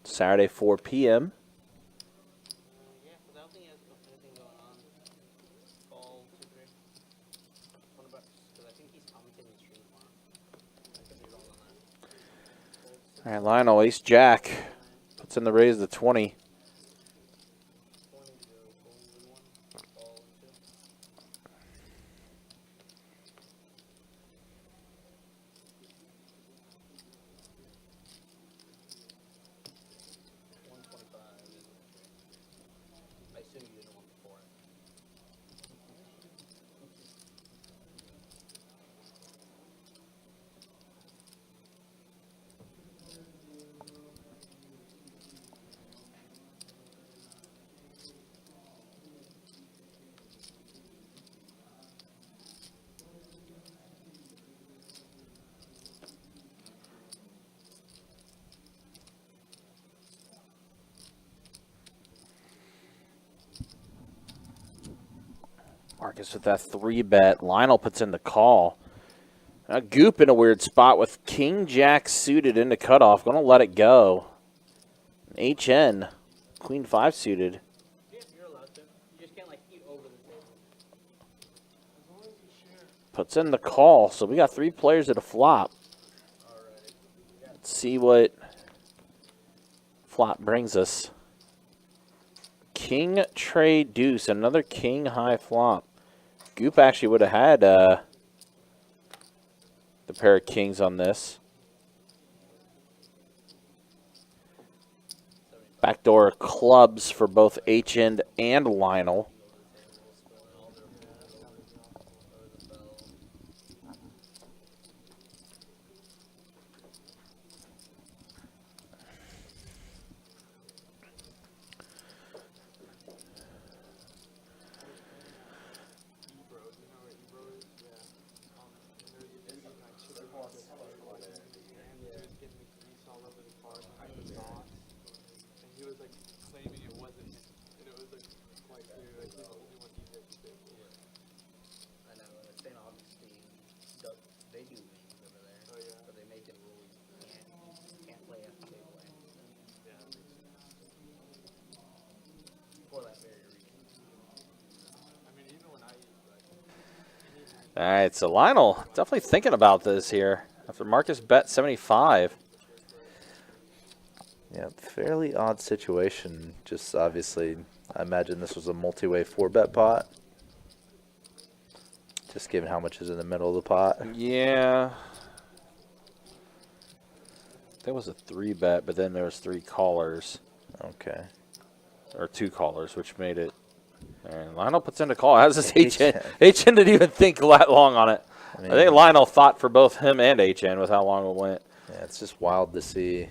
Saturday, 4 p.m. yeah, because I don't think he has anything going on. Fall 2-3. What about? Because I think he's commentating the stream tomorrow. I could be wrong on that. All right, Lionel, ace jack. Puts in the raise to 20. 20 to go. Fold 1. Fall 2. I assume you didn't want before it. Marcus with that 3-bet. Lionel puts in the call. Goop in a weird spot with King Jack suited into cutoff. Going to let it go. HN, Queen 5 suited. Yeah, you're allowed to. You just can't eat over the table. Puts in the call. So we got 3 players at a flop. Alrighty. Let's see what flop brings us. King Trey Deuce, another King high flop. Goop actually would have had the pair of kings on this. Backdoor clubs for both HN and Lionel. And he was like claiming it wasn't, and it was like quite clear, like All right, so Lionel definitely thinking about this here after Marcus bet 75. Yeah, fairly odd situation. Just obviously, I imagine this was a multi-way 4-bet pot. Just given how much is in the middle of the pot. Yeah. There was a 3-bet, but then there was 3 callers. Okay. Or 2 callers, which made it. And Lionel puts in a call. How's this HN? HN. HN didn't even think that long on it. I I think Lionel thought for both him and HN with how long it went. Yeah, it's just wild to see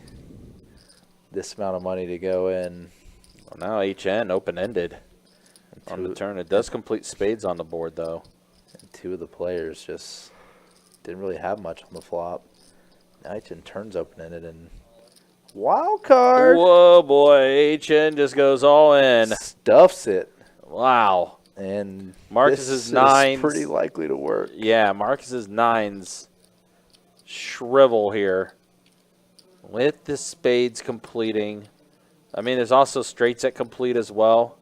this amount of money to go in. Well, now HN open-ended on the turn. It does complete spades on the board, though. And 2 of the players just didn't really have much on the flop. Now HN turns open-ended and wild card. Whoa, boy. HN just goes all in. Stuffs it. Wow. And Marcus's this nines. is pretty likely to work. Yeah, Marcus's 9s shrivel here with the spades completing. I mean, there's also straights that complete as well.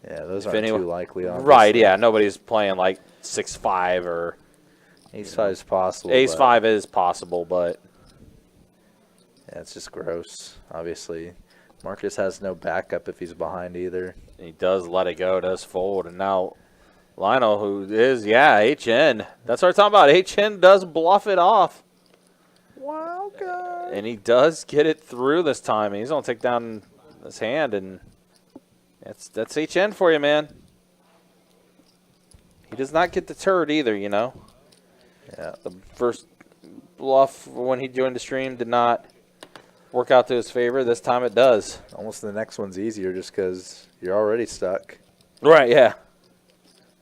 Yeah, those If aren't anyone- too likely. Obviously. Right, yeah. Nobody's playing like 6-5 or Ace-5 is possible. Ace-5 is possible, but Yeah, it's just gross. Obviously, Marcus has no backup if he's behind either. he does let it go, does fold. And now Lionel, who is, yeah, HN. That's what I'm talking about. HN does bluff it off. Wild card. And he does get it through this time. He's going to take down his hand, and that's HN for you, man. He does not get deterred either, you know. Yeah. The first bluff when he joined the stream did not work out to his favor. This time it does. Almost the next one's easier just because you're already stuck. Right, yeah.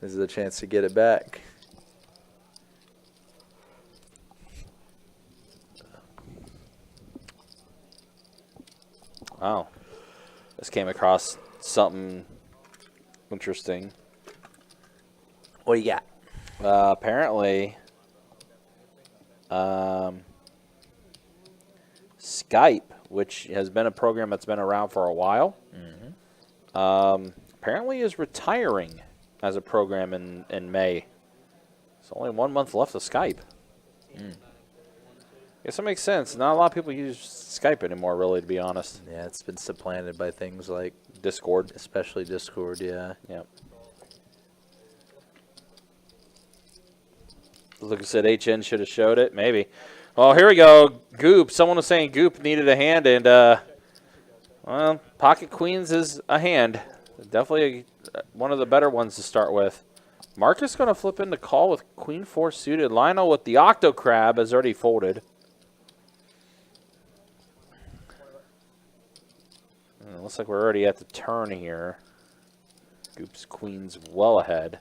This is a chance to get it back. Wow. This came across something interesting. What do you got? Apparently, Skype, which has been a program that's been around for a while, apparently is retiring as a program in May. There's only 1 month left of Skype. Guess that makes sense. Not a lot of people use Skype anymore, really, to be honest. Yeah, it's been supplanted by things like Discord. especially Discord, yeah. Yep. Look, I said HN should have showed it. Maybe. Oh, here we go. Goop. Someone was saying Goop needed a hand, and, well, Pocket Queens is a hand. Definitely one of the better ones to start with. Marcus going to flip into call with Queen 4 suited. Lionel with the Octo Crab has already folded. And it looks like we're already at the turn here. Goop's Queen's well ahead.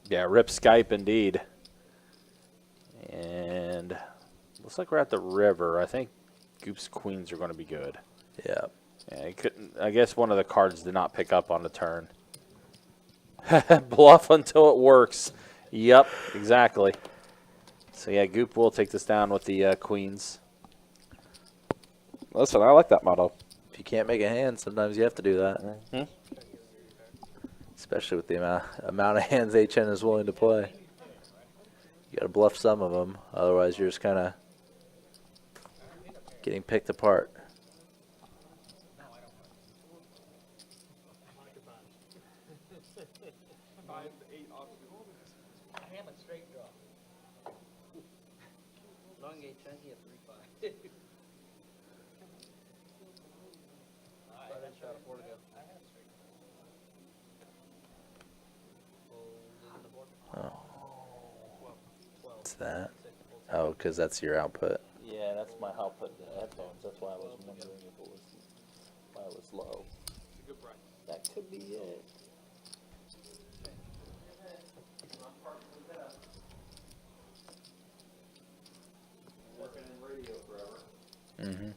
Yeah, rip Skype indeed. And looks like we're at the river. I think Goop's Queens are going to be good. Yeah. Yeah, he couldn't. I guess one of the cards did not pick up on the turn. Bluff until it works. Yep, exactly. So yeah, Goop will take this down with the Queens. Listen, I like that motto. If you can't make a hand, sometimes you have to do that. Mhm. Especially with the amount of hands HN is willing to play. You got to bluff some of them, otherwise you're just kind of getting picked apart. I have a straight draw. Long HN, he had 3-5. Alright, that's shot a 4 to go. What's that? Oh, because that's your output. Yeah, that's my output headphones. That's why I was wondering if it was why it was low. It's a good price. That could be it. Working in radio forever. Mm-hmm.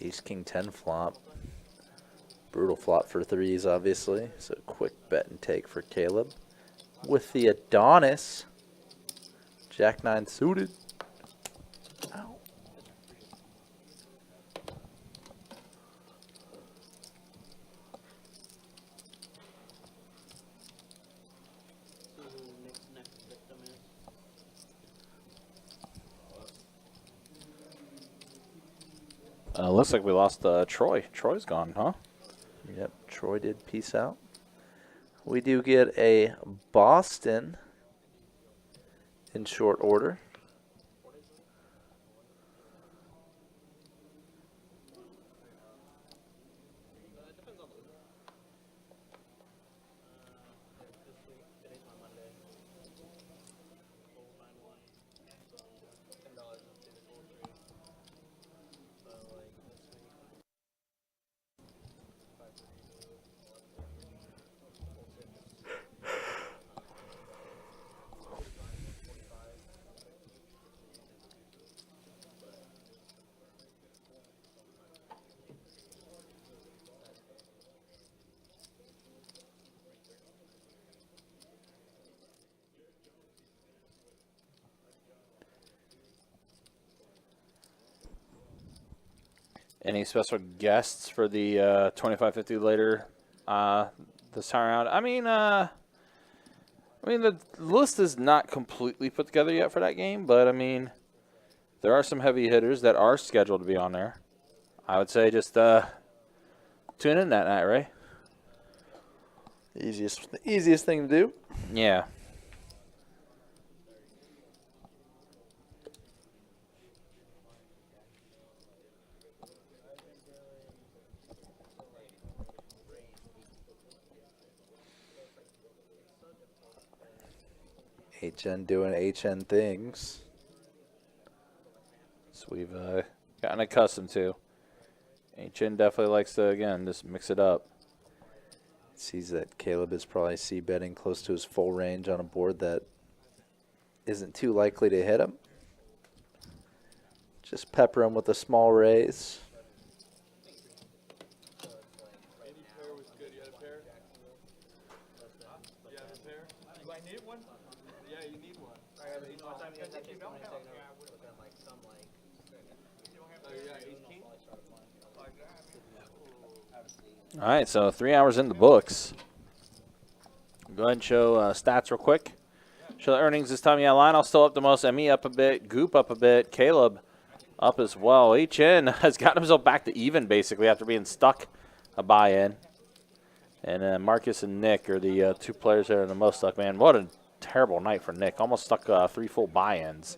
Ace King 10 flop. Brutal flop for threes, obviously. So quick bet and take for Caleb. With the Adonis. Jack 9 suited. Ow. Looks like we lost Troy. Troy's gone, huh? Yep, Troy did peace out. We do get a Boston in short order. Depends on the week. This week, today's my Monday. Gold 9-1. So $10 into the gold trade. So like this week, 5:30 to 11:30. Any special guests for the 25-50 later this time around? I mean, the list is not completely put together yet for that game, but I mean, there are some heavy hitters that are scheduled to be on there. I would say just tune in that night, right? Easiest thing to do. Yeah. HN doing HN things. So we've gotten accustomed to. HN definitely likes to, again, just mix it up. Sees that Caleb is probably c-betting close to his full range on a board that isn't too likely to hit him. Just pepper him with a small raise. Any pair was good. You had a pair? You have a pair? Do I need one? Yeah, you need one. Looking like some like. Oh, yeah, ace king? All right, so 3 hours in the books. Go ahead and show stats real quick. Show the earnings this time. Yeah, Lionel still up the most. Emmy up a bit. Goop up a bit. Caleb up as well. HN has gotten himself back to even, basically, after being stuck a buy-in. And Marcus and Nick are the two players that are the most stuck. Man, what a terrible night for Nick. Almost stuck 3 full buy-ins.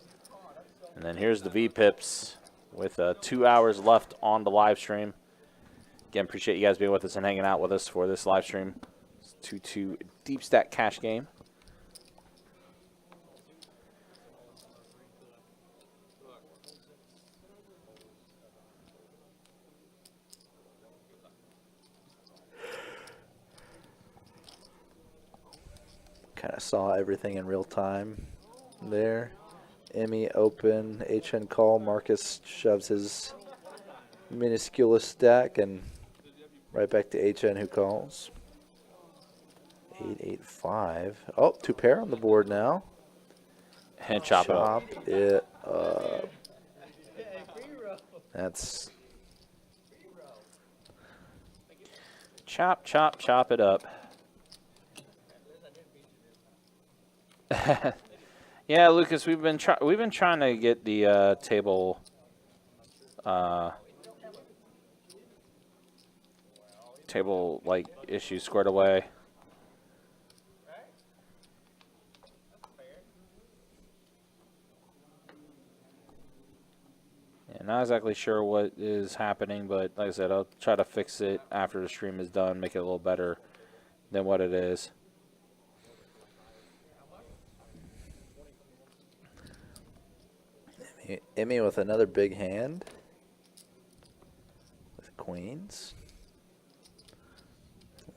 And then here's the V-Pips with 2 hours left on the live stream. Again, appreciate you guys being with us and hanging out with us for this live stream. It's 2-2 deep stack cash game. Kind of saw everything in real time there. Emmy open, HN call. Marcus shoves his minuscule stack and right back to HN who calls. 8-8-5. Oh, 2 pair on the board now. And chop it up. It up. That's Chop, chop, chop it up. Yeah, Lucas, we've been trying to get the table like issues squared away. Yeah, not exactly sure what is happening, but like I said, I'll try to fix it after the stream is done, make it a little better than what it is. Emmy with another big hand with queens.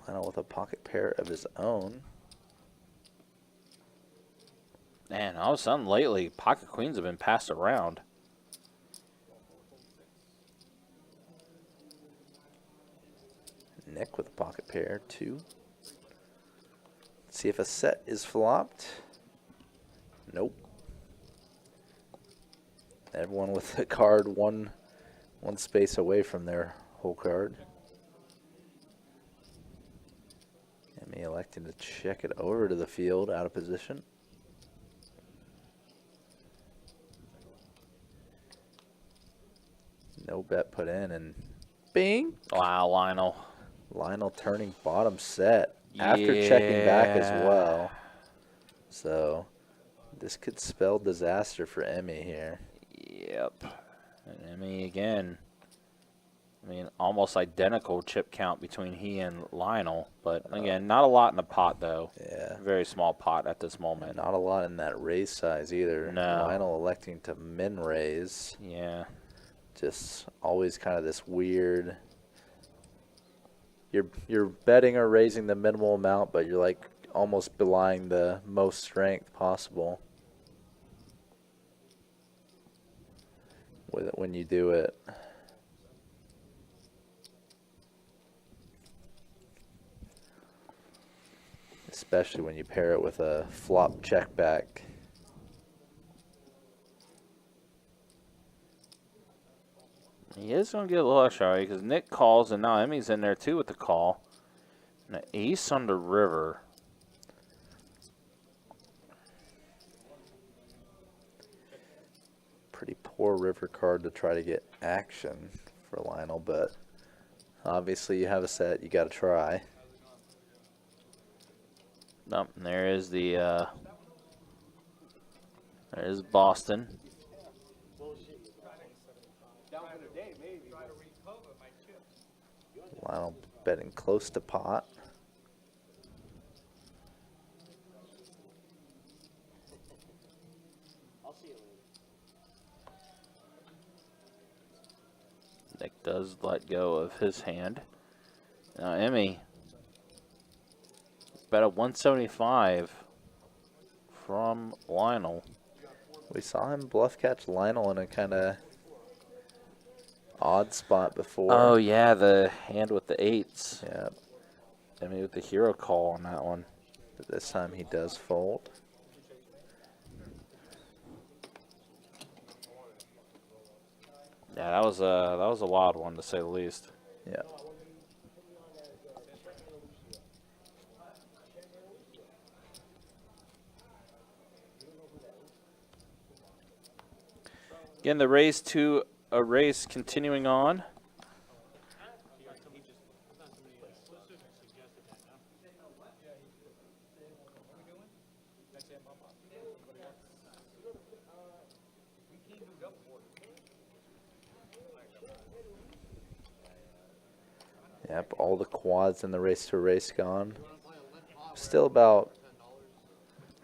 Lionel with a pocket pair of his own. Man, all of a sudden lately, pocket queens have been passed around. Nick with a pocket pair, 2. Let's see if a set is flopped. Nope. Everyone with a card one space away from their whole card. Emmy electing to check it over to the field, out of position. No bet put in, and bing. Wow, Lionel. Lionel turning bottom set after checking back as Yeah. well. So this could spell disaster for Emmy here. Yep. And Emmy again. I mean, almost identical chip count between he and Lionel. But again, not a lot in the pot, though. Yeah. Very small pot at this moment. Not a lot in that raise size either. No. Lionel electing to min raise. Yeah. Just always kind of this weird. You're betting or raising the minimal amount, but you're like almost belying the most strength possible with it when you do it. Especially when you pair it with a flop check back. He is going to get a little extra because Nick calls, and now Emmy's in there too with the call. And an ace on the river. Pretty poor river card to try to get action for Lionel, but obviously you have a set, you got to try. Nope, and there is the, there's Boston. Lionel betting close to pot. Nick does let go of his hand. Now Emmy bet a 175 from Lionel. We saw him bluff catch Lionel in a kind of odd spot before. Oh yeah, the hand with the eights. Yeah, Emmy with the hero call on that one. but this time he does fold. Yeah, that was a wild one to say the least. Yeah. Again, the race to a race continuing on. Yep, all the quads in the race to a race gone. Still about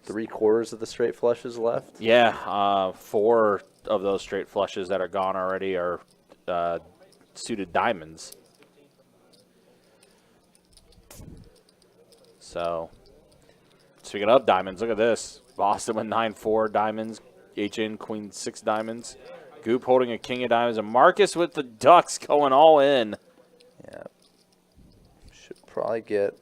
3/4 of the straight flushes left. Yeah, 4 of those straight flushes that are gone already are suited diamonds. So, speaking of diamonds, look at this. Boston with 9-4 diamonds. HN Queen 6 diamonds. Goop holding a king of diamonds. And Marcus with the ducks going all in. Yeah. Should probably get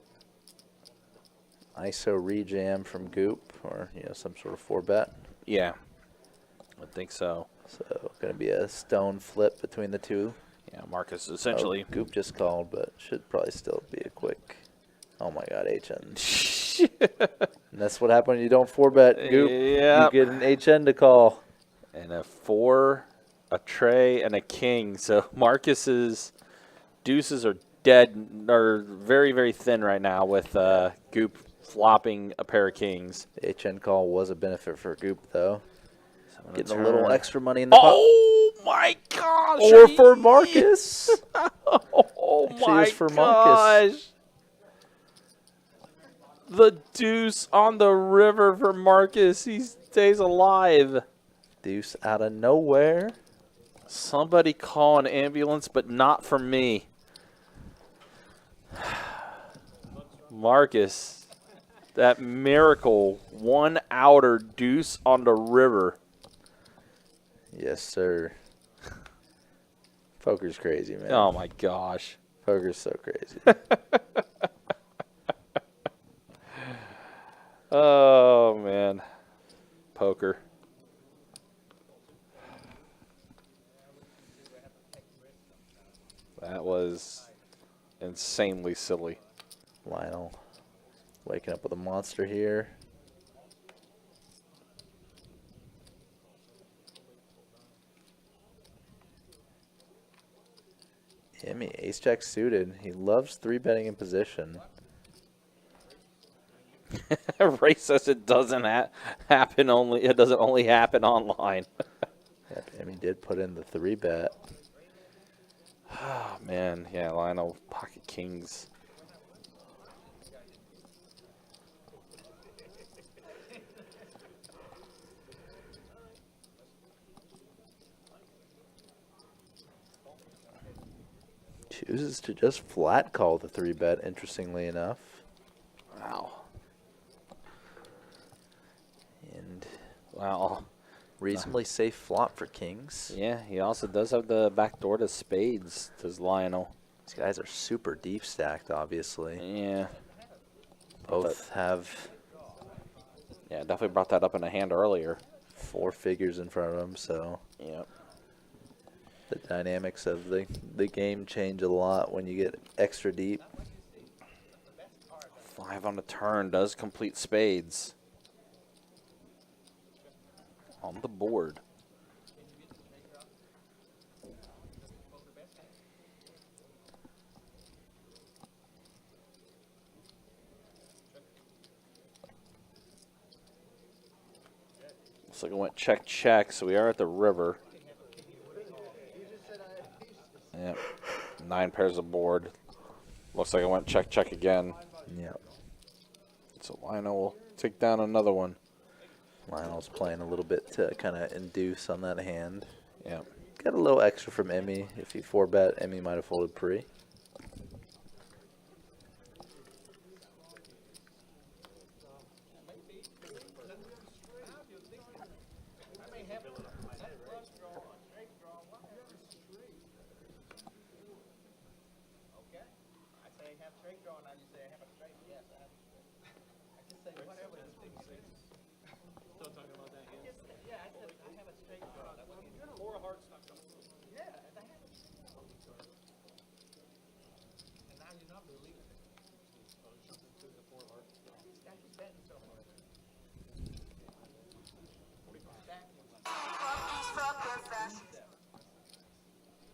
ISO rejam from Goop or some sort of 4-bet. Yeah, I think so. So going to be a stone flip between the two. Yeah, Marcus essentially. Oh, Goop just called, but should probably still be a quick. Oh my God, HN. And that's what happened when you don't 4-bet Goop. Yep. You get an HN to call. And a 4, a tray, and a king. So Marcus's deuces are dead, are very, very thin right now with Goop flopping a pair of kings. The HN call was a benefit for Goop, though. So Getting a little extra money in the pot. Oh my gosh! Or for Marcus. Oh Actually, it my was for Marcus. gosh! The deuce on the river for Marcus. He stays alive. Deuce out of nowhere. Somebody call an ambulance, but not for me. Marcus, that miracle 1 outer deuce on the river. Yes, sir. Poker's crazy, man. Oh my gosh. Poker's so crazy. Oh man. Poker. That was insanely silly. Lionel waking up with a monster here. Emmy, ace jack suited. He loves 3-betting in position. Ray says it doesn't happen only. It doesn't only happen online. Yep, Emmy did put in the 3-bet. Oh, man, yeah, Lionel pocket kings. Chooses to just flat call the 3-bet, interestingly enough. Wow. And Wow. reasonably safe flop for kings. Yeah, he also does have the back door to spades, does Lionel. These guys are super deep stacked, obviously. Yeah. Both have Yeah, definitely brought that up in a hand earlier. 4 figures in front of them, so Yep. the dynamics of the game change a lot when you get extra deep. 5 on the turn does complete spades. On the board. Looks like it went check, check, so we are at the river. Yep. 9 pairs of board. Looks like it went check, check again. Yep. So Lionel will take down another one. Lionel's playing a little bit to kind of induce on that hand. Yep. Got a little extra from Emmy. If he 4-bet, Emmy might have folded pre.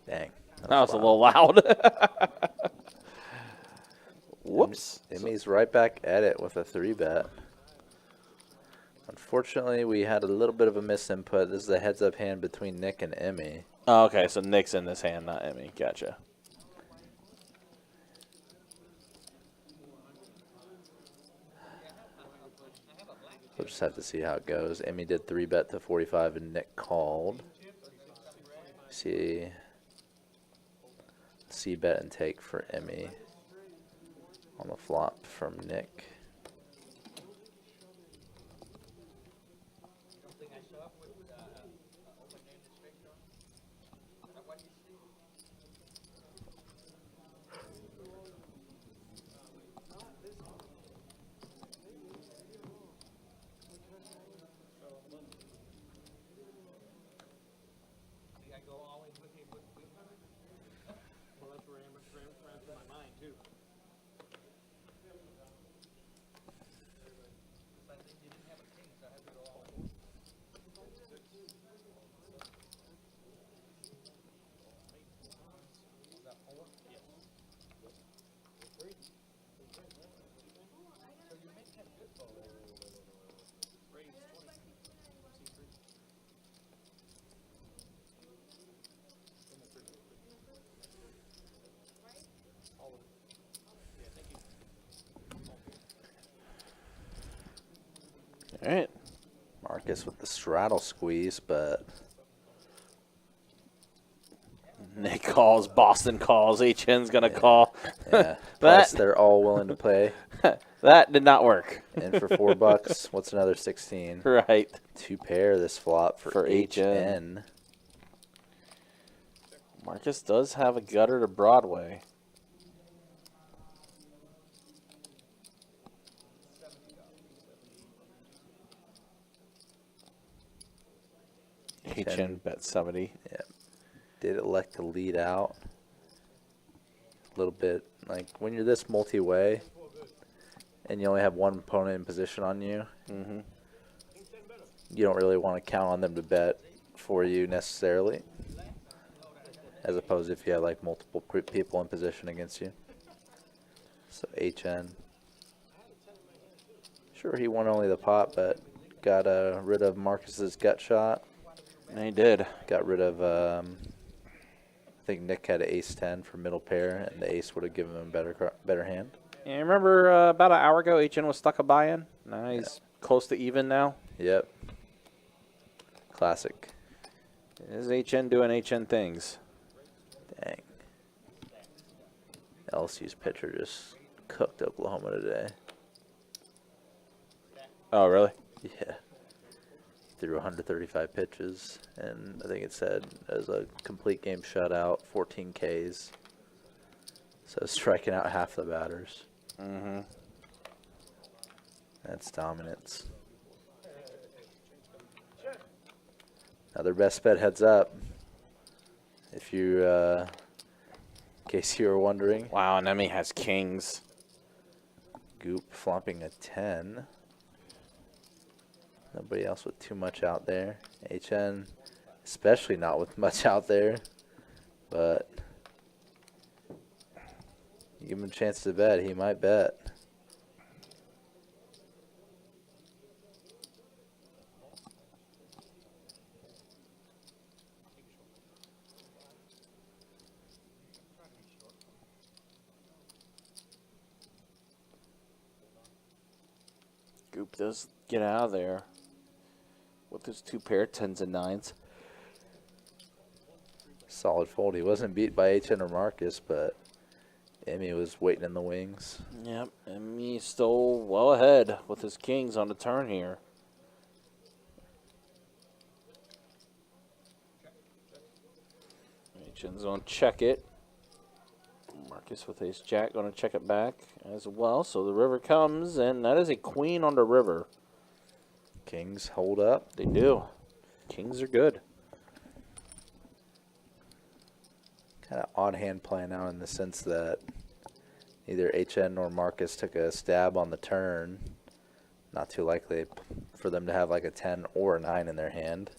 Dang. That was a little loud. Whoops. Emmy's right back at it with a 3-bet. Unfortunately, we had a little bit of a misinput. This is a heads-up hand between Nick and Emmy. Oh, okay, so Nick's in this hand, not Emmy. Gotcha. We'll just have to see how it goes. Emmy did 3-bet to 45 and Nick called. See, C-bet and take for Emmy on the flop from Nick. All right. Marcus with the straddle squeeze, but Nick calls, Boston calls, HN's going to call. yeah, plus they're all willing to play. That did not work. And for $4, what's another 16? Right. 2 pair this flop for HN. Marcus does have a gutter to Broadway. HN bet 70. Yeah. Did elect to lead out. A little bit, like, when you're this multi-way and you only have one opponent in position on you, you don't really want to count on them to bet for you necessarily. as opposed to if you had like multiple people in position against you. So HN. Sure, he won only the pot, but got rid of Marcus's gut shot. And he did. Got rid of, I think Nick had an ace-10 for middle pair, and the ace would have given him a better hand. Yeah, remember about an hour ago, HN was stuck a buy-in? Now he's close to even now. Yep. Classic. Is HN doing HN things? Dang. LSU's pitcher just cooked Oklahoma today. Oh, really? Yeah. Threw 135 pitches, and I think it said as a complete game shutout, 14 Ks. So striking out half the batters. Mm-hmm. That's dominance. Now their best bet heads up. If you, in case you were wondering. Wow, and Emmy has kings. Goop flopping a 10. Nobody else with too much out there. HN, especially not with much out there. But you give him a chance to bet, he might bet. Goop does get out of there with his 2 pair 10s and 9s. Solid fold. He wasn't beat by HN or Marcus, but Emmy was waiting in the wings. Yep, Emmy still well ahead with his kings on the turn here. HN's going to check it. Marcus with ace jack going to check it back as well. So the river comes, and that is a queen on the river. Kings hold up. They do. Kings are good. Kind of odd hand playing out in the sense that neither HN nor Marcus took a stab on the turn. Not too likely for them to have like a 10 or a 9 in their hand.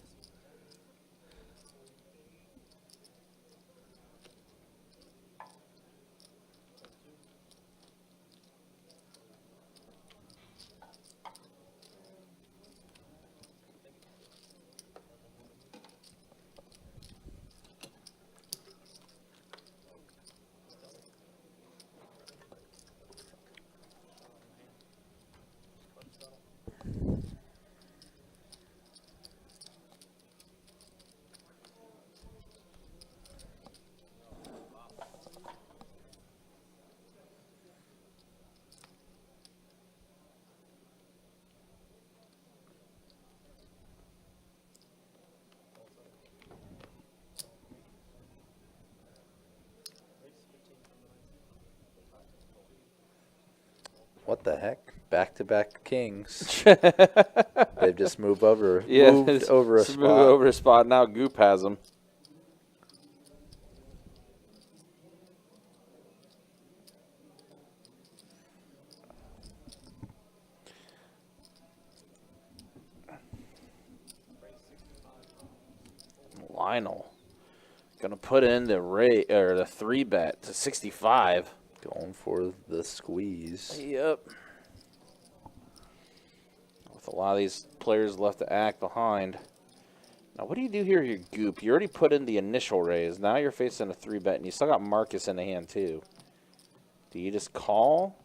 What the heck? Back-to-back kings. They've just moved over. Yeah, moved over a just spot. Move over a spot. Now Goop has him. Lionel gonna put in the the 3-bet to 65. Going for the squeeze. Yep. With a lot of these players left to act behind. Now, what do you do here, your Goop? You already put in the initial raise. Now you're facing a 3-bet, and you still got Marcus in the hand, too. Do you just call,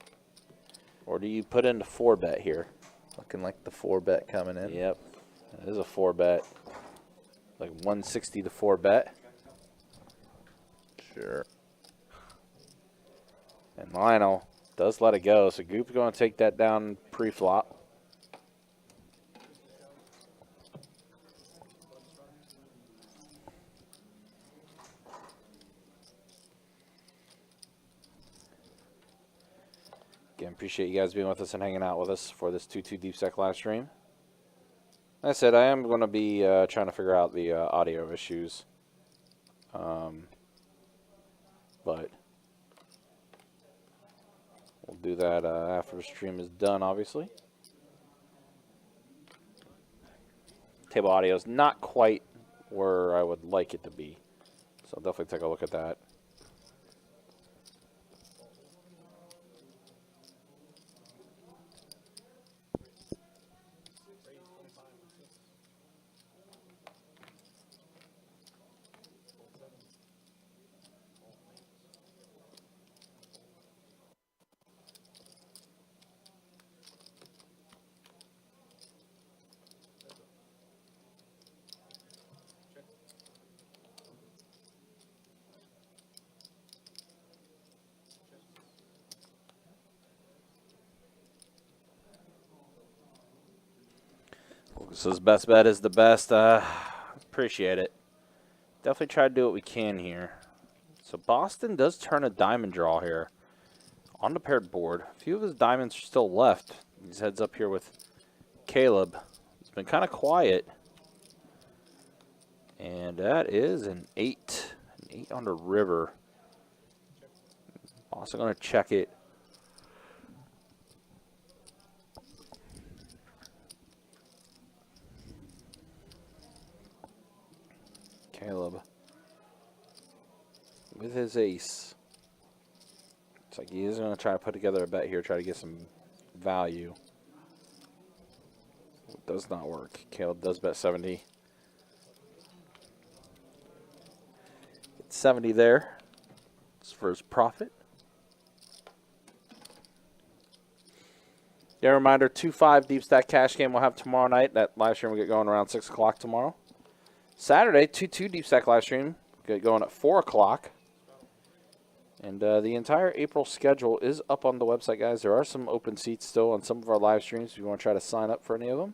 or do you put in the 4-bet here? Looking like the 4-bet coming in. Yep. It is a 4-bet. Like 160 to 4-bet. Sure. And Lionel does let it go, so Goop's going to take that down pre-flop. Again, appreciate you guys being with us and hanging out with us for this 2-2 Deep Sec live stream. Like I said, I am going to be trying to figure out the audio issues. But we'll do that after the stream is done, obviously. Table audio is not quite where I would like it to be. So I'll definitely take a look at that. So his best bet is the best. Appreciate it. Definitely try to do what we can here. So Boston does turn a diamond draw here on the paired board. A few of his diamonds are still left. He's heads up here with Caleb. It's been kind of quiet. And that is an 8. An 8 on the river. Also going to check it. Caleb with his ace. It's like he is going to try to put together a bet here, try to get some value. It does not work. Caleb does bet 70. It's 70 there. It's for his profit. Yeah, reminder, 2-5 deep stack cash game we'll have tomorrow night. That live stream will get going around 6 o'clock tomorrow. Saturday, 2-2 deep stack live stream. Get going at 4 o'clock. And the entire April schedule is up on the website, guys. There are some open seats still on some of our live streams if you want to try to sign up for any of them.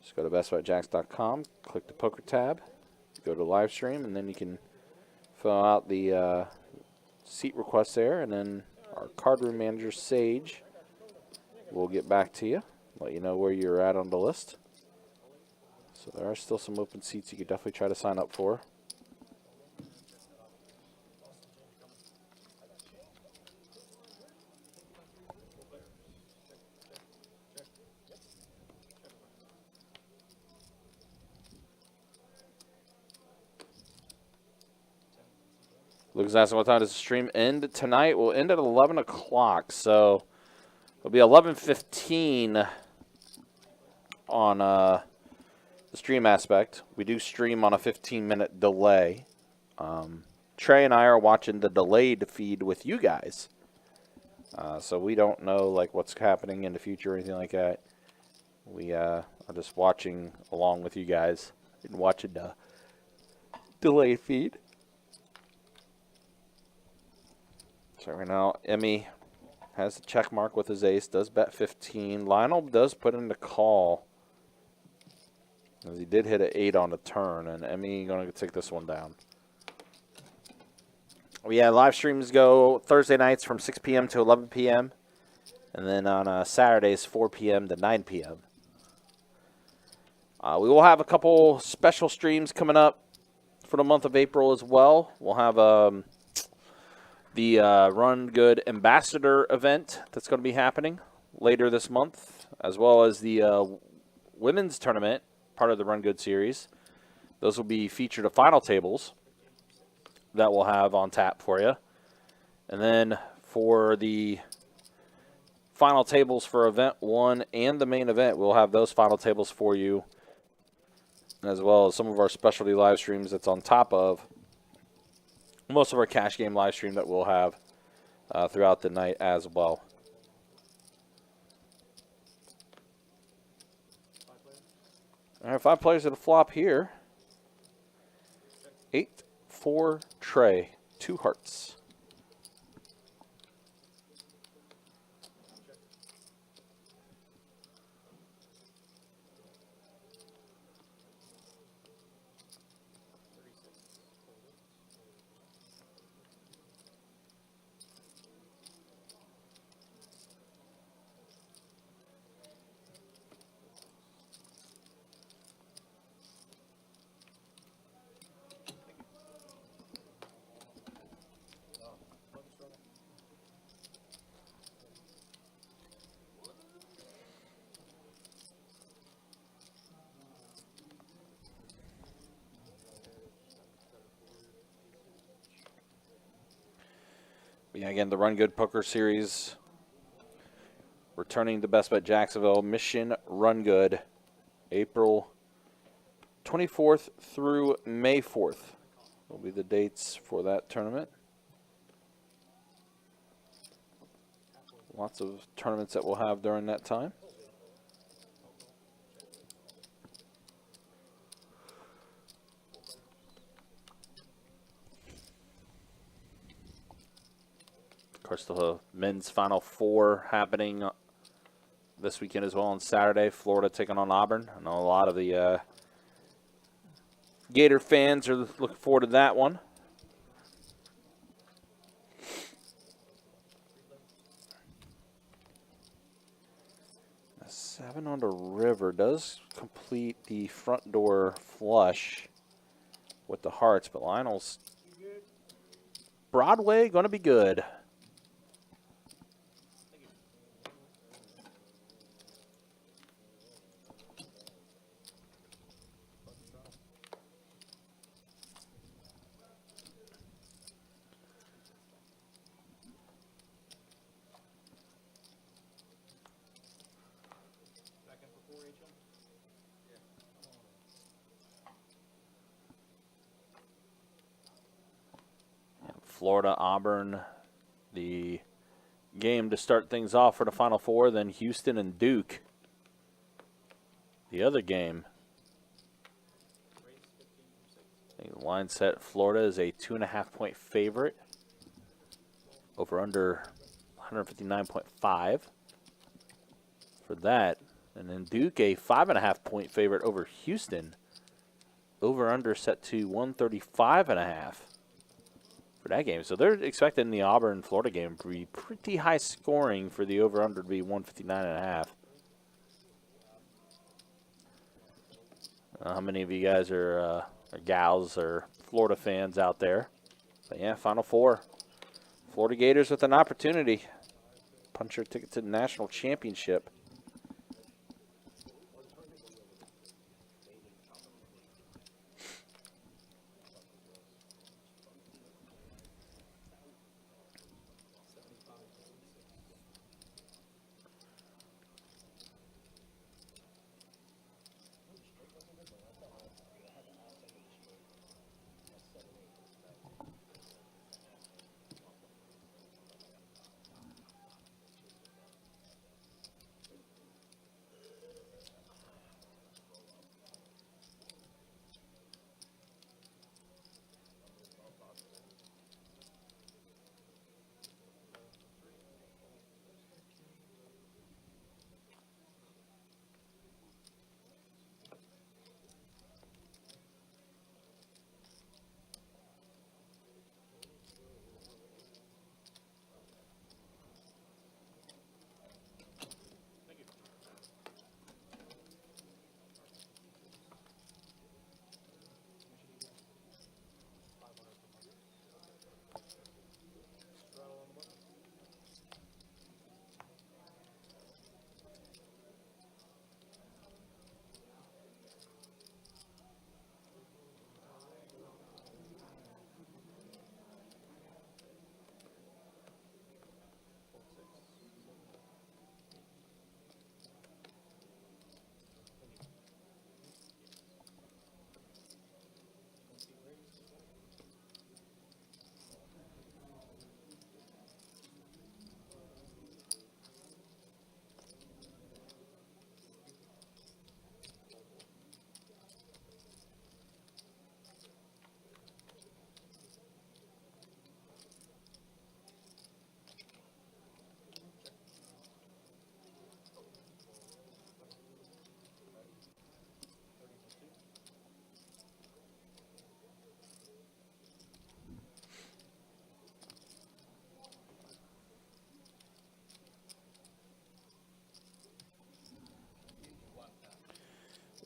Just go to bestbetjacks.com, click the poker tab, go to live stream, and then you can fill out the seat request there. And then our card room manager, Sage, will get back to you, let you know where you're at on the list. So there are still some open seats you could definitely try to sign up for. Luke's asking what time does the stream end tonight? We'll end at 11 o'clock, so it'll be 11:15 on the stream aspect. We do stream on a 15-minute delay. Trey and I are watching the delayed feed with you guys, so we don't know like what's happening in the future or anything like that. We are just watching along with you guys and watching the delayed feed. So right now, Emmy has a check mark with his ace, does bet 15. Lionel does put in the call, as he did hit an 8 on the turn, and Emmy going to take this one down. Yeah, live streams go Thursday nights from 6 p.m. to 11 p.m., and then on Saturdays, 4 p.m. to 9 p.m. We will have a couple special streams coming up for the month of April as well. We'll have the Run Good Ambassador event that's going to be happening later this month, as well as the women's tournament, part of the Run Good series. Those will be featured at final tables that we'll have on tap for you. And then for the final tables for event 1 and the main event, we'll have those final tables for you, as well as some of our specialty live streams that's on top of most of our cash game live stream that we'll have throughout the night as well. All right, 5 players at a flop here. 8 for Trey, 2 hearts. Yeah, again, the Run Good Poker Series. Returning to Best Bet Jacksonville. Mission Run Good. April 24th through May 4th will be the dates for that tournament. Lots of tournaments that we'll have during that time. Of course, the men's Final Four happening this weekend as well on Saturday. Florida taking on Auburn. I know a lot of the Gator fans are looking forward to that one. A 7 on the river does complete the front door flush with the hearts, but Lionel's Broadway going to be good. Florida, Auburn, the game to start things off for the Final Four. Then Houston and Duke, the other game. The line set, Florida is a 2.5-point favorite. Over under 159.5 for that. And then Duke, a 5.5-point favorite over Houston. Over under set to 135.5. For that game. So they're expecting the Auburn-Florida game to be pretty high scoring for the over-under to be 159.5. How many of you guys are gals or Florida fans out there? But yeah, Final Four. Florida Gators with an opportunity. Punch your ticket to the national championship.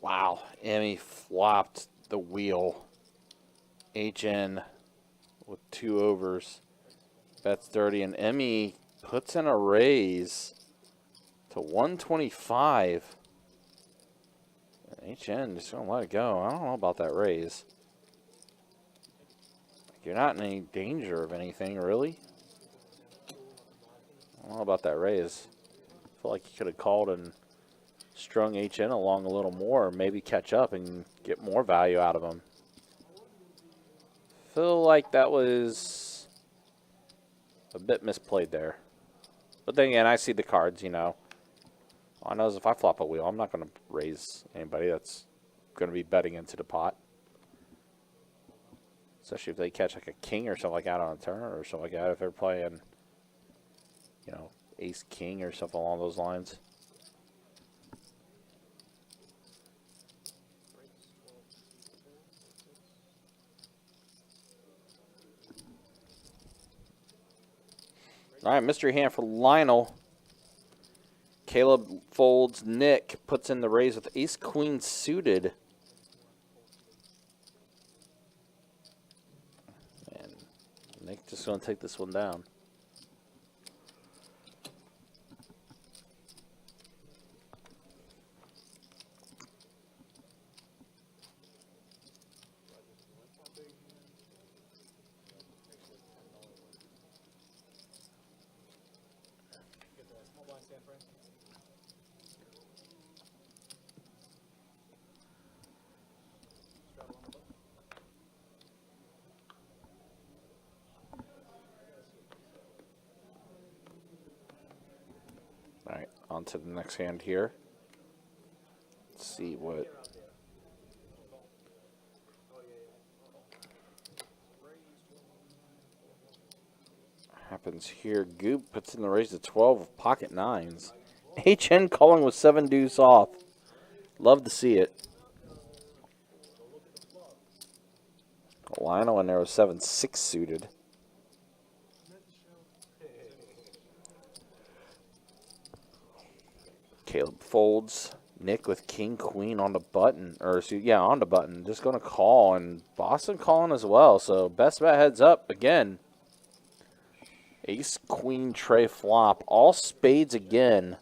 Wow, Emmy flopped the wheel. HN with 2 overs. Bets dirty, and Emmy puts in a raise to 125. HN just gonna let it go. I don't know about that raise. You're not in any danger of anything, really. don't know about that raise. I feel like he could have called and strung HN along a little more, or maybe catch up and get more value out of him. Feel like that was a bit misplayed there. But then again, I see the cards, you know. All I know is if I flop a wheel, I'm not going to raise anybody that's going to be betting into the pot. Especially if they catch like a king or something like that on a turn or something like that. If they're playing, you know, ace king or something along those lines. All right, mystery hand for Lionel. Caleb folds. Nick puts in the raise with ace queen suited. And Nick just going to take this one down. All right, on to the next hand here. Let's see what happens here. Goop puts in the raise to 12 with pocket nines. HN calling with 7 deuce off. Love to see it. Lionel in there with 7-6 suited. Caleb folds. Nick with king queen on the button, or yeah, on the button. Just going to call, and Boston calling as well. So best bet heads up again. Ace queen tray flop, all spades again.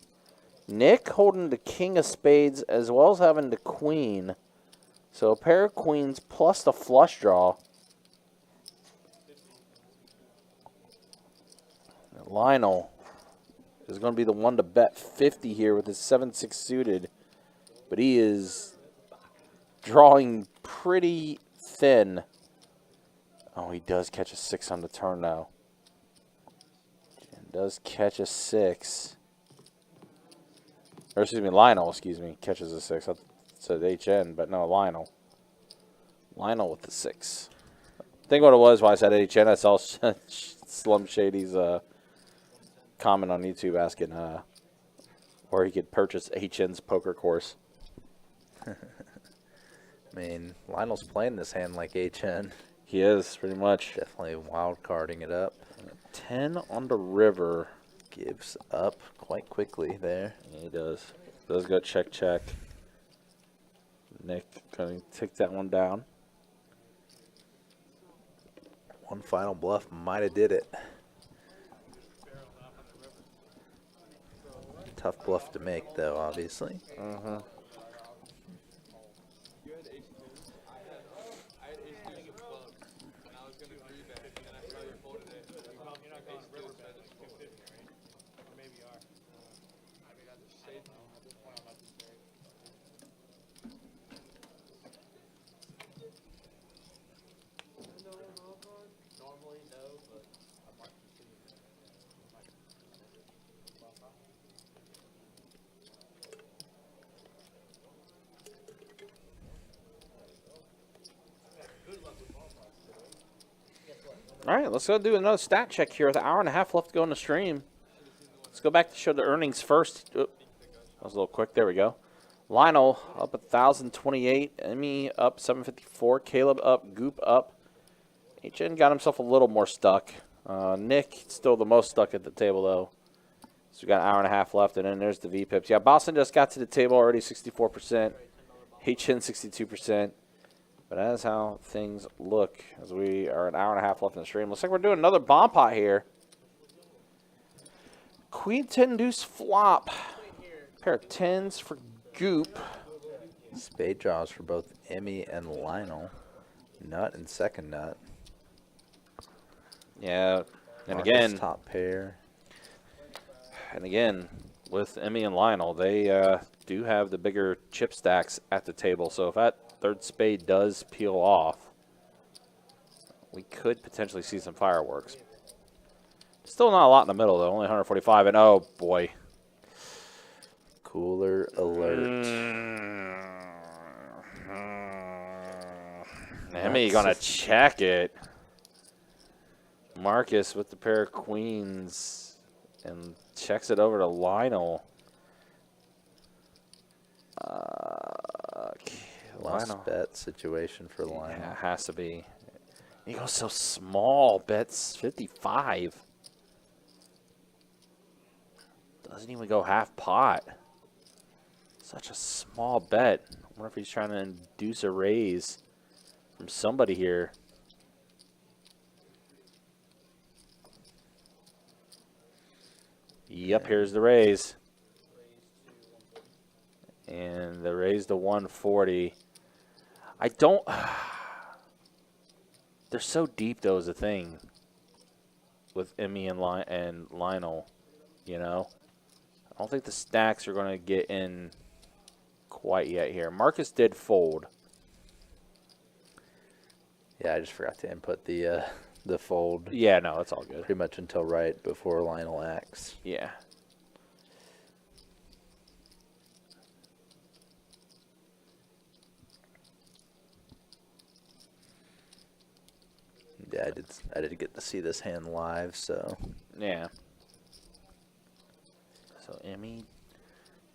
Nick holding the king of spades as well as having the queen. So a pair of queens plus the flush draw. Lionel is going to be the one to bet 50 here with his 7-6 suited. But he is drawing pretty thin. Oh, he does catch a 6 on the turn now. Does catch a 6. Or excuse me, Lionel, excuse me, catches a 6. I said HN, but no, Lionel. Lionel with the 6. I think what it was when I said HN, I saw Slum Shady's comment on YouTube asking where he could purchase HN's poker course. I mean, Lionel's playing this hand like HN. He is, pretty much. Definitely wild carding it up. 10 on the river. Gives up quite quickly there. Yeah, he does. Does go check, check. Nick going to take that one down. One final bluff might have did it. Tough bluff to make, though, obviously. Uh-huh. You had ace two. I had ace two club, and I was gonna agree that, and then I saw you folded it. You're not going to river bet it. 250, right? Or maybe you are. I mean, that's safe. At this point, I'm not too scared. Normally, no, but I might continue. All right, let's go do another stat check here with an hour and a half left to go in the stream. Let's go back to show the earnings first. Oop, that was a little quick. There we go. Lionel up 1,028. Emmy up 754. Caleb up. Goop up. HN got himself a little more stuck. Nick still the most stuck at the table, though. So we got an hour and a half left, and then there's the VPIPs. Yeah, Boston just got to the table already, 64%. HN 62%. But that's how things look as we are an hour and a half left in the stream. Looks like we're doing another bomb pot here. Queen 10 deuce flop. Pair of 10s for Goop. Spade draws for both Emmy and Lionel. Nut and second nut. Yeah, and Marcus again, top pair. And again, with Emmy and Lionel, they do have the bigger chip stacks at the table. So if that third spade does peel off, we could potentially see some fireworks. Still not a lot in the middle, though. Only 145. And, oh, boy. Cooler alert. Emmy going to check it. Marcus with the pair of queens and checks it over to Lionel. Okay, Lost bet situation for Lionel. Yeah, it has to be. He goes so small. Bets 55. Doesn't even go half pot. Such a small bet. I wonder if he's trying to induce a raise from somebody here. Yep, here's the raise. And the raise to 140. I don't... They're so deep, though, is the thing. With Emmy and Lionel, you know? I don't think the stacks are going to get in quite yet here. Marcus did fold. Yeah, I just forgot to input the fold. Yeah, no, it's all good. Pretty much until right before Lionel acts. Yeah. Yeah, I did get to see this hand live, so Yeah. So Emmy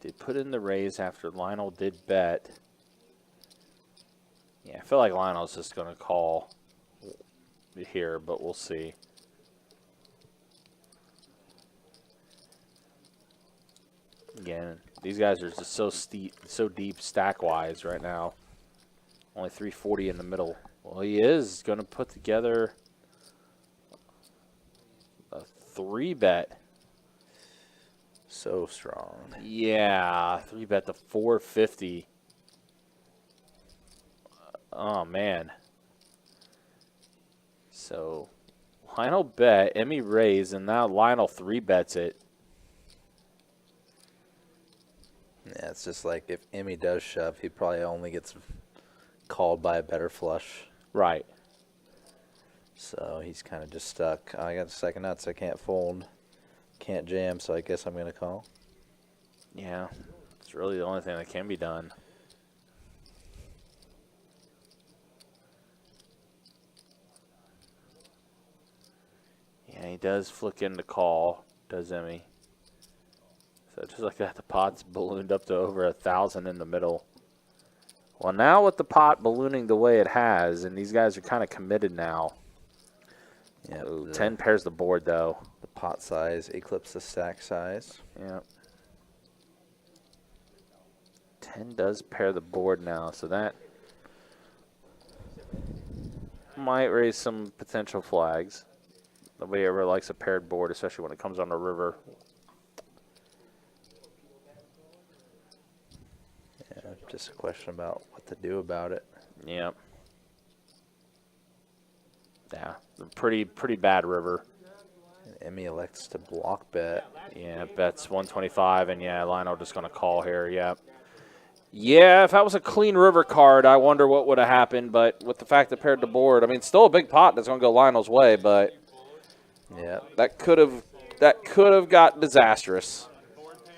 did put in the raise after Lionel did bet. Yeah, I feel like Lionel's just going to call here, but we'll see. Again, these guys are just so steep, so deep stack-wise right now. Only 340 in the middle. Well, he is going to put together a 3-bet. so strong. Yeah, 3-bet to 450. Oh, man. So, Lionel bet, Emmy raised, and now Lionel 3-bets it. Yeah, it's just like if Emmy does shove, he probably only gets called by a better flush. Right. So he's kind of just stuck. I got the second nuts. I can't fold. Can't jam, so I guess I'm going to call. Yeah, it's really the only thing that can be done. Yeah, he does flick into call, does Emmy. So just like that, the pot's ballooned up to over 1,000 in the middle. Well, now with the pot ballooning the way it has, and these guys are kind of committed now. Yeah, Ooh, 10 pairs the board, though. The pot size eclipses the stack size. Yeah. 10 does pair the board now, so that might raise some potential flags. Nobody ever likes a paired board, especially when it comes on the river. Yeah, just a question about what to do about it. Yeah. Yeah, pretty bad river. And Emmy elects to block bet. Yeah, bets 125, and yeah, Lionel just going to call here, yeah. Yeah, if that was a clean river card, I wonder what would have happened, but with the fact that paired the board, I mean, still a big pot that's going to go Lionel's way, but Yeah. that could have got disastrous.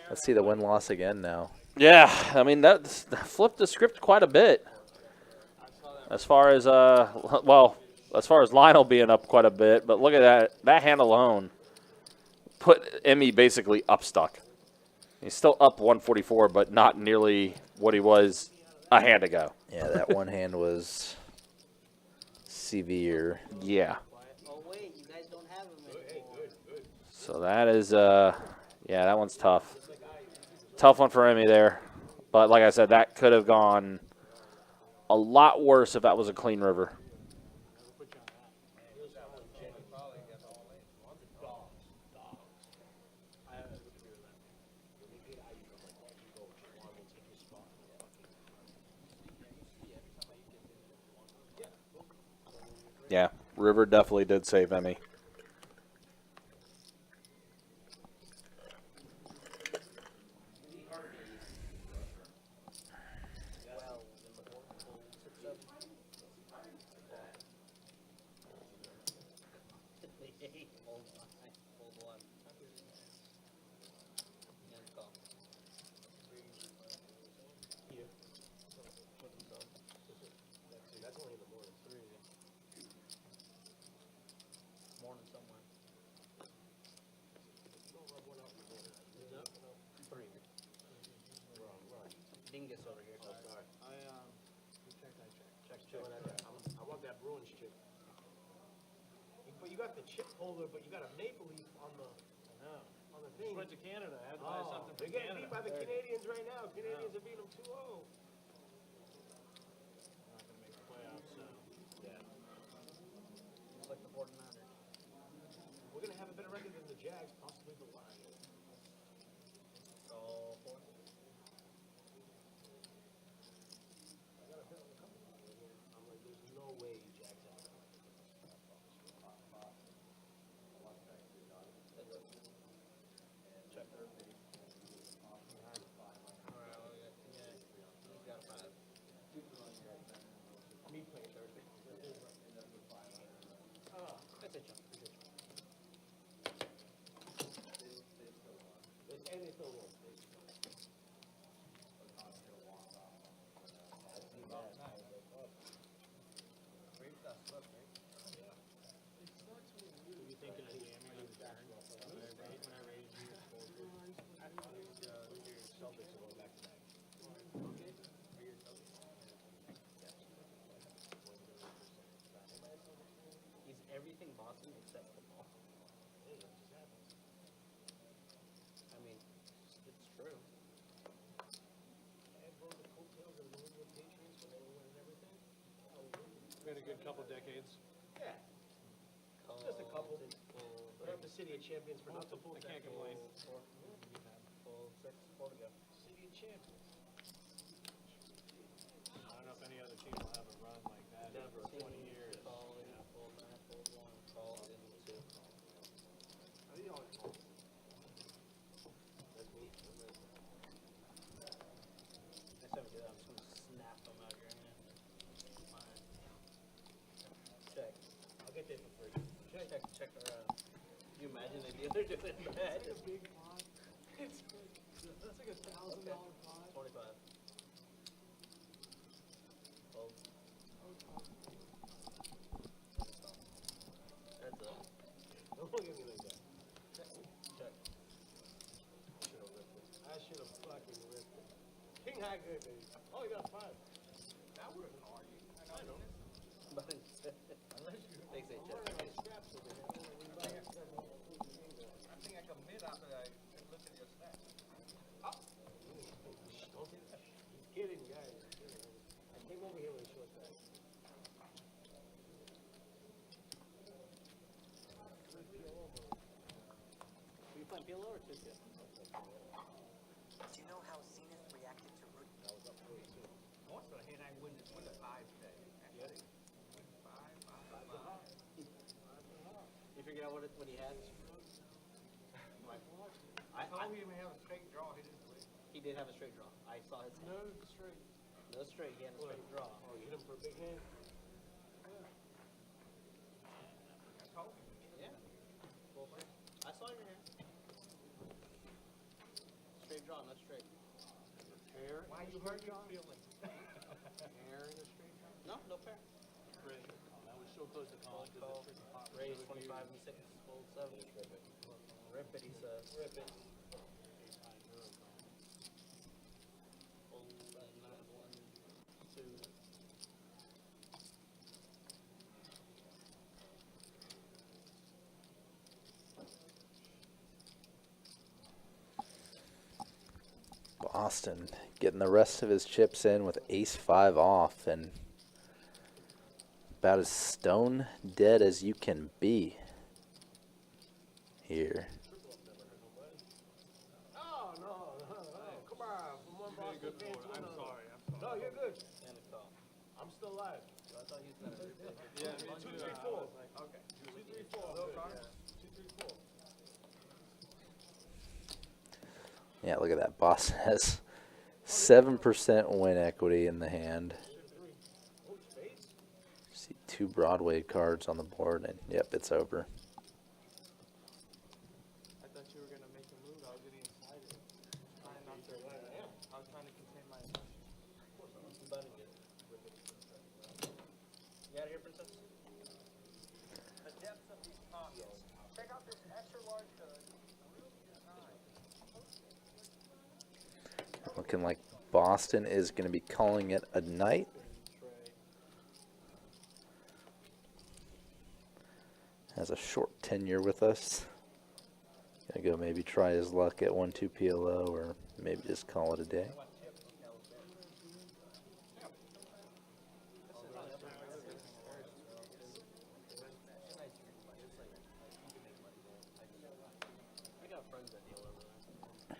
Let's see the win-loss again now. Yeah, I mean, that flipped the script quite a bit. As far as, well, as far as Lionel being up quite a bit, but look at that. That hand alone put Emmy basically up stuck. He's still up 144, but not nearly what he was a hand ago. Yeah, that one hand was severe. Yeah. Oh wait, you guys don't have him anymore. So that is, yeah, that one's tough. Tough one for Emmy there. But like I said, that could have gone a lot worse if that was a clean river. Yeah, river definitely did save Emmy. Fold one. And call. Here. Put himself. That's only in the morning. 3. Morning somewhere. Don't rub one out in the morning. Is that? 3. Wrong. Dingus over here. Oh, sorry. You checked, I checked. Check. I want that Bruins chip. But you got the chip holder, but you got a maple leaf on the thing. Went to Canada. I had to buy something They're from getting Canada. beat by the Canadians right now. Canadians are beating them 2-0. Not gonna make the playoffs, so. Yeah. Looks like the 49ers. We're gonna have a better record than the Jags, possibly the Lions. Call 4. I got a bet on a couple of them. I'm like, there's no way Jags have a Check. Alright, yeah. He's got a 5. me playing Thursday. That's a jump. And they still won. What are you thinking of the Emmy when I raised you? I think your Celtics will go back to back. He's everything Boston except football. I mean, it's true. And bro, the coattails of the New England Patriots when they were winning everything. We had a good couple decades. Yeah, just a couple. We're not the city of champions for nothing. I can't complain. Full 6, 4 to go. City of champions. I don't know if any other team will have a run like that Never. for 20 years. Call in, Yeah. full 9, full 1, call in 2. How do you always call? That's me. Next time we do that, I'm just gonna snap them out of your hand. Mine. Check. I'll get there for free. Check around. Can you imagine the dealer doing that? It's like a big pot. That's like $1,000 pot. 25. Fold. Heads up. Don't look at me like that. Check. I should have fucking ripped it. King high good, baby. Oh, you got a 5. That would have been hard. I know. But Unless you. Thanks, I'm check. wearing my straps over here. I think I commit after I look at your stats. Don't do that. He's kidding, guys. I came over here with a short bag. Were you playing PLO or 2-2? Do you know how Zenith reacted to root? Most of the hit I win the 5 today. You figure out what he had? I thought he would have a straight draw. He didn't play. He did have a straight draw. I saw his hand. No, straight. No straight, he had a straight draw. Oh, you hit him for a big hand? I told him. Yeah. Full frame. I saw your hand. Straight draw, not straight. Why you hurt your feeling? Air in the straight draw. No, no pair. That was so close to calling. Call. Raise 25 and 6, fold 7. Rip it, he says. Rip it. Fold 9, 1, 2. Boston getting the rest of his chips in with ace-5 off and about as stone dead as you can be here. Oh, no. Come on. From one Boston fan to I'm another. sorry. No, you're good. And a call. I'm still alive. So I thought he was going to rip it. Yeah, me 2, too. 3, 4. Okay. 2, 3, 4. No Good, cards? yeah. 2, 3, 4. Yeah, look at that. Boston has 7% win equity in the hand. Oh, spades? See 2 Broadway cards on the board, and yep, it's over. princess? The depths of these pockets. Check out this extra large hood. Looking like Boston is going to be calling it a night. Has a short tenure with us. Gonna go maybe try his luck at 1-2 PLO or maybe just call it a day. I got friends that deal over there.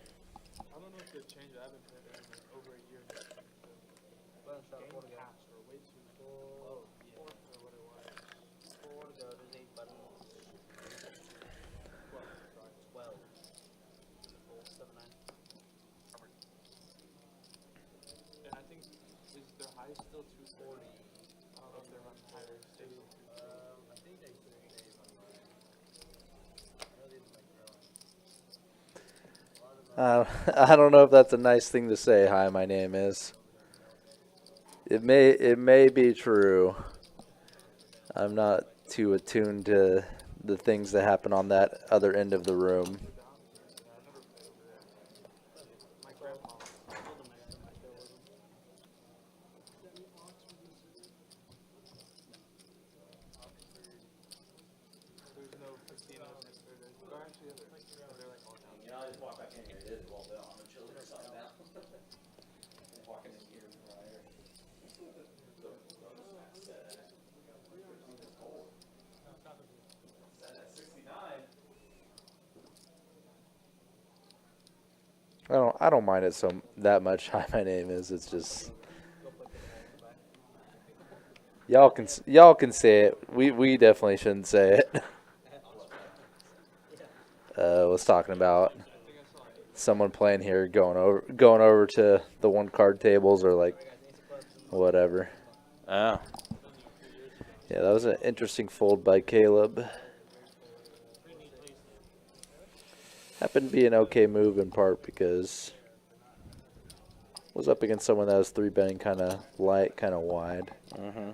I don't know if they've changed it. I haven't played there in like over a year. But I'm shot Game 4 to go. caps were way too low. Or what it was. 4 to go. There's 8 buttons. 12. 7, 9. And I think is their high still 240. I don't know if they're on higher station. I think they say they've I know they've been growing. I don't know if that's a nice thing to say. Hi, my name is. It may be true. I'm not too attuned to the things that happen on that other end of the room. My grandpa. There's no casinos next to it. Or actually, they're like all down. I just walk back in here. It is well built. I'm chilling or something now. Walking in here right here. I don't mind it so that much. Hi, my name is. It's just y'all can say it. We definitely shouldn't say it. Was talking about someone playing here going over to the 1-card tables or like whatever. Oh. Yeah, that was an interesting fold by Caleb. Happened to be an okay move in part because was up against someone that was 3-betting kind of light, kind of wide. Mm-hmm.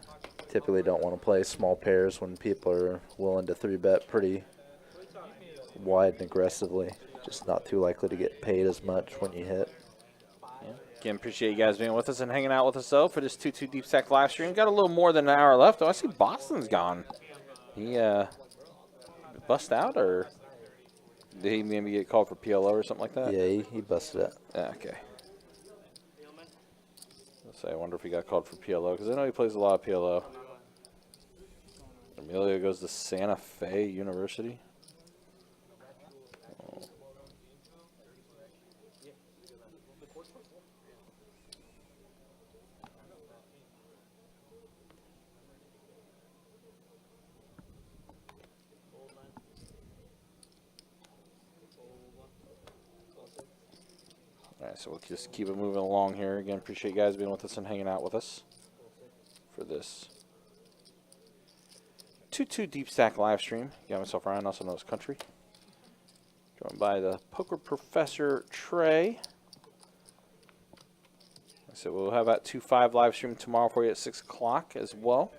Typically don't want to play small pairs when people are willing to 3-bet pretty wide and aggressively. Just not too likely to get paid as much when you hit. Again, appreciate you guys being with us and hanging out with us, though, for this 2-2 Deep Stack live stream. Got a little more than an hour left, though. I see Boston's gone. He bust out, or did he maybe get called for PLO or something like that? Yeah, he busted it. Okay. Let's say, I wonder if he got called for PLO, because I know he plays a lot of PLO. Emilio goes to Santa Fe University. Oh. All right, so we'll just keep it moving along here. Again, appreciate you guys being with us and hanging out with us for this 2-2 Deep Stack live stream. Got myself Ryan, also known as Country. Joined by the Poker Professor Trey. So we'll have that 2-5 live stream tomorrow for you at 6 o'clock as well.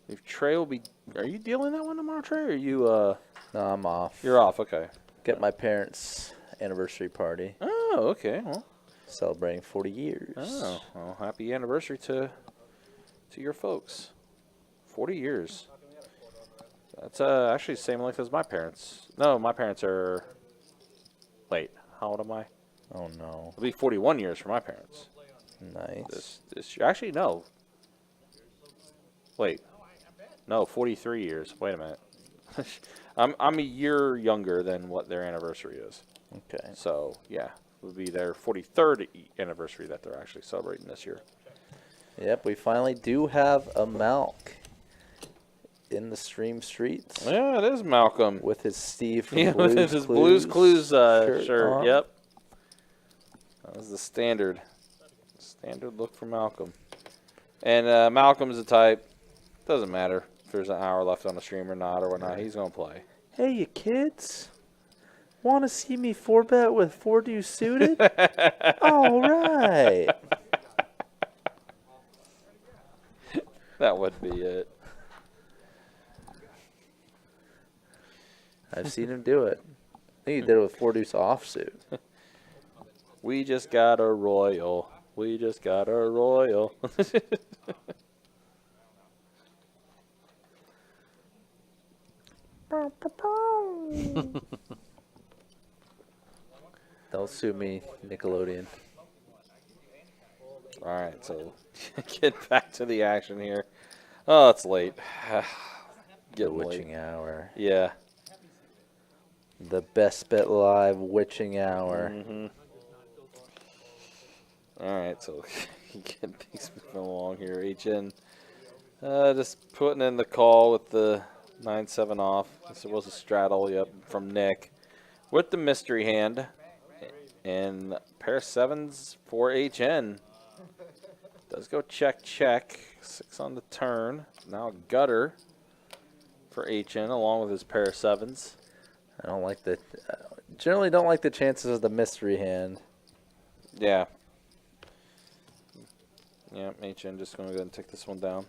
If Trey will be, are you dealing that one tomorrow, Trey? Or are you? No, I'm off. You're off. Okay. Got my parents' anniversary party. Oh, okay. Well, Celebrating 40 years. oh, well, happy anniversary to your folks. 40 years. That's actually the same length as my parents. No, my parents are. Wait, how old am I? Oh no. It'll be 41 years for my parents. Nice. This year. Actually, no. Wait. No, 43 years. Wait a minute. I'm a year younger than what their anniversary is. Okay. So, yeah. It would be their 43rd anniversary that they're actually celebrating this year. Yep, we finally do have a Malk in the stream streets Yeah, it is Malcolm. with his Steve from Yeah, Blues with his Clues Blues Clues shirt. on. Yep. That was the standard look for Malcolm. And Malcolm's the type, doesn't matter if there's an hour left on the stream or not or whatnot, he's going to play. Hey, you kids. Want to see me 4-bet with 4-2 suited? All right. That would be it. I've seen him do it. I think he did it with 4-deuce offsuit. We just got a royal. We just got a royal. Don't sue me, Nickelodeon. All right, so get back to the action here. Oh, it's late. The Getting late. witching hour. Yeah. The best bet live witching hour. Mm-hmm. All right, so getting things moving along here. HN just putting in the call with the 9-7 off. This was a straddle, yep, from Nick. With the mystery hand. And pair of sevens for HN. Does go check, check. 6 on the turn. Now gutter for HN along with his pair of sevens. I don't like the. Generally, don't like the chances of the mystery hand. Yeah. Yeah, HN just going to go ahead and take this one down.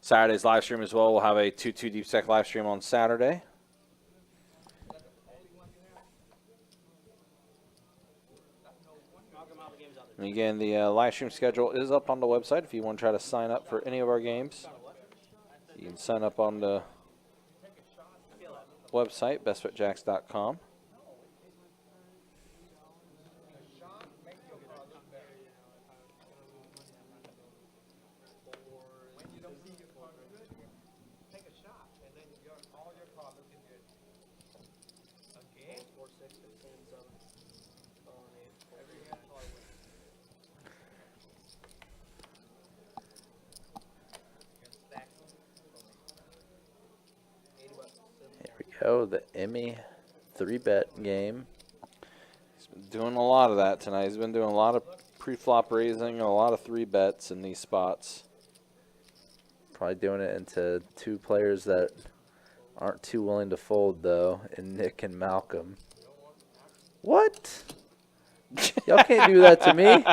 Saturday's live stream as well. We'll have a 2-2 Deep Stack live stream on Saturday. And again, the live stream schedule is up on the website. If you want to try to sign up for any of our games, you can sign up on the website, bestfitjacks.com. Take a shot, and then all your problems can get again. 4, 6, 15, 7. Every hand probably wins. Here we go. The Emmy 3-bet game. He's been doing a lot of that tonight. He's been doing a lot of pre-flop raising and a lot of 3-bets in these spots. Probably doing it into 2 players that aren't too willing to fold, though, in Nick and Malcolm. What? Y'all can't do that to me.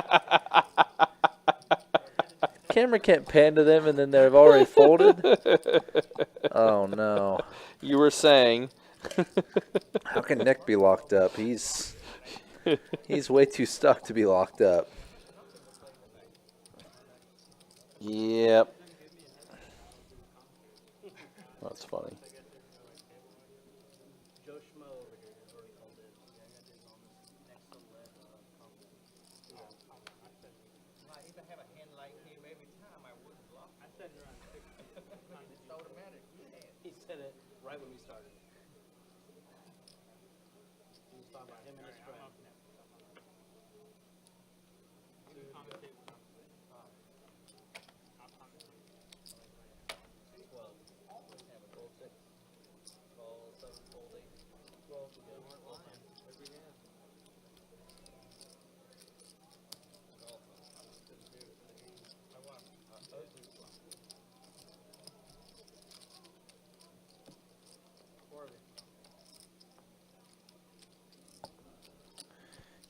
Camera can't pan to them and then they've already folded. Oh, no. You were saying. How can Nick be locked up? He's way too stuck to be locked up. Yep. That's funny. Joe Schmo over here has already called in. Yeah, I got his on this next to lead comment. If I have a hand like him every time, I wouldn't bluff. I said it around 6. It's automatic. He said it right when we started. He was talking about him and his friend.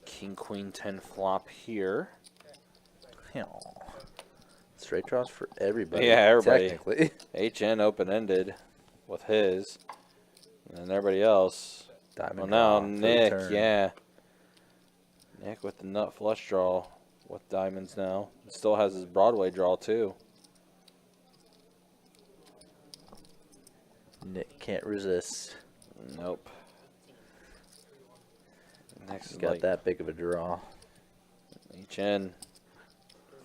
King, Queen, 10 flop here. Straight draws for everybody. Yeah, everybody. Technically. HN open-ended with his. And then everybody else. Diamond Well, now draw for the Nick, turn. yeah. Nick with the nut flush draw with diamonds now. Still has his Broadway draw, too. Nick can't resist. Nope. Next is Got like that big of a draw. HN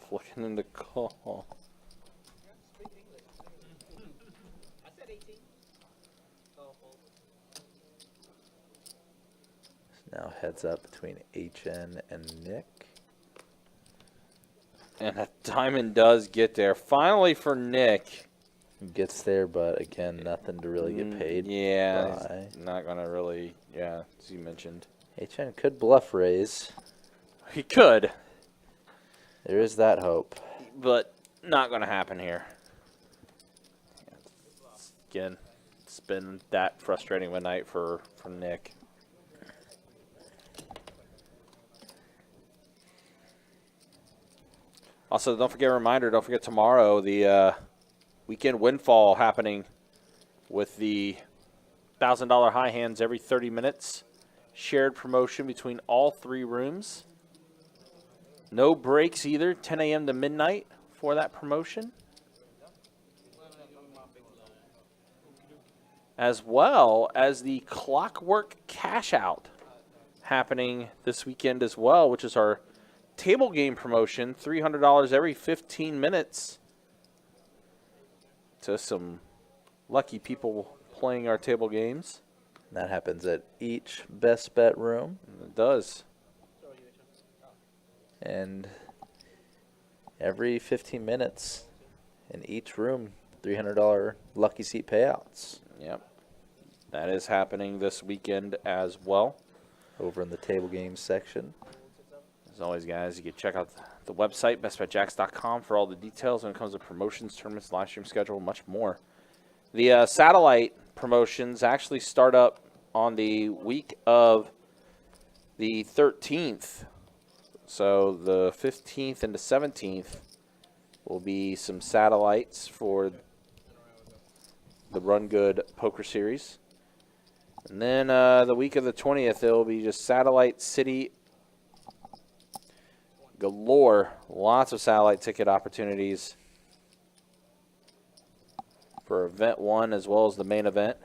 flicking into call. I said 18. Oh, well. Now heads up between HN and Nick. And a diamond does get there. Finally for Nick. Gets there, but again, nothing to really get paid. Yeah, by. he's not going to really, yeah, as you mentioned. HN could bluff raise. He could. There is that hope. but not going to happen here. Again, it's been that frustrating of a night for Nick. Also, don't forget tomorrow, the weekend windfall happening with the $1,000 high hands every 30 minutes. Shared promotion between all 3 rooms. No breaks either, 10 a.m. to midnight for that promotion. As well as the Clockwork Cash Out happening this weekend as well, which is our table game promotion, $300 every 15 minutes to some lucky people playing our table games. That happens at each best bet room. It does. And every 15 minutes in each room, $300 lucky seat payouts. Yep. That is happening this weekend as well. Over in the table games section. As always, guys, you can check out the website, bestbetjacks.com, for all the details when it comes to promotions, tournaments, live stream schedule, much more. The satellite promotions actually start up on the week of the 13th. So the 15th and the 17th will be some satellites for the Run Good Poker Series. And then the week of the 20th, it will be just Satellite City galore. Lots of satellite ticket opportunities for event 1 as well as the main event.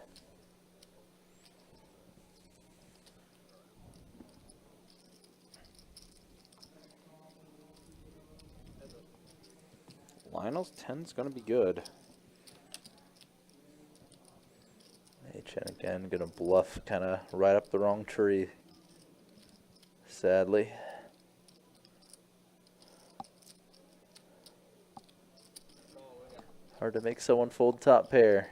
Lionel's 10 is going to be good. HN again, going to bluff kind of right up the wrong tree, sadly. Hard to make someone fold top pair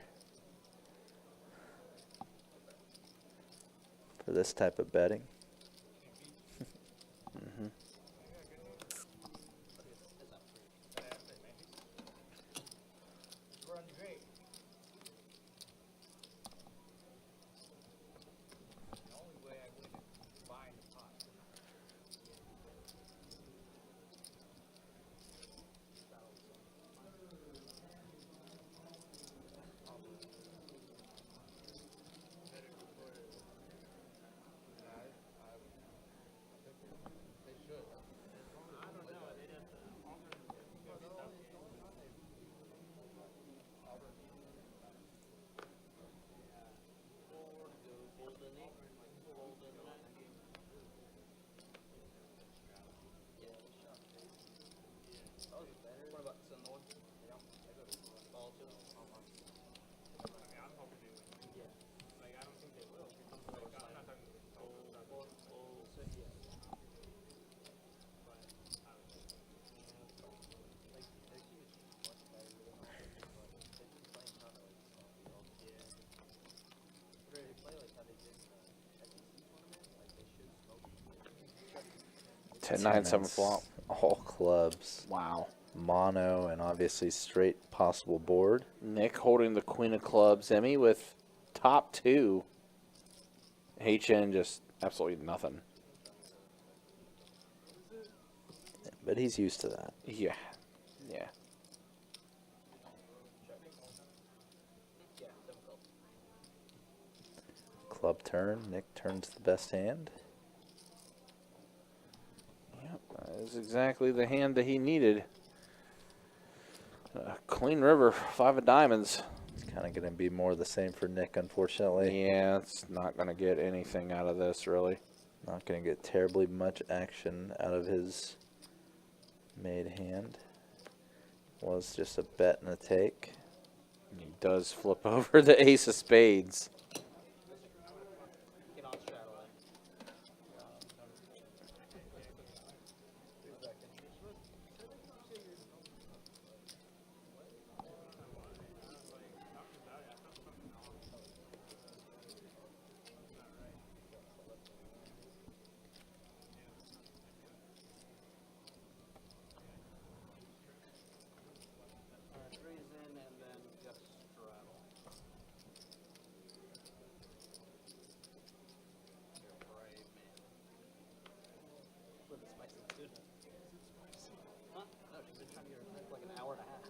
for this type of betting. Mm-hmm. Run great. The only way I win is buying the pot. What about some north? Yeah. Ball too. Ten, 9, 7 flop. All clubs. Wow. Mono and obviously straight possible board. Nick holding the queen of clubs. Emmy with top 2. HN just absolutely nothing. But he's used to that. Yeah. Yeah. Club turn. Nick turns the best hand. Yep. That is exactly the hand that he needed. Clean river, 5 of diamonds. It's kind of going to be more of the same for Nick, unfortunately. Yeah, it's not going to get anything out of this, really. Not going to get terribly much action out of his made hand. Was just a bet and a take. He does flip over the ace of spades. Get on satellite. Huh? No, she's been trying to get her back for like an hour and a half.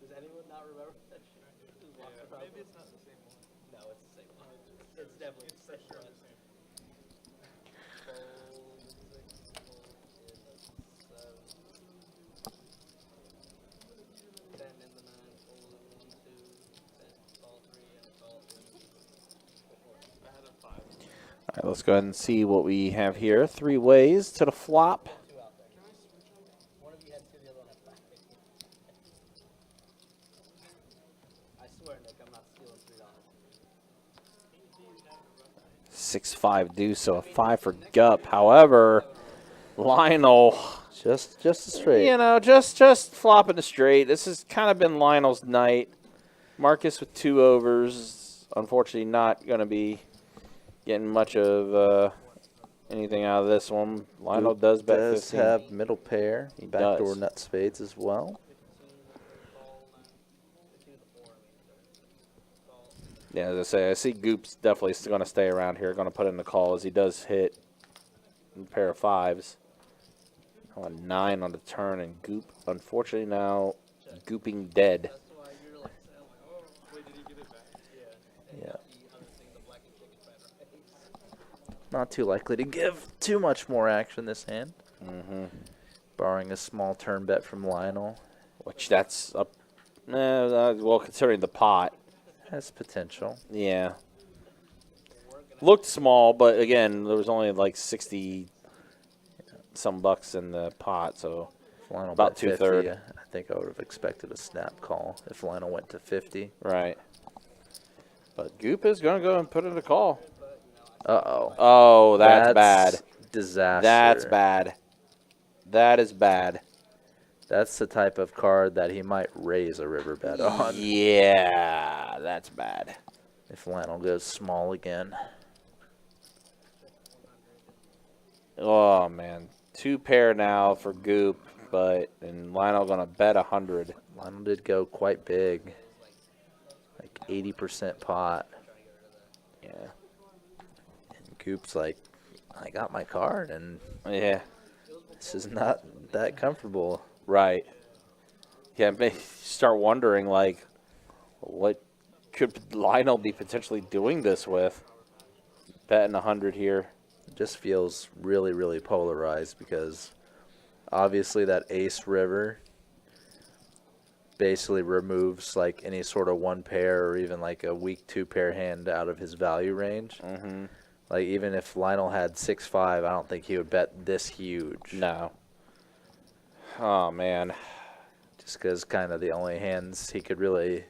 Does anyone not remember that shit? Just walked around Maybe with- it's not the same one. No, it's the same one. It's definitely the same one. Fold 6, fold in the 7. 10 in the 9, fold in 1, 2, 10, call 3, and call in 4. I had a 5. All right, let's go ahead and see what we have here. 3 ways to the flop. 2 out there. One of you had 2, the other one had 5. I swear, Nick, I'm not stealing $3. 6-5 deuce, so a 5 for Gup. However, Lionel, Just a straight. you know, just flopping the straight. This has kind of been Lionel's night. Marcus with 2 overs. Unfortunately, not going to be getting much of anything out of this one. Lionel does bet 15. Have middle pair, He backdoor does. nut spades as well. Yeah, as I say, I see Goop's definitely still going to stay around here. Going to put in the call as he does hit a pair of 5s. A 9 on the turn, and Goop, unfortunately, now gooping dead. That's why you're like, saying, like, oh, Wait, did he give it back? yeah. Yeah. The other thing, the black and chicken fried rice. Not too likely to give too much more action this hand. Mm-hmm. Barring a small turn bet from Lionel. Which that's up. Well, considering the pot, Has potential. yeah. Looked small, but again, there was only like 60 some bucks in the pot, so If Lionel About bet 50, 2/3. I think I would have expected a snap call if Lionel went to 50. right. But Goop is going to go and put in a call. Uh-oh. Oh, that's bad. Disaster. That's bad. That is bad. That's the type of card that he might raise a river bet on Yeah, that's bad. if Lionel goes small again. Oh man, 2 pair now for Goop, and Lionel gonna bet 100. Lionel did go quite big, like 80% pot. Yeah, And Goop's like, I got my card, and yeah, this is not that comfortable. right. Yeah, it may start wondering like, what could Lionel be potentially doing this with? Betting 100 here. It just feels really, really polarized because obviously that ace river basically removes like any sort of 1 pair or even like a weak 2 pair hand out of his value range. Mm-hmm. Like even if Lionel had 6-5, I don't think he would bet this huge. No. Oh man. Just because kind of the only hands he could really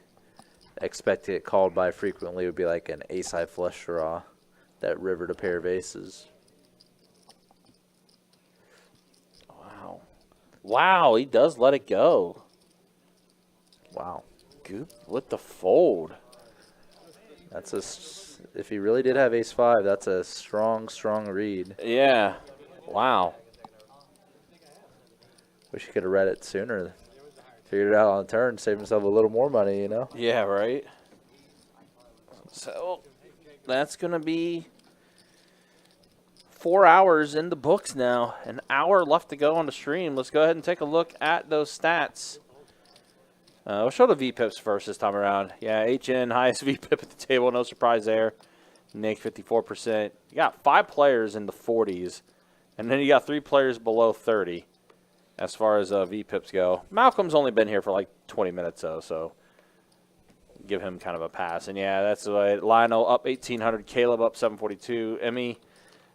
expect to get called by frequently would be like an ace-high flush draw, that river to pair of aces. Wow. Wow, he does let it go. Wow. Goop with the fold. That's if he really did have ace-5, that's a strong, strong read. Yeah. Wow. Wish he could have read it sooner. Figured it out on the turn, saved himself a little more money, you know? Yeah, right. So that's going to be 4 hours in the books now. An hour left to go on the stream. Let's go ahead and take a look at those stats. We'll show the VPIPs first this time around. Yeah, HN, highest VPIP at the table. No surprise there. Nick, 54%. You got 5 players in the 40s. And then you got 3 players below 30 as far as VPIPs go. Malcolm's only been here for like 20 minutes, though, so give him kind of a pass. And, yeah, that's right. Lionel up 1,800. Caleb up 742. Emmy,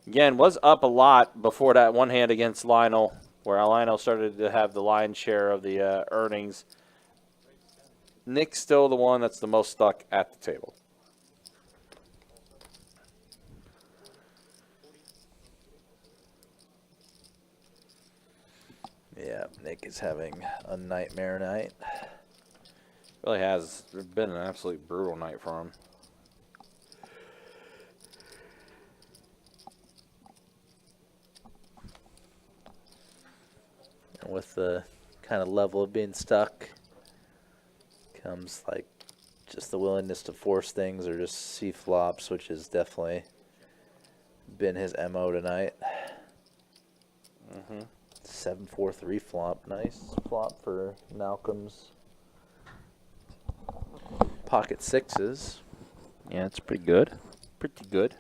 again, was up a lot before that one hand against Lionel, where Lionel started to have the lion's share of the earnings. Nick's still the one that's the most stuck at the table. Yeah, Nick is having a nightmare night. Really has been an absolute brutal night for him. And with the kind of level of being stuck comes like just the willingness to force things or just see flops, which has definitely been his MO tonight. 7-4-3 flop. Nice flop for Malcolm's pocket sixes. Yeah, it's pretty good. Pretty good.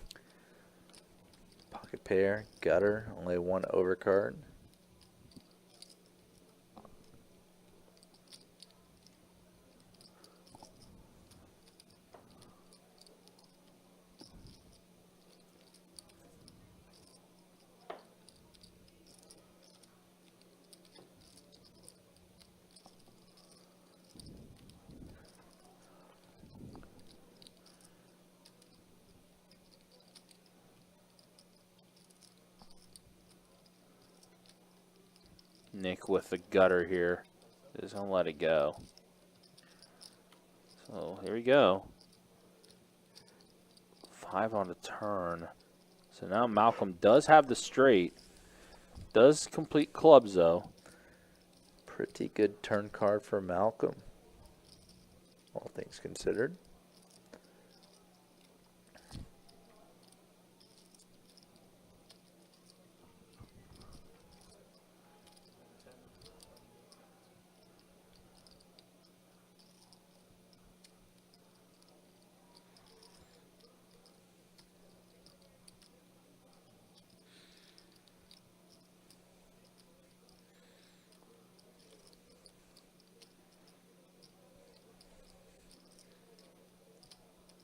Pocket pair, gutter, only one overcard. Nick with the gutter here. Just gonna let it go. So here we go. 5 on the turn. So now Malcolm does have the straight. Does complete clubs though. Pretty good turn card for Malcolm, all things considered.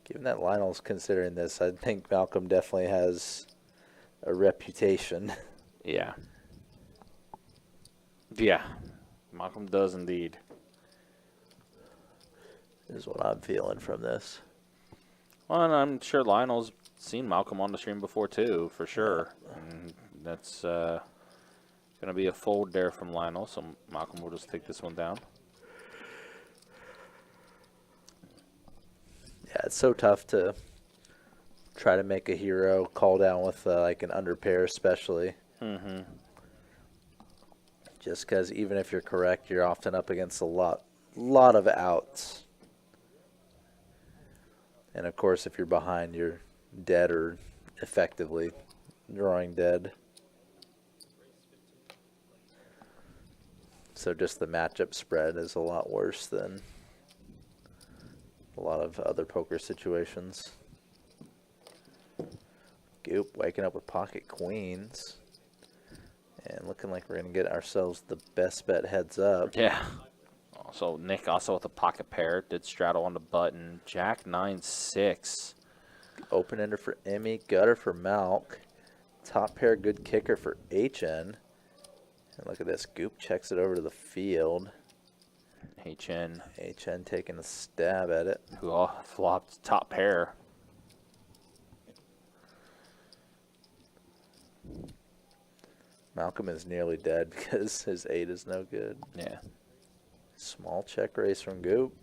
Given that Lionel's considering this, I think Malcolm definitely has a reputation. Yeah. Yeah. Malcolm does indeed. Is what I'm feeling from this. Well, and I'm sure Lionel's seen Malcolm on the stream before too, for sure. And that's going to be a fold there from Lionel, so Malcolm will just take this one down. Yeah, it's so tough to try to make a hero call down with like an under pair, especially. Just because even if you're correct, you're often up against a lot of outs. And of course, if you're behind, you're dead or effectively drawing dead. So just the matchup spread is a lot worse than a lot of other poker situations. Goop waking up with pocket queens. And looking like we're going to get ourselves the best bet heads up. Yeah. Also, Nick also with a pocket pair. Did straddle on the button. Jack 9-6. Open ender for Emmy. Gutter for Malk. Top pair good kicker for HN. And look at this. Goop checks it over to the field. HN. HN taking a stab at it. Who all flopped top pair. Malcolm is nearly dead because his 8 is no good. Yeah. Small check raise from Goop.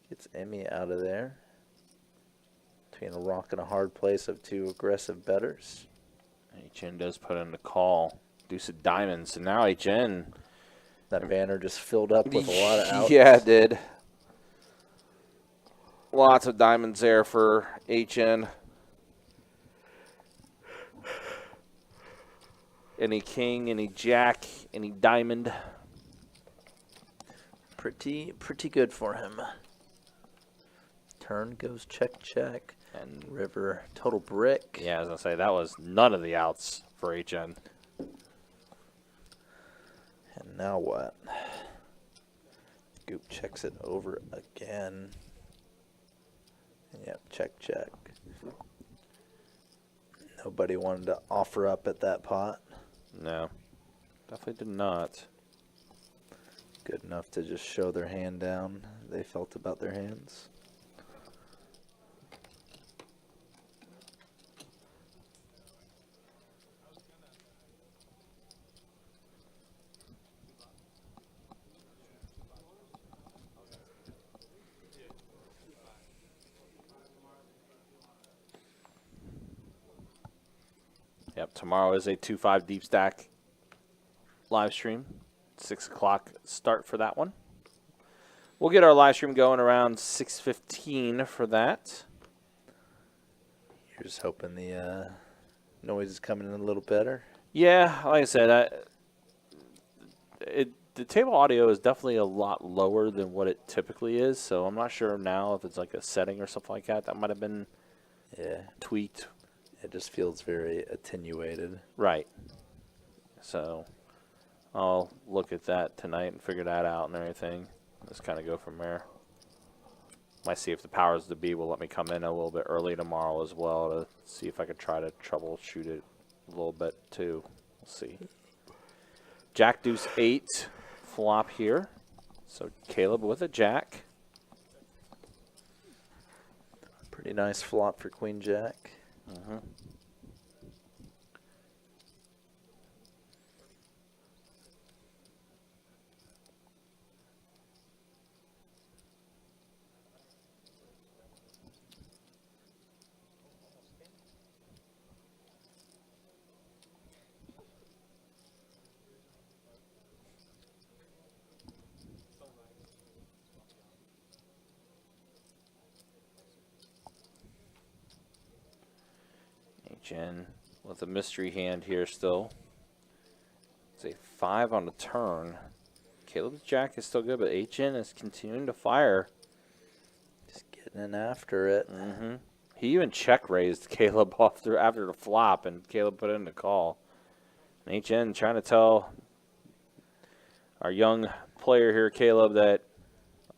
Gets Emmy out of there. Between a rock and a hard place of two aggressive bettors. HN does put in the call. Deuce of diamonds. So now HN. That banner just filled up with a lot of outs. Yeah, it did. Lots of diamonds there for HN. Any king, any jack, any diamond. Pretty good for him. Turn goes check, check. And River, total brick. yeah, as I say, that was none of the outs for HN. And now what? Goop checks it over again. And yep, check, check. Nobody wanted to offer up at that pot. No, definitely did not. Good enough to just show their hand down. They felt about their hands. Yep, tomorrow is a 2-5 deep stack live stream. 6 o'clock start for that one. We'll get our live stream going around 6:15 for that. You're just hoping the noise is coming in a little better. Yeah, like I said, the table audio is definitely a lot lower than what it typically is, so I'm not sure now if it's like a setting or something like that. That might have been tweaked. It just feels very attenuated. Right. So I'll look at that tonight and figure that out and everything. Just kind of go from there. Might see if the powers to be will let me come in a little bit early tomorrow as well to see if I could try to troubleshoot it a little bit too. We'll see. Jack deuce 8 flop here. So Caleb with a jack. Pretty nice flop for queen jack. Mm-hmm. HN with a mystery hand here still. It's a 5 on the turn. Caleb's jack is still good, but HN is continuing to fire. Just getting in after it. Mm-hmm. He even check raised Caleb off after the flop, and Caleb put in the call. And HN trying to tell our young player here, Caleb, that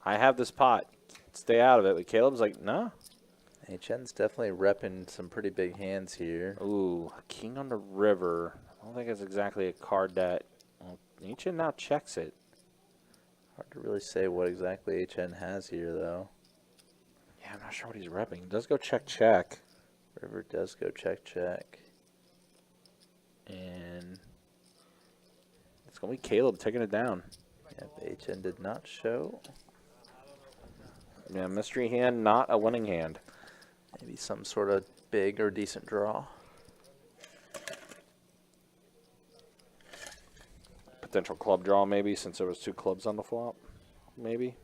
I have this pot. Stay out of it. But Caleb's like, no. HN's definitely repping some pretty big hands here. Ooh, king on the river. I don't think it's exactly a card that HN now checks it. Hard to really say what exactly HN has here, though. Yeah, I'm not sure what he's repping. It does go check, check. River does go check, check. And it's going to be Caleb taking it down. Yep, HN did not show. Yeah, mystery hand, not a winning hand. Maybe some sort of big or decent draw. Potential club draw, maybe, since there was 2 clubs on the flop. Maybe.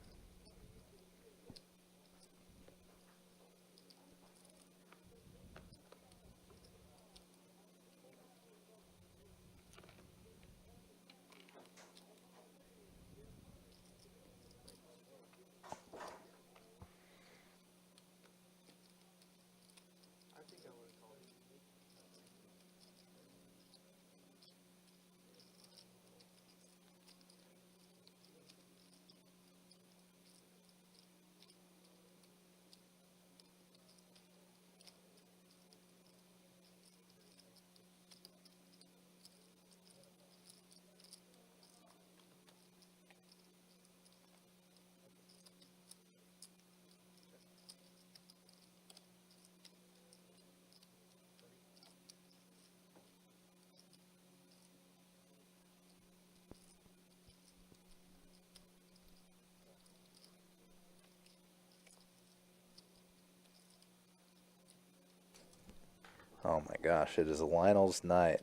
Oh my gosh, it is Lionel's night.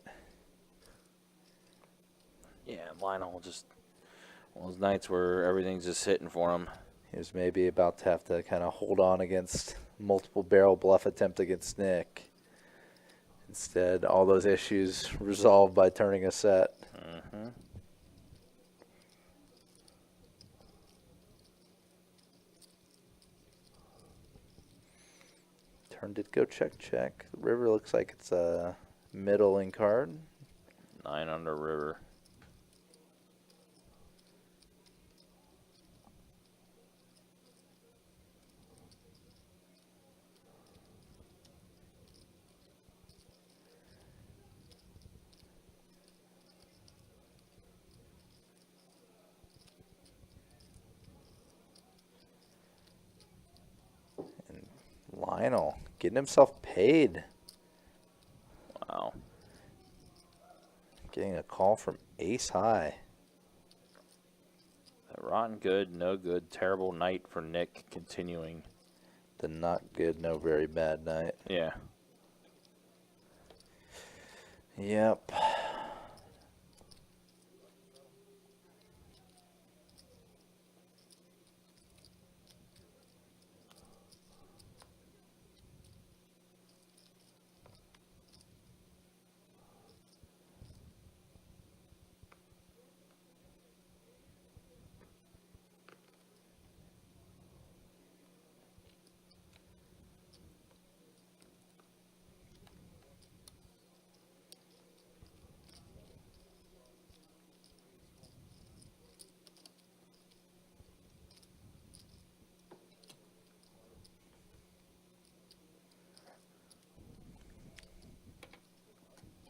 Yeah, Lionel just one of those nights where everything's just hitting for him. He was maybe about to have to kind of hold on against multiple barrel bluff attempt against Nick. Instead, all those issues resolved by turning a set. Mm-hmm. Turn did go check, check. The river looks like it's a middling card. 9 under river. Lionel getting himself paid. Wow. Getting a call from ace high. A rotten good, no good, terrible night for Nick continuing. The not good, no very bad night. Yeah. Yep.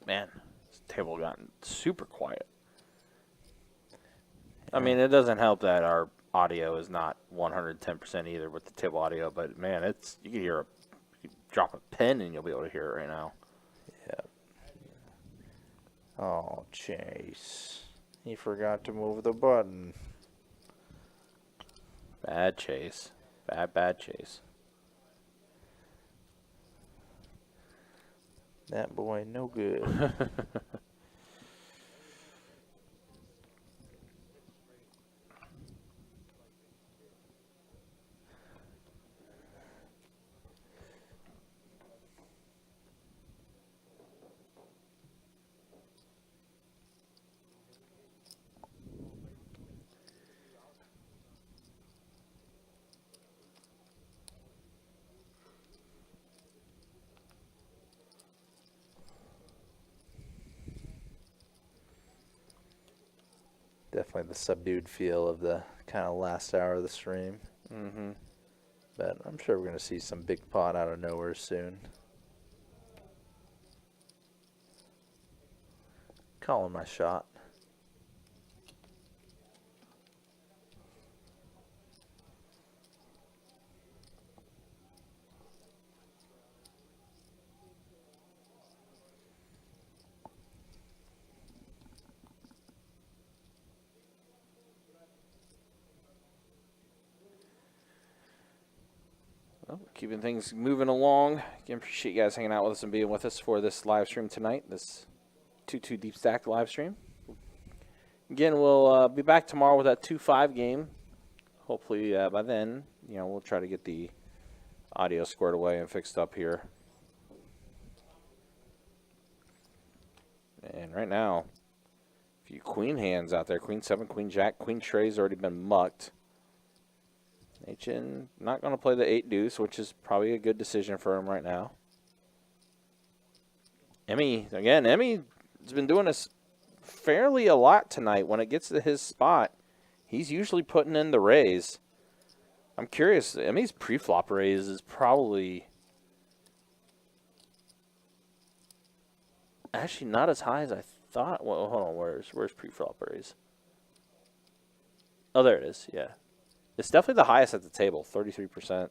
Man, this table gotten super quiet. I mean, it doesn't help that our audio is not 110% either with the table audio, but man, it's you can hear you drop a pin and you'll be able to hear it right now. Yep. Oh, Chase. He forgot to move the button. Bad Chase. Bad Chase. That boy, no good. Definitely the subdued feel of the kind of last hour of the stream. Mm-hmm. But I'm sure we're going to see some big pot out of nowhere soon. Calling my shot. Well, keeping things moving along. Again, appreciate you guys hanging out with us and being with us for this live stream tonight, this 2-2 Deep Stack live stream. Again, we'll be back tomorrow with that 2-5 game. Hopefully by then, we'll try to get the audio squared away and fixed up here. And right now, a few queen hands out there. Queen 7, Queen Jack, Queen Trey's already been mucked. HN not going to play the 8 deuce, which is probably a good decision for him right now. Emmy has been doing this fairly a lot tonight. When it gets to his spot, he's usually putting in the raise. I'm curious, Emmy's pre-flop raise is probably actually not as high as I thought. Well, hold on, where's pre-flop raise? Oh, there it is, yeah. It's definitely the highest at the table, 33%.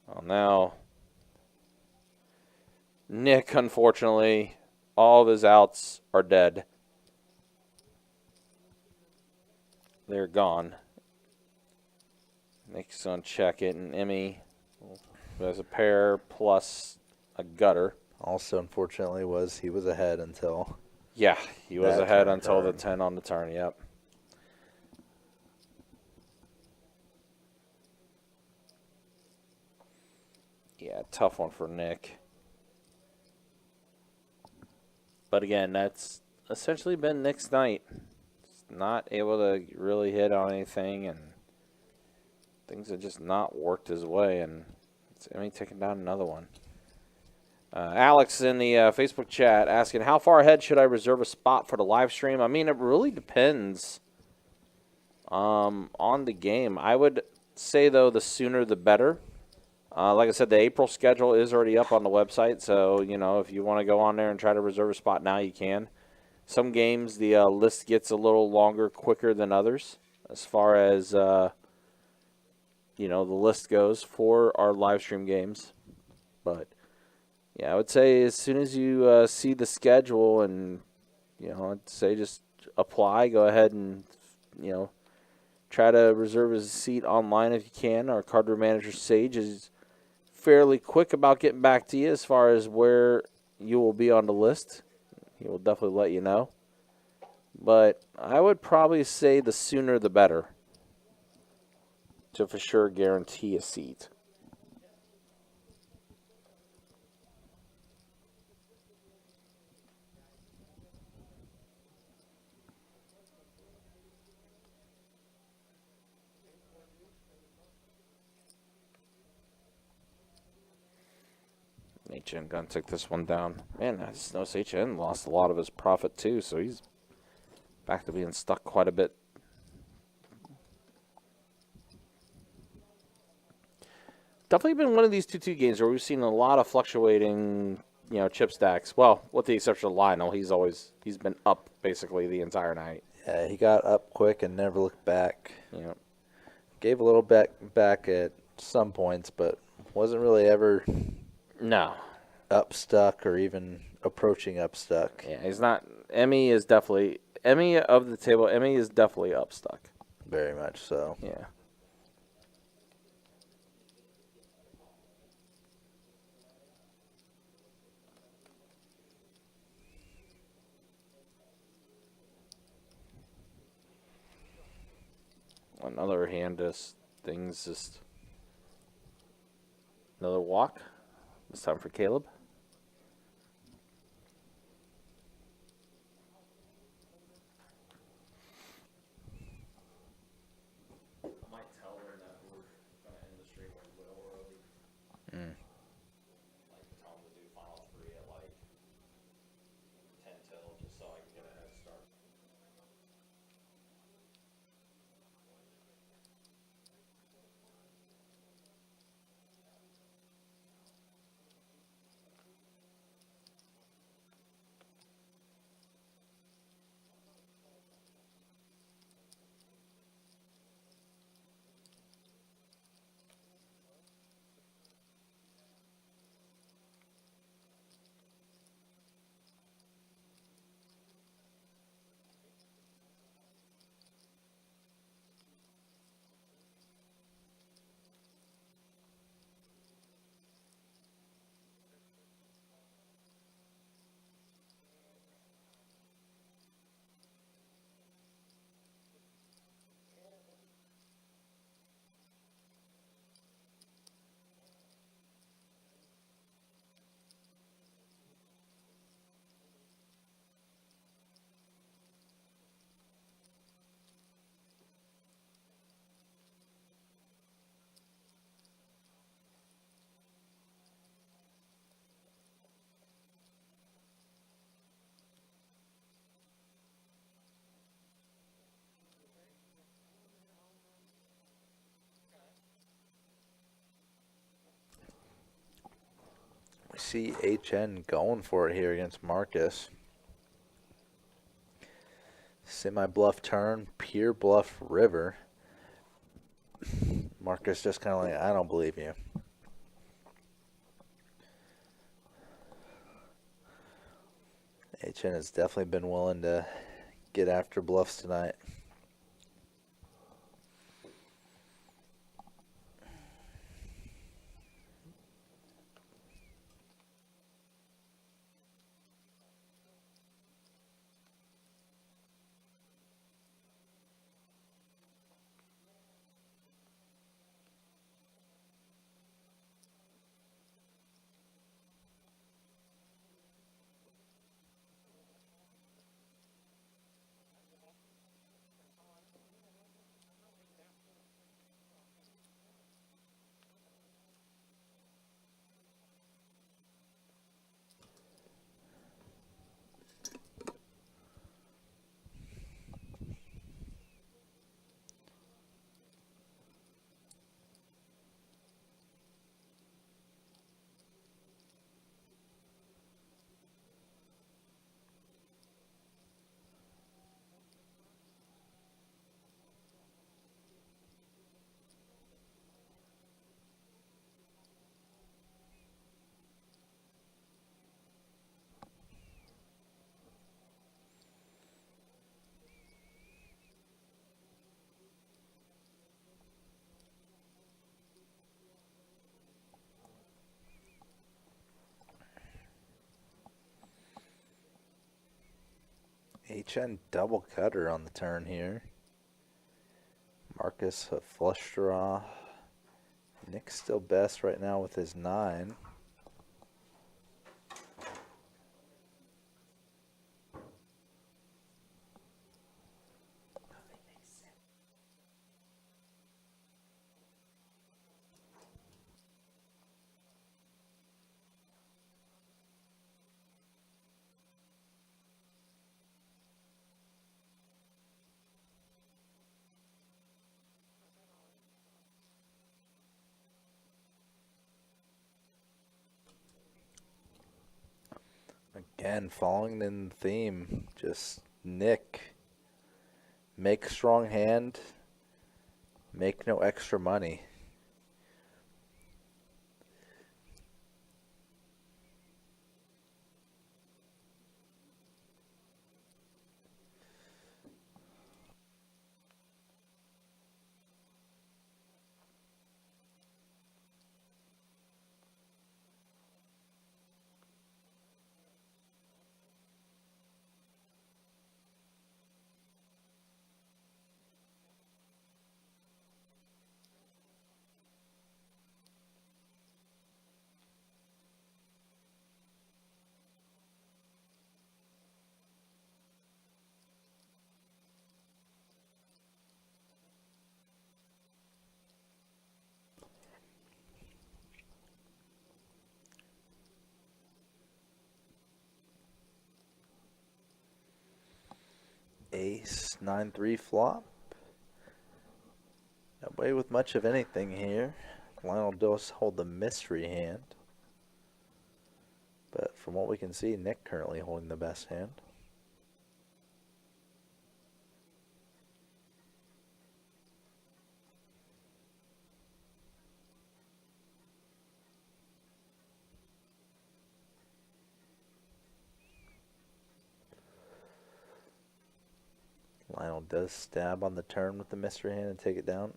Well, now, Nick, unfortunately, all of his outs are dead. They're gone. Nick's going to check it, and Emmy has a pair plus a gutter. Also, unfortunately, he was ahead until... Yeah, he was ahead until the turn. 10 on the turn, yep. Yeah, tough one for Nick. But again, that's essentially been Nick's night. Just not able to really hit on anything, and things have just not worked his way, and it's Emmy taking down another one. Alex in the Facebook chat asking, how far ahead should I reserve a spot for the live stream? I mean, it really depends on the game. I would say, though, the sooner the better. Like I said, the April schedule is already up on the website, so, if you want to go on there and try to reserve a spot now, you can. Some games, the list gets a little longer, quicker than others as far as, the list goes for our live stream games. But, yeah, I would say as soon as you see the schedule and, I'd say just apply, go ahead and, try to reserve a seat online if you can. Our card room manager, Sage, is fairly quick about getting back to you as far as where you will be on the list. He will definitely let you know. But I would probably say the sooner the better to for sure guarantee a seat. HN gonna take this one down. Man, I just noticed HN lost a lot of his profit too, so he's back to being stuck quite a bit. Definitely been one of these 2-2 games where we've seen a lot of fluctuating chip stacks. Well, with the exception of Lionel, he's been up basically the entire night. Yeah, he got up quick and never looked back. Yeah. Gave a little back at some points, but wasn't really ever No. up stuck or even approaching up stuck. Yeah, he's not. Emmy of the table. Emmy is definitely up stuck. Very much so. Yeah. Another hand, just another walk. This time for Caleb. I might tell her that we're gonna end the stream a little early. Like tell them to do final 3 at like 10 till, just so I can get a head start. We see HN going for it here against Marcus. Semi-bluff turn, pure bluff river. Marcus just kind of like, I don't believe you. HN has definitely been willing to get after bluffs tonight. HN double cutter on the turn here. Marcus a flush draw. Nick's still best right now with his 9. Again, following in the theme, just Nick. Make strong hand, make no extra money. Ace 9-3 flop. No way with much of anything here. Lionel does hold the mystery hand. But from what we can see, Nick currently holding the best hand. Lionel does stab on the turn with the mystery hand and take it down.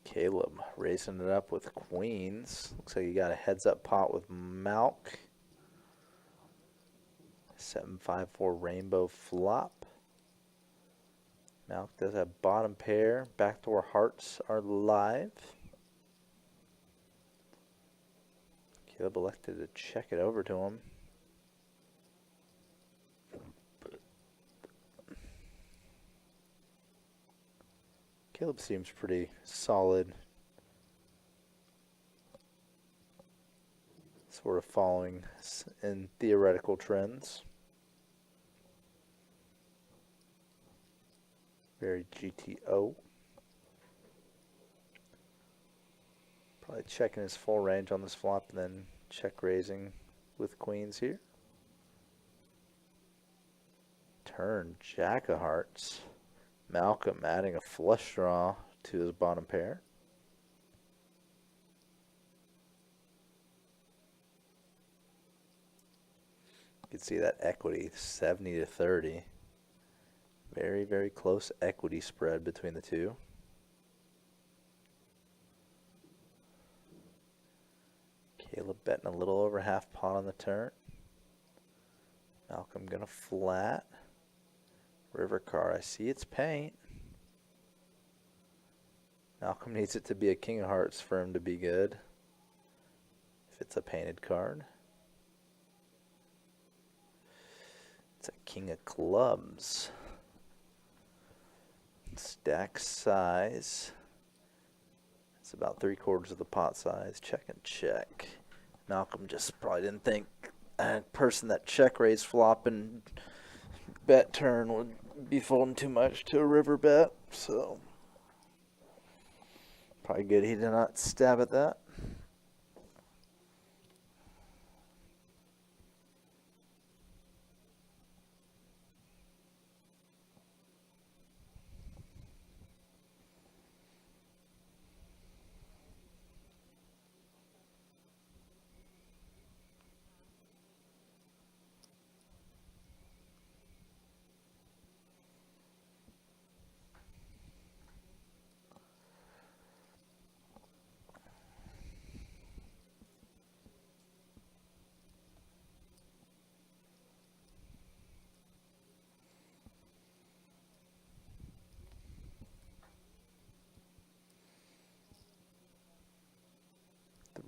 Caleb raising it up with queens. Looks like he got a heads-up pot with Malk. 7-5-4 rainbow flop. Malk does have bottom pair. Backdoor hearts are live. Caleb elected to check it over to him. Caleb seems pretty solid. Sort of following in theoretical trends. Very GTO. Probably checking his full range on this flop and then check raising with queens here. Turn jack of hearts. Malcolm adding a flush draw to his bottom pair. You can see that equity 70-30. Very, very close equity spread between the two. Caleb betting a little over half pot on the turn. Malcolm gonna flat. River card, I see it's paint. Malcolm needs it to be a king of hearts for him to be good. If it's a painted card. It's a king of clubs. Stack size. It's about 3/4 of the pot size. Check and check. Malcolm just probably didn't think a person that check raised flop and bet turn would be folding too much to a river bet, so probably good he did not stab at that.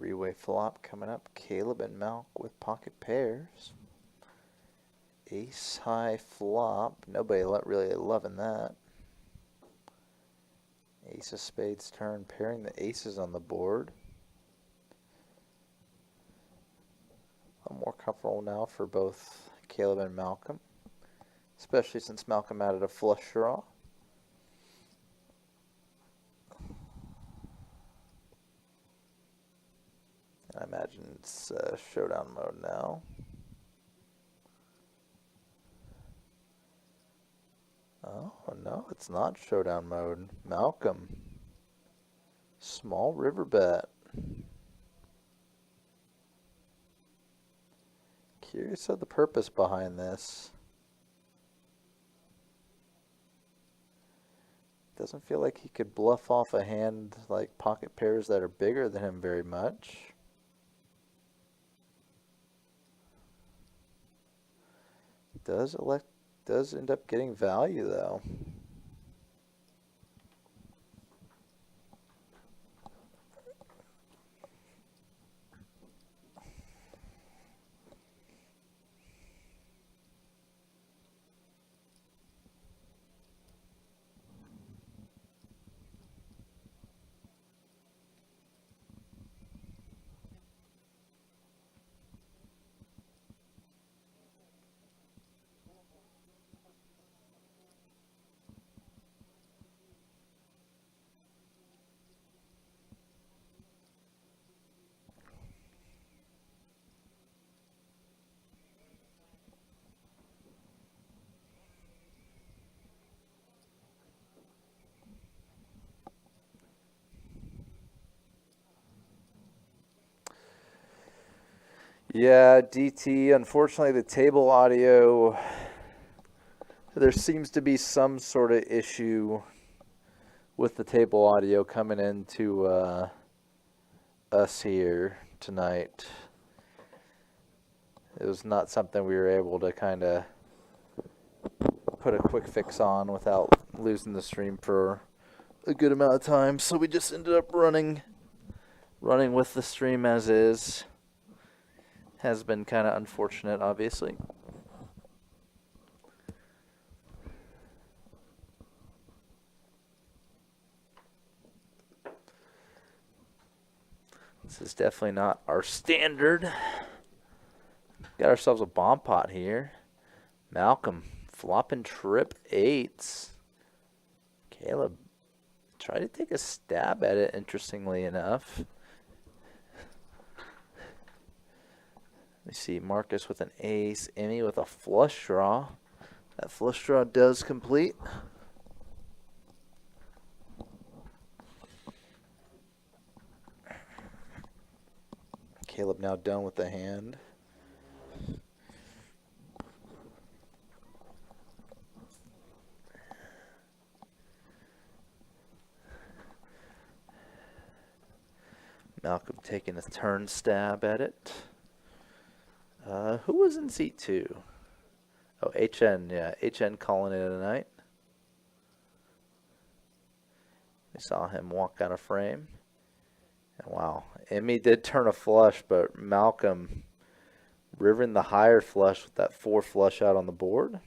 Three-way flop coming up. Caleb and Malk with pocket pairs. Ace high flop. Nobody really loving that. Ace of spades turn, pairing the aces on the board. A little more comfortable now for both Caleb and Malcolm, especially since Malcolm added a flush draw. I imagine it's showdown mode now. Oh, no, it's not showdown mode. Malcolm. Small river bet. Curious of the purpose behind this. Doesn't feel like he could bluff off a hand like pocket pairs that are bigger than him very much. Does end up getting value though. Yeah, DT, unfortunately the table audio, there seems to be some sort of issue with the table audio coming into us here tonight. It was not something we were able to kind of put a quick fix on without losing the stream for a good amount of time, so we just ended up running with the stream as is. Has been kind of unfortunate, obviously. This is definitely not our standard. Got ourselves a bomb pot here. Malcolm flopping trip eights. Caleb tried to take a stab at it, interestingly enough. We see Marcus with an ace, Emmy with a flush draw. That flush draw does complete. Caleb now done with the hand. Malcolm taking a turn stab at it. Who was in seat 2? Oh, HN, yeah. HN calling it a night. We saw him walk out of frame. And wow, Emmy did turn a flush, but Malcolm rivering the higher flush with that 4 flush out on the board.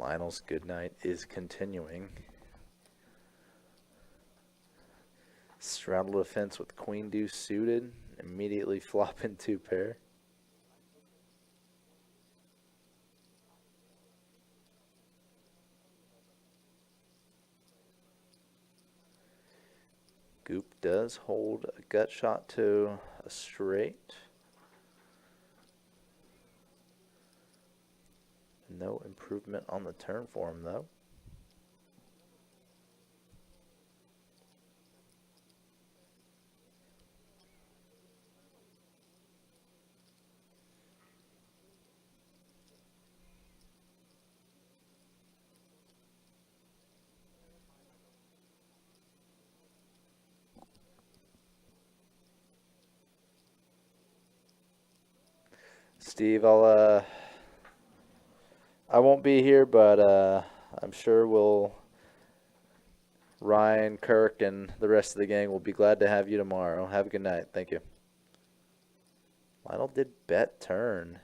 Lionel's good night is continuing. Straddle the fence with queen deuce suited. Immediately flopping 2 pair. Goop does hold a gut shot to a straight. No improvement on the turn for him, though. Steve, I won't be here, but I'm sure Ryan, Kirk, and the rest of the gang will be glad to have you tomorrow. Have a good night. Thank you. Lionel did bet turn.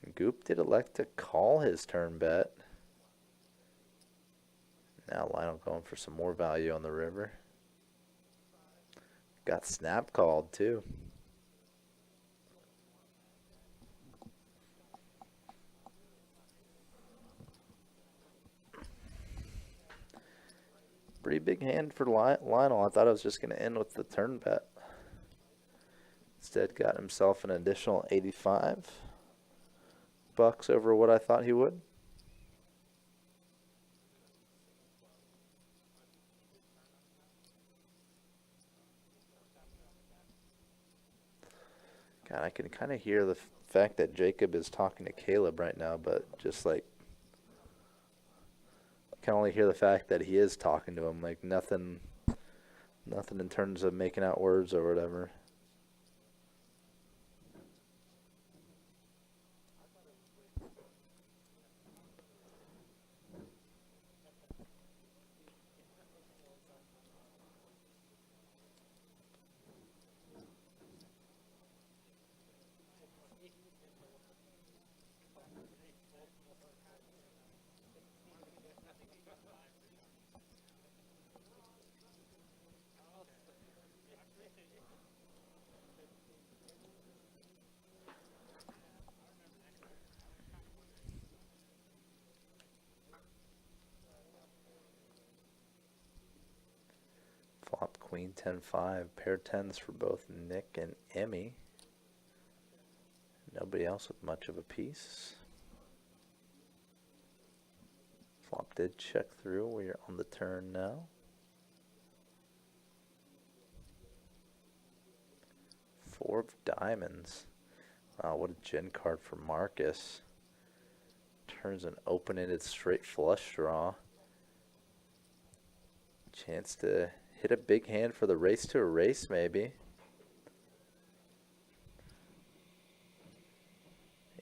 And Goop did elect to call his turn bet. Now Lionel going for some more value on the river. Got snap called too. Pretty big hand for Lionel. I thought I was just going to end with the turn bet. Instead got himself an additional 85 bucks over what I thought he would. God, I can kind of hear the fact that Jacob is talking to Caleb right now, but just like, I can only hear the fact that he is talking to him, like nothing in terms of making out words or whatever. Flop queen 10-5, pair 10s for both Nick and Emmy. Nobody else with much of a piece. Flop did check through. We are on the turn now. 4 of diamonds. Wow, what a gin card for Marcus. Turns an open-ended straight flush draw. Chance to hit a big hand for the race to a race, maybe.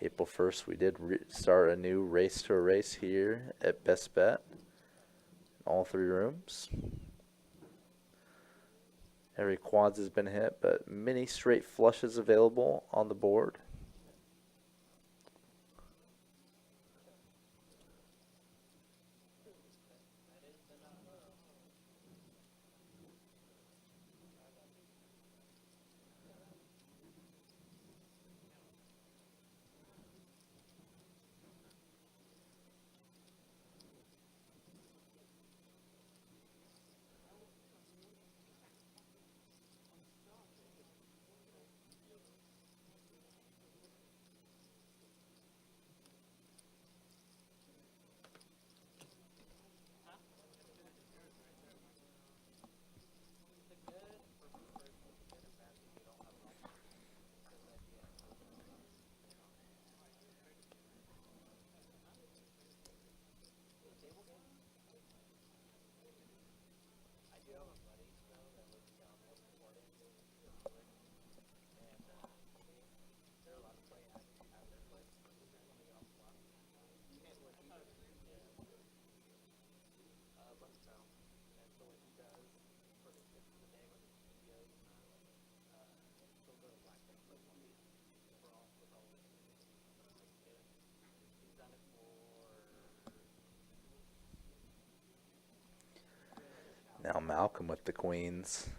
April 1st, we did start a new race to a race here at Best Bet. All 3 rooms. Every quads has been hit, but many straight flushes available on the board. Malcolm with the queens.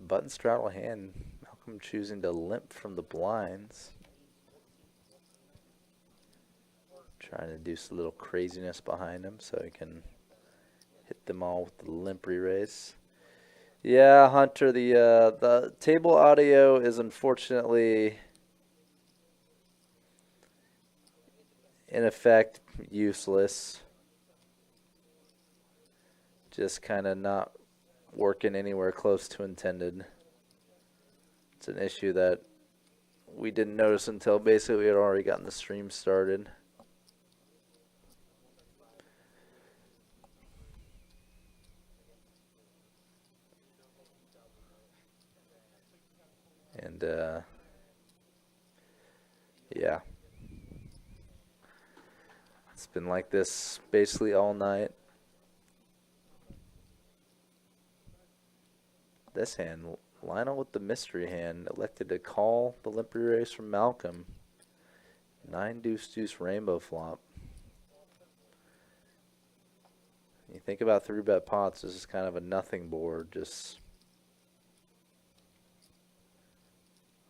Button straddle hand. Malcolm choosing to limp from the blinds. Trying to do some little craziness behind him so he can hit them all with the limp re-raise. Yeah, Hunter, the table audio is unfortunately, in effect, useless. Just kind of not working anywhere close to intended. It's an issue that we didn't notice until basically we had already gotten the stream started. And, yeah. It's been like this basically all night. This hand, Lionel with the mystery hand, elected to call the limp race from Malcolm. 9 deuce deuce rainbow flop. You think about 3-bet pots, this is kind of a nothing board, just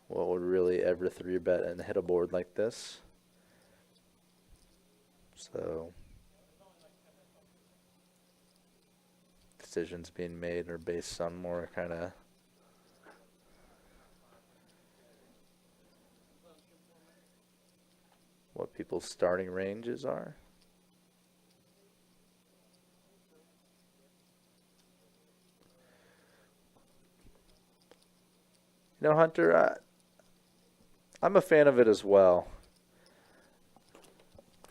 what would really ever 3-bet and hit a board like this? So decisions being made are based on more kind of what people's starting ranges are. You know, Hunter, I'm a fan of it as well.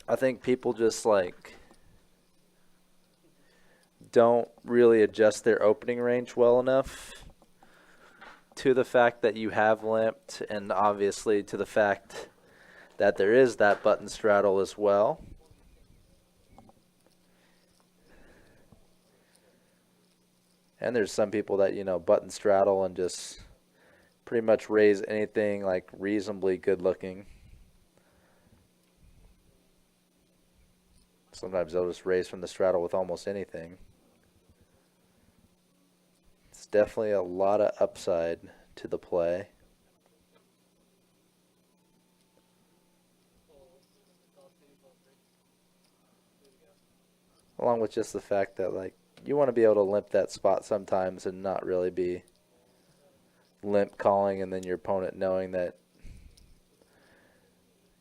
I think people just like don't really adjust their opening range well enough to the fact that you have limped, and obviously to the fact that there is that button straddle as well. And there's some people that, you know, button straddle and just pretty much raise anything like reasonably good looking. Sometimes they'll just raise from the straddle with almost anything. It's definitely a lot of upside to the play. Along with just the fact that, like, you want to be able to limp that spot sometimes and not really be limp calling, and then your opponent knowing that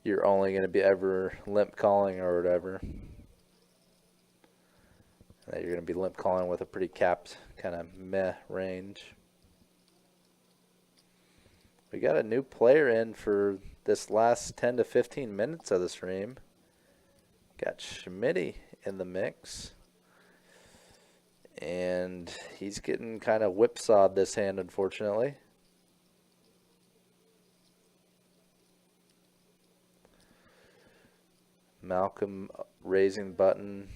you're only going to be ever limp calling or whatever. That you're going to be limp calling with a pretty capped kind of meh range. We got a new player in for this last 10 to 15 minutes of the stream. Got Schmitty in the mix. And he's getting kind of whipsawed this hand, unfortunately. Malcolm raising the button.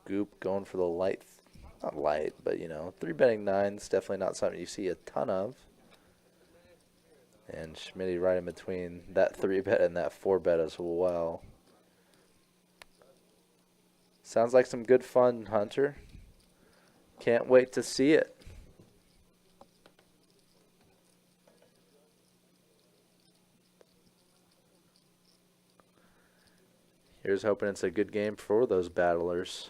Goop going for the light, not light, but, you know, 3-betting 9's definitely not something you see a ton of. And Schmitty right in between that 3-bet and that 4-bet as well. Sounds like some good fun, Hunter. Can't wait to see it. Here's hoping it's a good game for those battlers.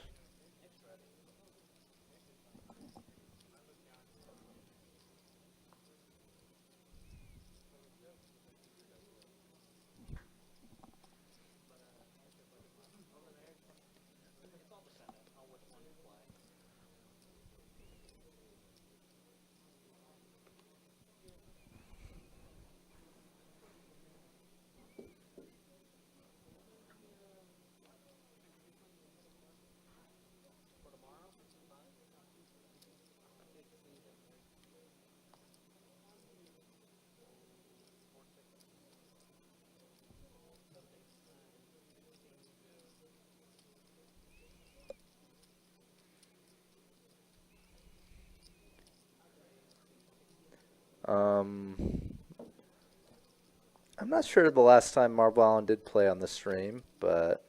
I'm not sure the last time Marble Allen did play on the stream, but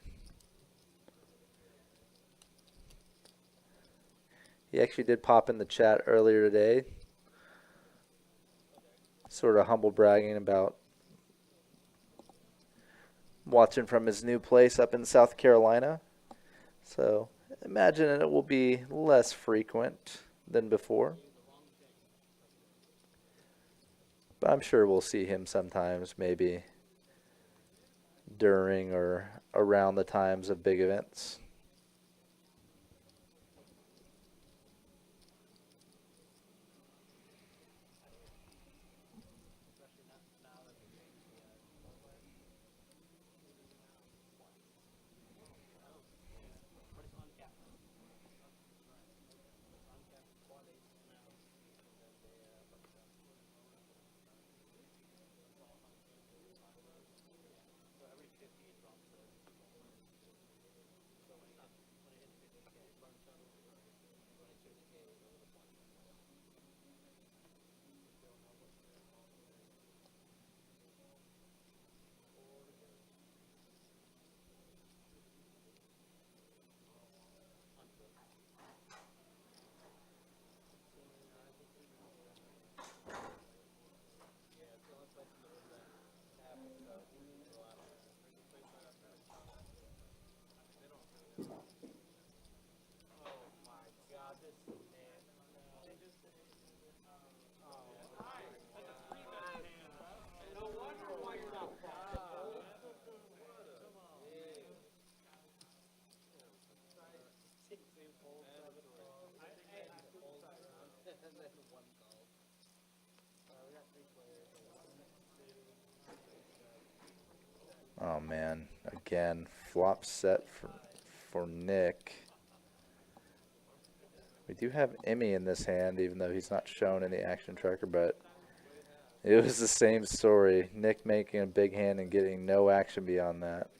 He actually did pop in the chat earlier today, sort of humble bragging about watching from his new place up in South Carolina. So imagine it will be less frequent than before. But I'm sure we'll see him sometimes, maybe during or around the times of big events. Oh man, again, flop set for Nick. We do have Emmy in this hand, even though he's not shown in the action tracker, but it was the same story. Nick making a big hand and getting no action beyond that.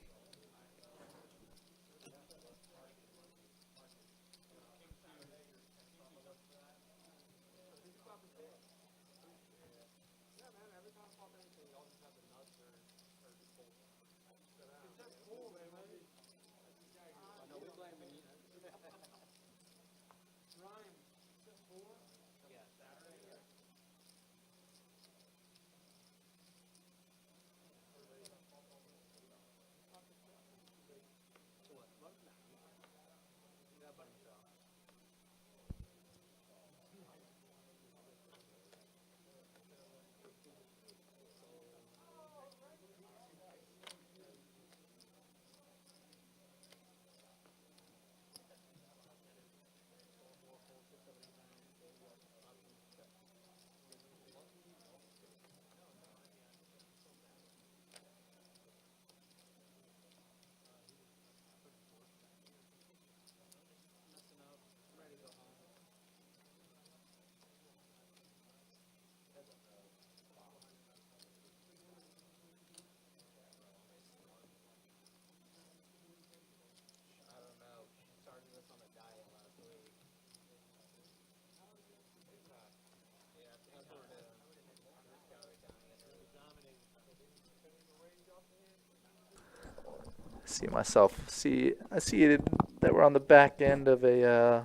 I see that we're on the back end of a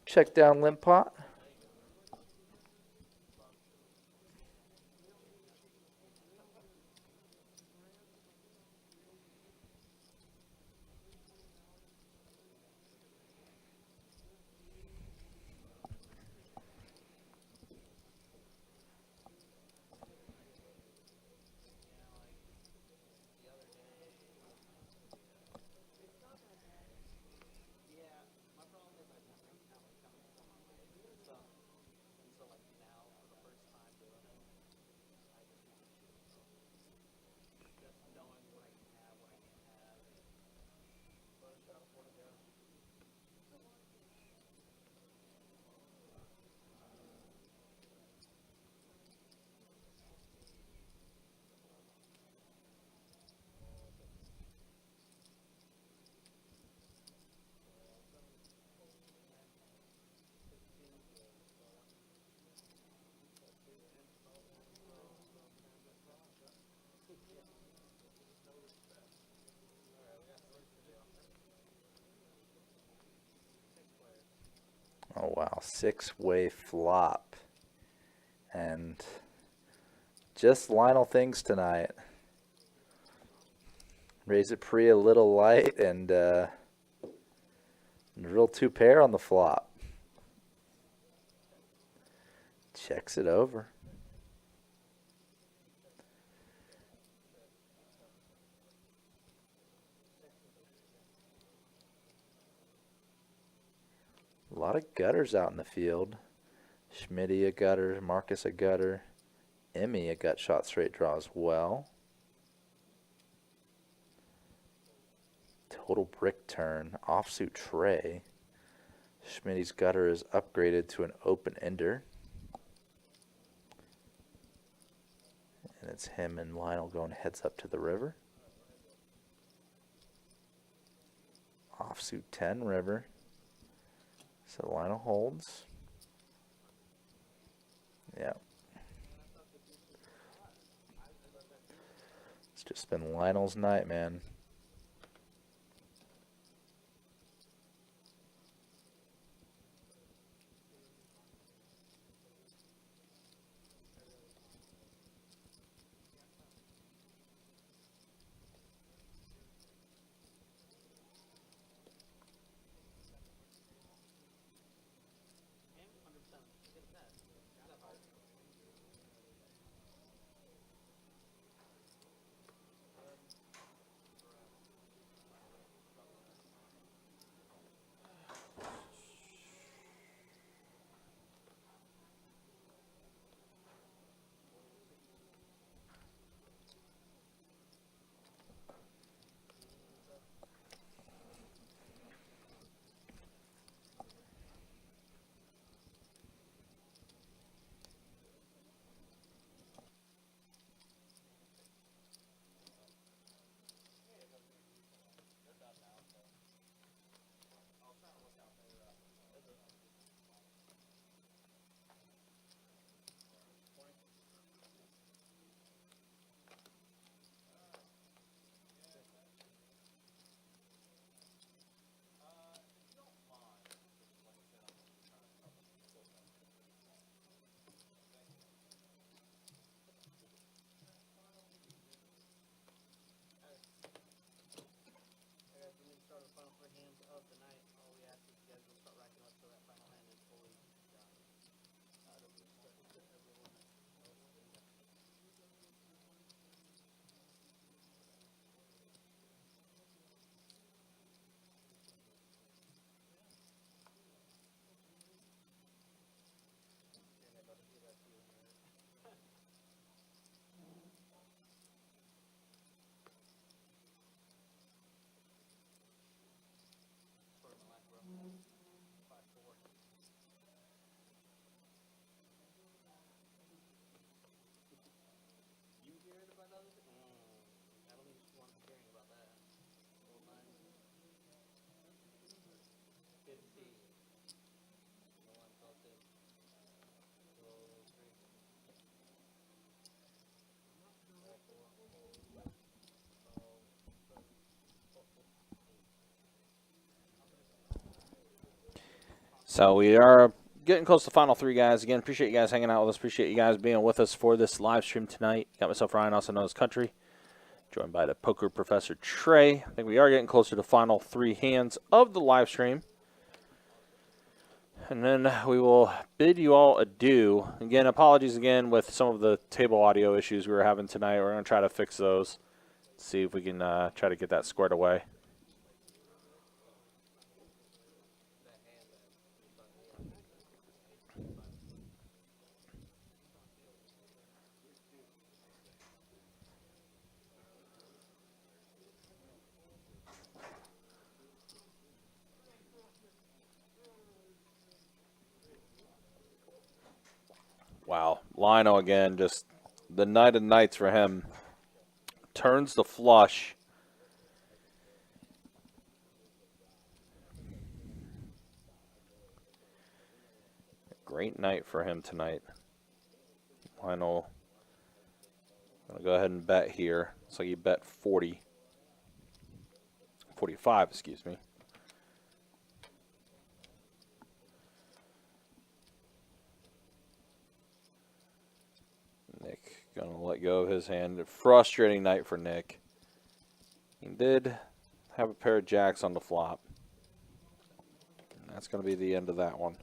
check down limp pot. Oh wow, 6-way flop. And just Lionel things tonight. Raise it pre a little light and drill 2 pair on the flop. Checks it over. A lot of gutters out in the field. Schmitty a gutter, Marcus a gutter, Emmy a gut shot straight draw as well. Total brick turn, offsuit tray. Schmitty's gutter is upgraded to an open ender. And it's him and Lionel going heads up to the river. Offsuit 10 river. So Lionel holds. Yeah. It's just been Lionel's night, man. So we are getting close to final 3, guys. Again, appreciate you guys hanging out with us. Appreciate you guys being with us for this live stream tonight. Got myself, Ryan, also known as Country, joined by the poker professor Trey. I think we are getting closer to final 3 hands of the live stream. And then we will bid you all adieu. Again, apologies again with some of the table audio issues we were having tonight. We're going to try to fix those. See if we can try to get that squared away. Wow, Lionel again, just the night of nights for him. Turns the flush. Great night for him tonight. Lionel, I'm going to go ahead and bet here. Looks like he bet 40. 45, excuse me. Gonna let go of his hand. Frustrating night for Nick. He did have a pair of jacks on the flop. And that's gonna be the end of that one.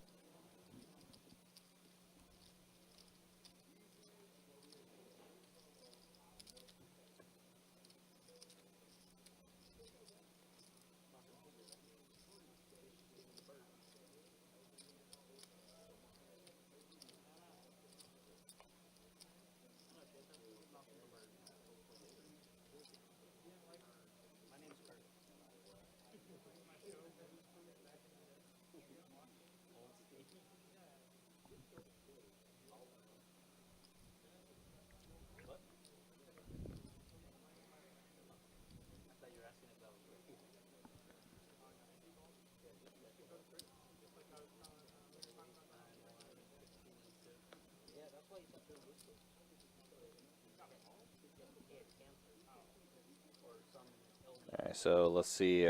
All right, so let's see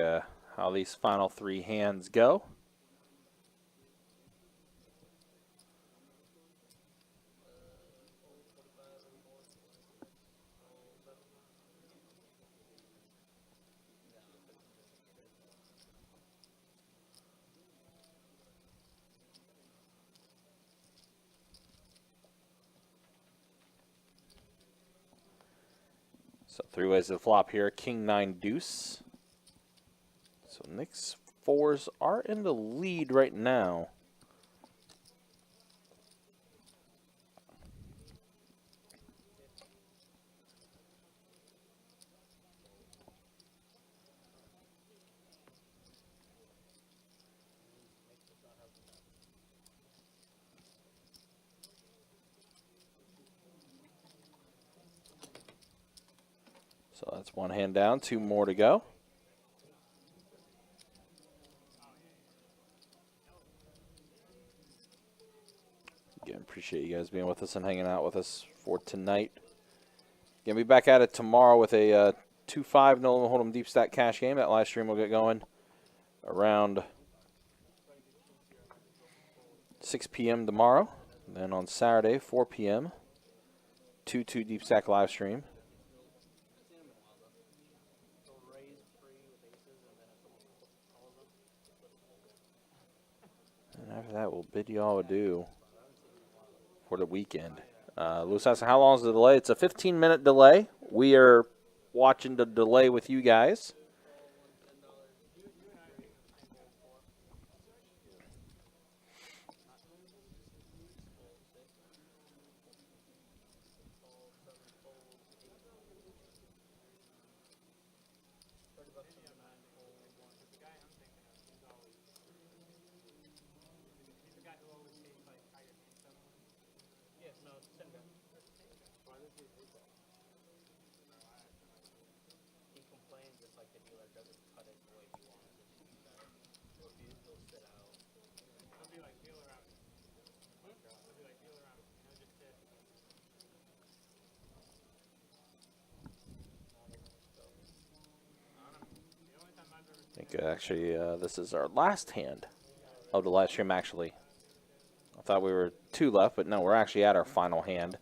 how these final 3 hands go. So 3 ways to the flop here. King 9 deuce. So Nick's 4s are in the lead right now. So that's 1 hand down, 2 more to go. Again, appreciate you guys being with us and hanging out with us for tonight. Gonna be back at it tomorrow with a 2-5 no limit hold'em deep stack cash game. That live stream will get going around 6 p.m. tomorrow. And then on Saturday, 4 p.m., 2-2 deep stack live stream. And after that, we'll bid you all adieu for the weekend. Lewis asking, how long is the delay? It's a 15-minute delay. We are watching the delay with you guys. I think actually this is our last hand of the live stream, actually. I thought we were 2 left, but no, we're actually at our final hand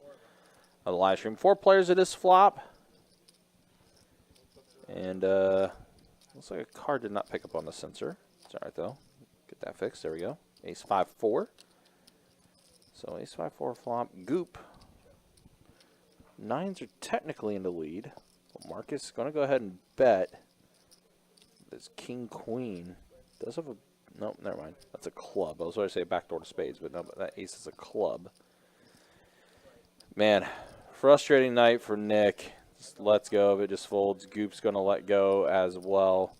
of the live stream. 4 players at this flop. And looks like a card did not pick up on the sensor. It's all right, though. Get that fixed. There we go. Ace 5-4. So ace 5-4 flop. Goop. 9s are technically in the lead. But Marcus is going to go ahead and bet. This king queen does have a no, never mind. That's a club. I was going to say backdoor to spades, but no, that ace is a club. Man, frustrating night for Nick. Just lets go of it, just folds. Goop's going to let go as well,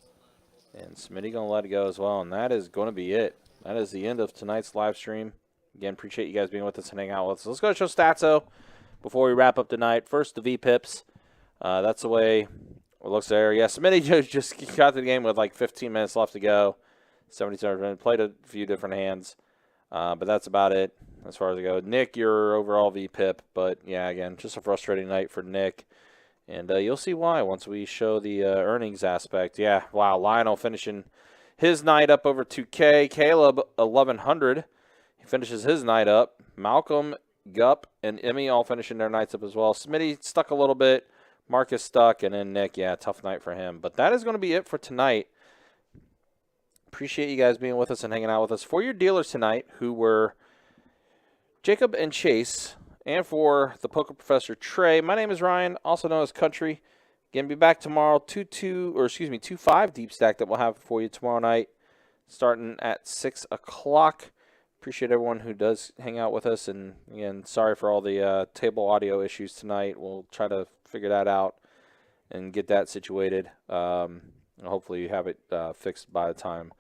and Smitty going to let it go as well, and that is going to be it. That is the end of tonight's live stream. Again, appreciate you guys being with us and hanging out with us. Let's go to show Statso before we wrap up tonight. First, the V-Pips. That's the way it looks there. Yeah, Smitty just got to the game with like 15 minutes left to go. 77 minutes. Played a few different hands, but that's about it as far as it goes. Nick, your overall V-Pip, but yeah, again, just a frustrating night for Nick. And you'll see why once we show the earnings aspect. Yeah, wow, Lionel finishing his night up over 2K. Caleb, 1,100. He finishes his night up. Malcolm Gup, and Emmy all finishing their nights up as well. Smitty stuck a little bit. Marcus stuck, and then Nick, yeah, tough night for him. But that is going to be it for tonight. Appreciate you guys being with us and hanging out with us. For your dealers tonight, who were Jacob and Chase, and for the Poker Professor Trey, my name is Ryan, also known as Country. Again, be back tomorrow, 2-5 deep stack that we'll have for you tomorrow night, starting at 6 o'clock. Appreciate everyone who does hang out with us, and again, sorry for all the table audio issues tonight. We'll try to figure that out and get that situated. Hopefully you have it fixed by the time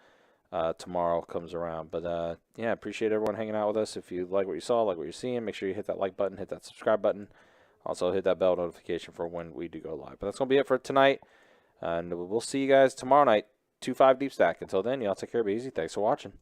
tomorrow comes around. But yeah, appreciate everyone hanging out with us. If you like what you saw, like what you're seeing, make sure you hit that like button, hit that subscribe button. Also hit that bell notification for when we do go live. But that's going to be it for tonight, and we'll see you guys tomorrow night, 2-5 deep stack. Until then, y'all take care, be easy. Thanks for watching.